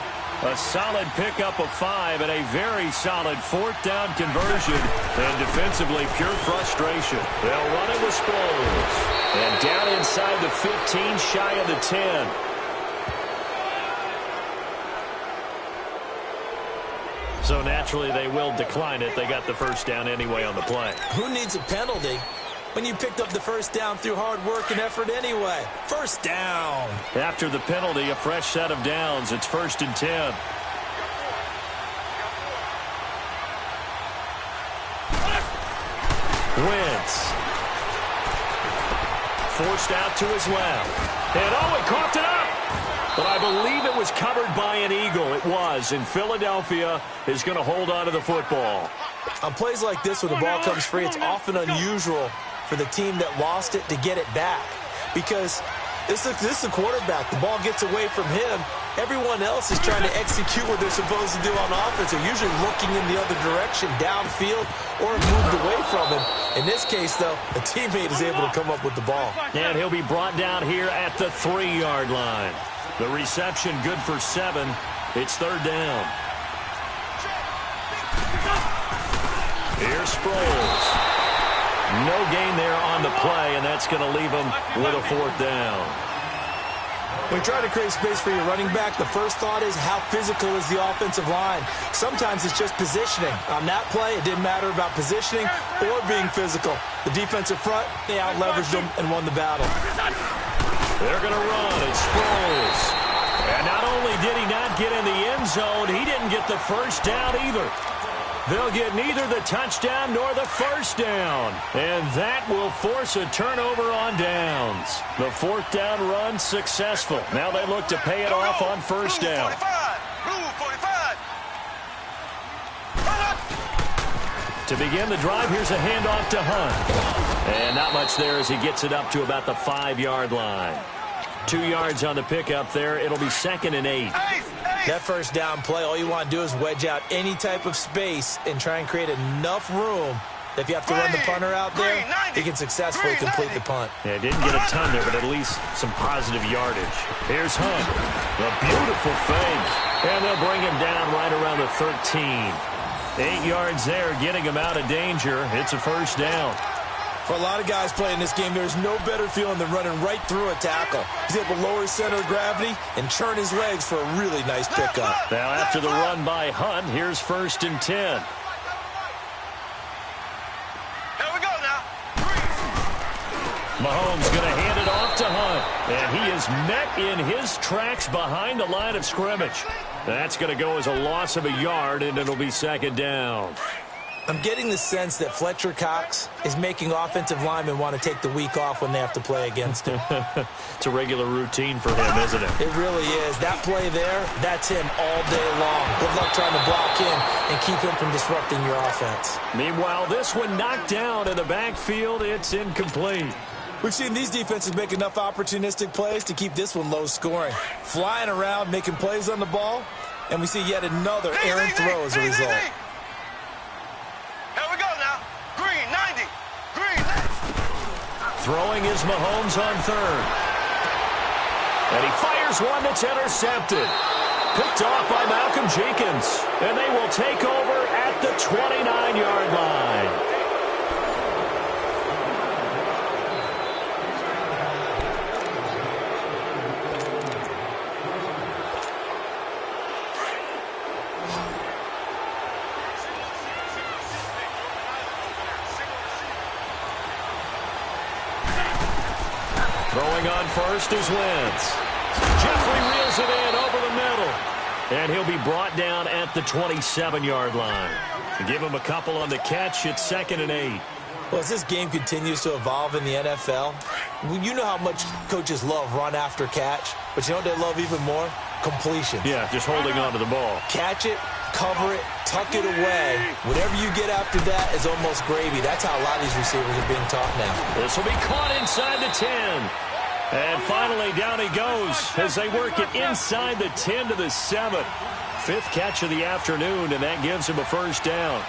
A solid pickup of 5 and a very solid 4th down conversion. And defensively, pure frustration. They'll run it with Sproles. And down inside the 15, shy of the 10. So naturally, they will decline it. They got the first down anyway on the play. Who needs a penalty when you picked up the first down through hard work and effort anyway? First down. After the penalty, a fresh set of downs. It's 1st and 10. Wentz. Forced out to his left. And he coughed it up. But I believe it was covered by an Eagle. It was. And Philadelphia is going to hold on to the football. On plays like this where the ball comes free, it's often unusual for the team that lost it to get it back. Because this is the quarterback. The ball gets away from him. Everyone else is trying to execute what they're supposed to do on offense. They're usually looking in the other direction, downfield, or moved away from him. In this case, though, a teammate is able to come up with the ball. And he'll be brought down here at the 3-yard line. The reception good for 7. It's 3rd down. Here's Sproles. No gain there on the play, and that's going to leave him with a 4th down. When you try to create space for your running back, the first thought is how physical is the offensive line. Sometimes it's just positioning. On that play, it didn't matter about positioning or being physical. The defensive front, they out-leveraged them and won the battle. They're going to run. It's Sproles. And not only did he not get in the end zone, he didn't get the first down either. They'll get neither the touchdown nor the first down. And that will force a turnover on downs. The 4th down run successful. Now they look to pay it off on first down. To begin the drive, here's a handoff to Hunt. And not much there as he gets it up to about the 5-yard line. 2 yards on the pickup there. It'll be 2nd and 8. That first down play, all you want to do is wedge out any type of space and try and create enough room that if you have to run the punter out there, he can successfully complete the punt. Yeah, didn't get a ton there, but at least some positive yardage. Here's Hunt. A beautiful fake. And they'll bring him down right around the 13. 8 yards there, getting him out of danger. It's a first down. For a lot of guys playing this game, there's no better feeling than running right through a tackle. He's able to lower his center of gravity and turn his legs for a really nice pickup. Now, after the run by Hunt, here's 1st and 10. Here we go now. Mahomes going to hand it off to Hunt. And he is met in his tracks behind the line of scrimmage. That's going to go as a loss of a yard, and it'll be 2nd down. I'm getting the sense that Fletcher Cox is making offensive linemen want to take the week off when they have to play against him. It's a regular routine for him, isn't it? It really is. That play there, that's him all day long. Good luck trying to block him and keep him from disrupting your offense. Meanwhile, this one knocked down in the backfield. It's incomplete. We've seen these defenses make enough opportunistic plays to keep this one low scoring. Flying around, making plays on the ball, and we see yet another errant throw as a result. Throwing is Mahomes on 3rd. And he fires one that's intercepted. Picked off by Malcolm Jenkins. And they will take over at the 29-yard line. Throwing on first is Wentz. Jeffrey reels it in over the middle. And he'll be brought down at the 27-yard line. Give him a couple on the catch. It's 2nd and 8. Well, as this game continues to evolve in the NFL, you know how much coaches love run after catch, but you know what they love even more? Completion. Yeah, just holding on to the ball. Catch it, cover it, tuck it away. Whatever you get after that is almost gravy. That's how a lot of these receivers are being taught now. This will be caught inside the 10. And finally, down he goes as they work it inside the 10 to the 7. 5th catch of the afternoon, and that gives him a first down.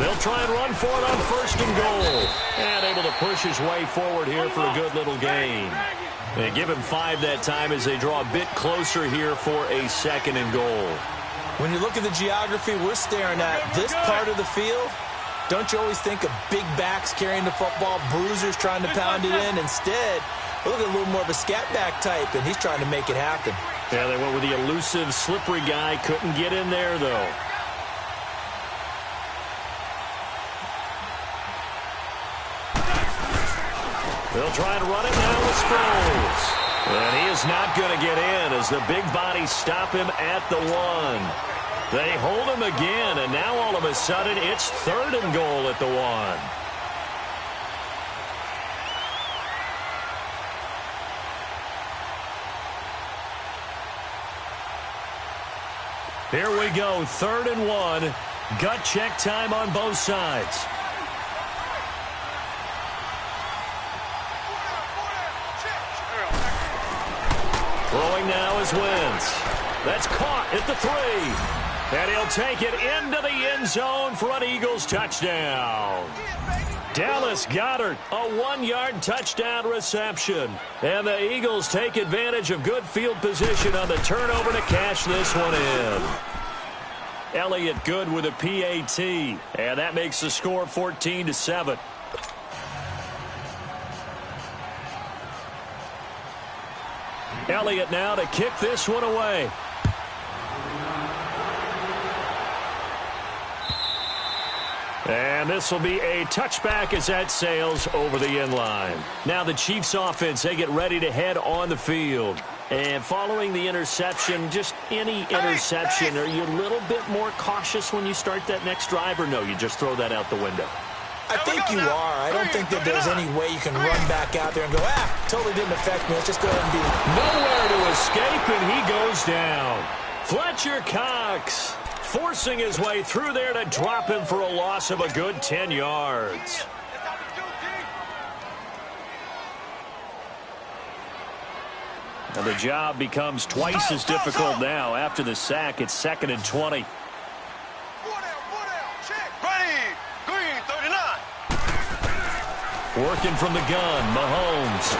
They'll try and run for it on 1st and goal. And able to push his way forward here for a good little gain. They give him 5 that time as they draw a bit closer here for a 2nd and goal. When you look at the geography we're staring at, this part of the field, don't you always think of big backs carrying the football, bruisers trying to pound it in? Instead, look at a little more of a scat back type, and he's trying to make it happen. Yeah, they went with the elusive, slippery guy. Couldn't get in there, though. They'll try to run it now with Sproles. And he is not going to get in as the big bodies stop him at the 1. They hold him again, and now all of a sudden it's 3rd and goal at the 1. Here we go, 3rd and 1. Gut check time on both sides. Throwing now is Wentz. That's caught at the 3. And he'll take it into the end zone for an Eagles touchdown. Dallas Goedert, a 1-yard touchdown reception. And the Eagles take advantage of good field position on the turnover to cash this one in. Elliott good with a PAT. And that makes the score 14-7. Elliott now to kick this one away. And this will be a touchback as that sails over the end line. Now the Chiefs offense, they get ready to head on the field. And following the interception, just any interception, are you a little bit more cautious when you start that next drive, or no, you just throw that out the window? I think you are. I don't think that there's any way you can run back out there and go, totally didn't affect me. Let's just go ahead and be. Nowhere to escape, and he goes down. Fletcher Cox forcing his way through there to drop him for a loss of a good 10 yards. And the job becomes twice as difficult now. After the sack, it's 2nd and 20. Working from the gun, Mahomes.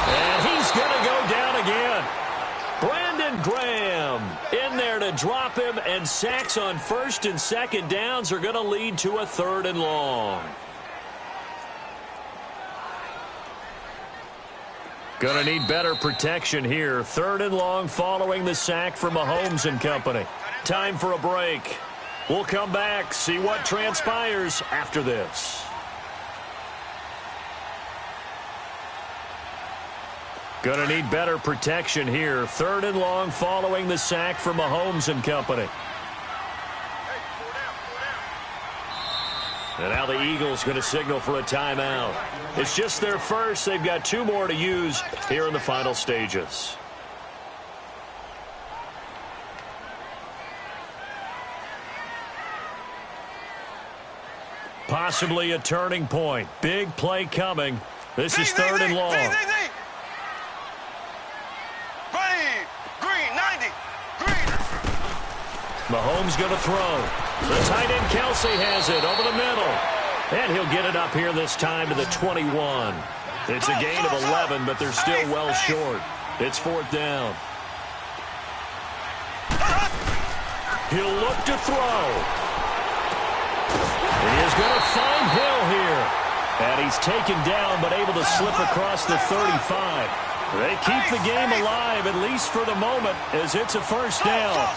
And he's going to go down again. Brandon Graham in there to drop him, and sacks on 1st and 2nd downs are going to lead to a 3rd and long. Going to need better protection here. 3rd and long following the sack from Mahomes and company. Time for a break. We'll come back, see what transpires after this. Going to need better protection here. 3rd and long following the sack from Mahomes and company. And now the Eagles going to signal for a timeout. It's just their first. They've got 2 more to use here in the final stages. Possibly a turning point. Big play coming. This is 3rd and long. Mahomes going to throw. The tight end Kelsey has it over the middle. And he'll get it up here this time to the 21. It's a gain of 11, but they're still well short. It's 4th down. He'll look to throw. He is going to find Hill here. And he's taken down, but able to slip across the 35. They keep the game alive, at least for the moment, as it's a 1st down.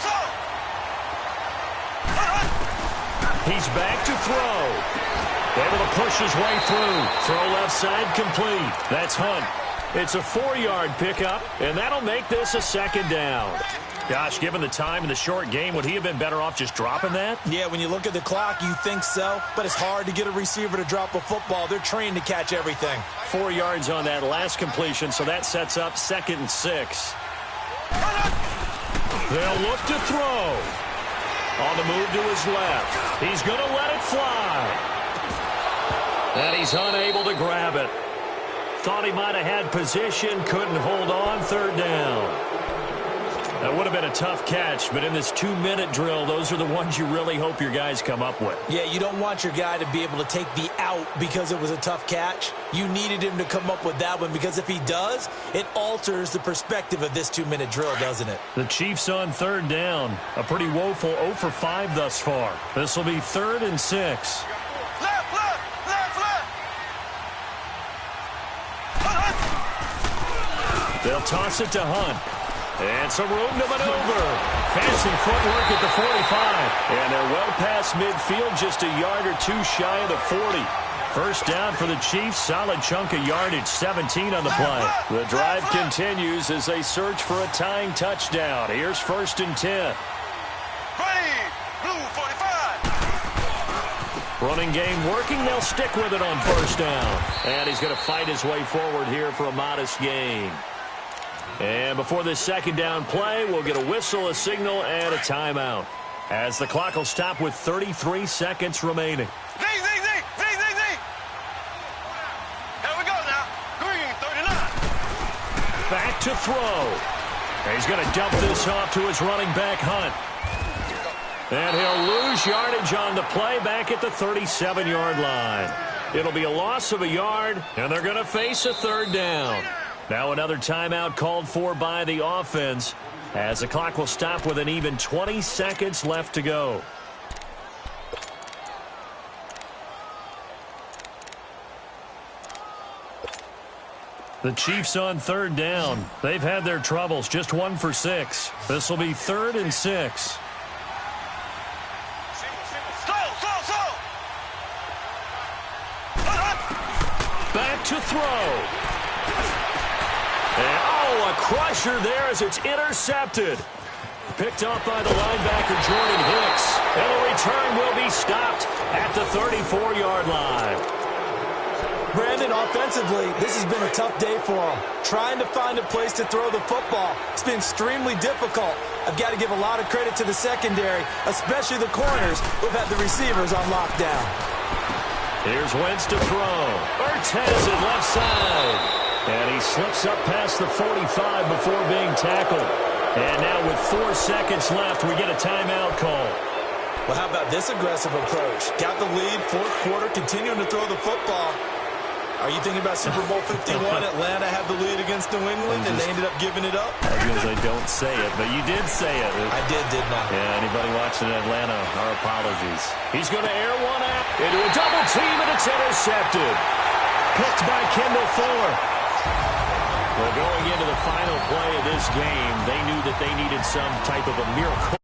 He's back to throw. Able to push his way through. Throw left side complete. That's Hunt. It's a 4-yard pickup, and that'll make this a 2nd down. Gosh, given the time in the short game, would he have been better off just dropping that? Yeah, when you look at the clock, you think so. But it's hard to get a receiver to drop a football. They're trained to catch everything. 4 yards on that last completion, so that sets up 2nd and 6. They'll look to throw. On the move to his left. He's going to let it fly. And he's unable to grab it. Thought he might have had position. Couldn't hold on. 3rd down. That would have been a tough catch, but in this 2-minute drill, those are the ones you really hope your guys come up with. Yeah, you don't want your guy to be able to take the out because it was a tough catch. You needed him to come up with that one because if he does, it alters the perspective of this 2-minute drill, doesn't it? The Chiefs on 3rd down. A pretty woeful 0 for 5 thus far. This will be 3rd and 6. Left, left, left, left. They'll toss it to Hunt. And some room to maneuver. Fancy footwork at the 45. And they're well past midfield, just a yard or two shy of the 40. First down for the Chiefs. Solid chunk of yardage, 17 on the play. The drive continues as they search for a tying touchdown. Here's 1st and 10. Green, blue 45. Running game working. They'll stick with it on 1st down. And he's going to fight his way forward here for a modest gain. And before this 2nd down play, we'll get a whistle, a signal, and a timeout. As the clock will stop with 33 seconds remaining. Z. Here we go now. Green 39. Back to throw. He's going to dump this off to his running back, Hunt. And he'll lose yardage on the play back at the 37-yard line. It'll be a loss of a yard, and they're going to face a 3rd down. Now another timeout called for by the offense as the clock will stop with an even 20 seconds left to go. The Chiefs on 3rd down. They've had their troubles, just 1 for 6. This will be 3rd and 6. Slow. Back to throw. And, a crusher there as it's intercepted. Picked up by the linebacker, Jordan Hicks. And the return will be stopped at the 34-yard line. Brandon, offensively, this has been a tough day for him. Trying to find a place to throw the football. It's been extremely difficult. I've got to give a lot of credit to the secondary, especially the corners who've had the receivers on lockdown. Here's Wentz to throw. Ortez at left side. And he slips up past the 45 before being tackled. And now with 4 seconds left, we get a timeout call. Well, how about this aggressive approach? Got the lead, 4th quarter, continuing to throw the football. Are you thinking about Super Bowl 51? Atlanta had the lead against New England, and they ended up giving it up? Because I don't say it, but you did say it. I did, didn't I? Yeah, anybody watching Atlanta, our apologies. He's going to air one out into a double team, and it's intercepted. Picked by Kendall Fuller. Well, going into the final play of this game, they knew that they needed some type of a miracle.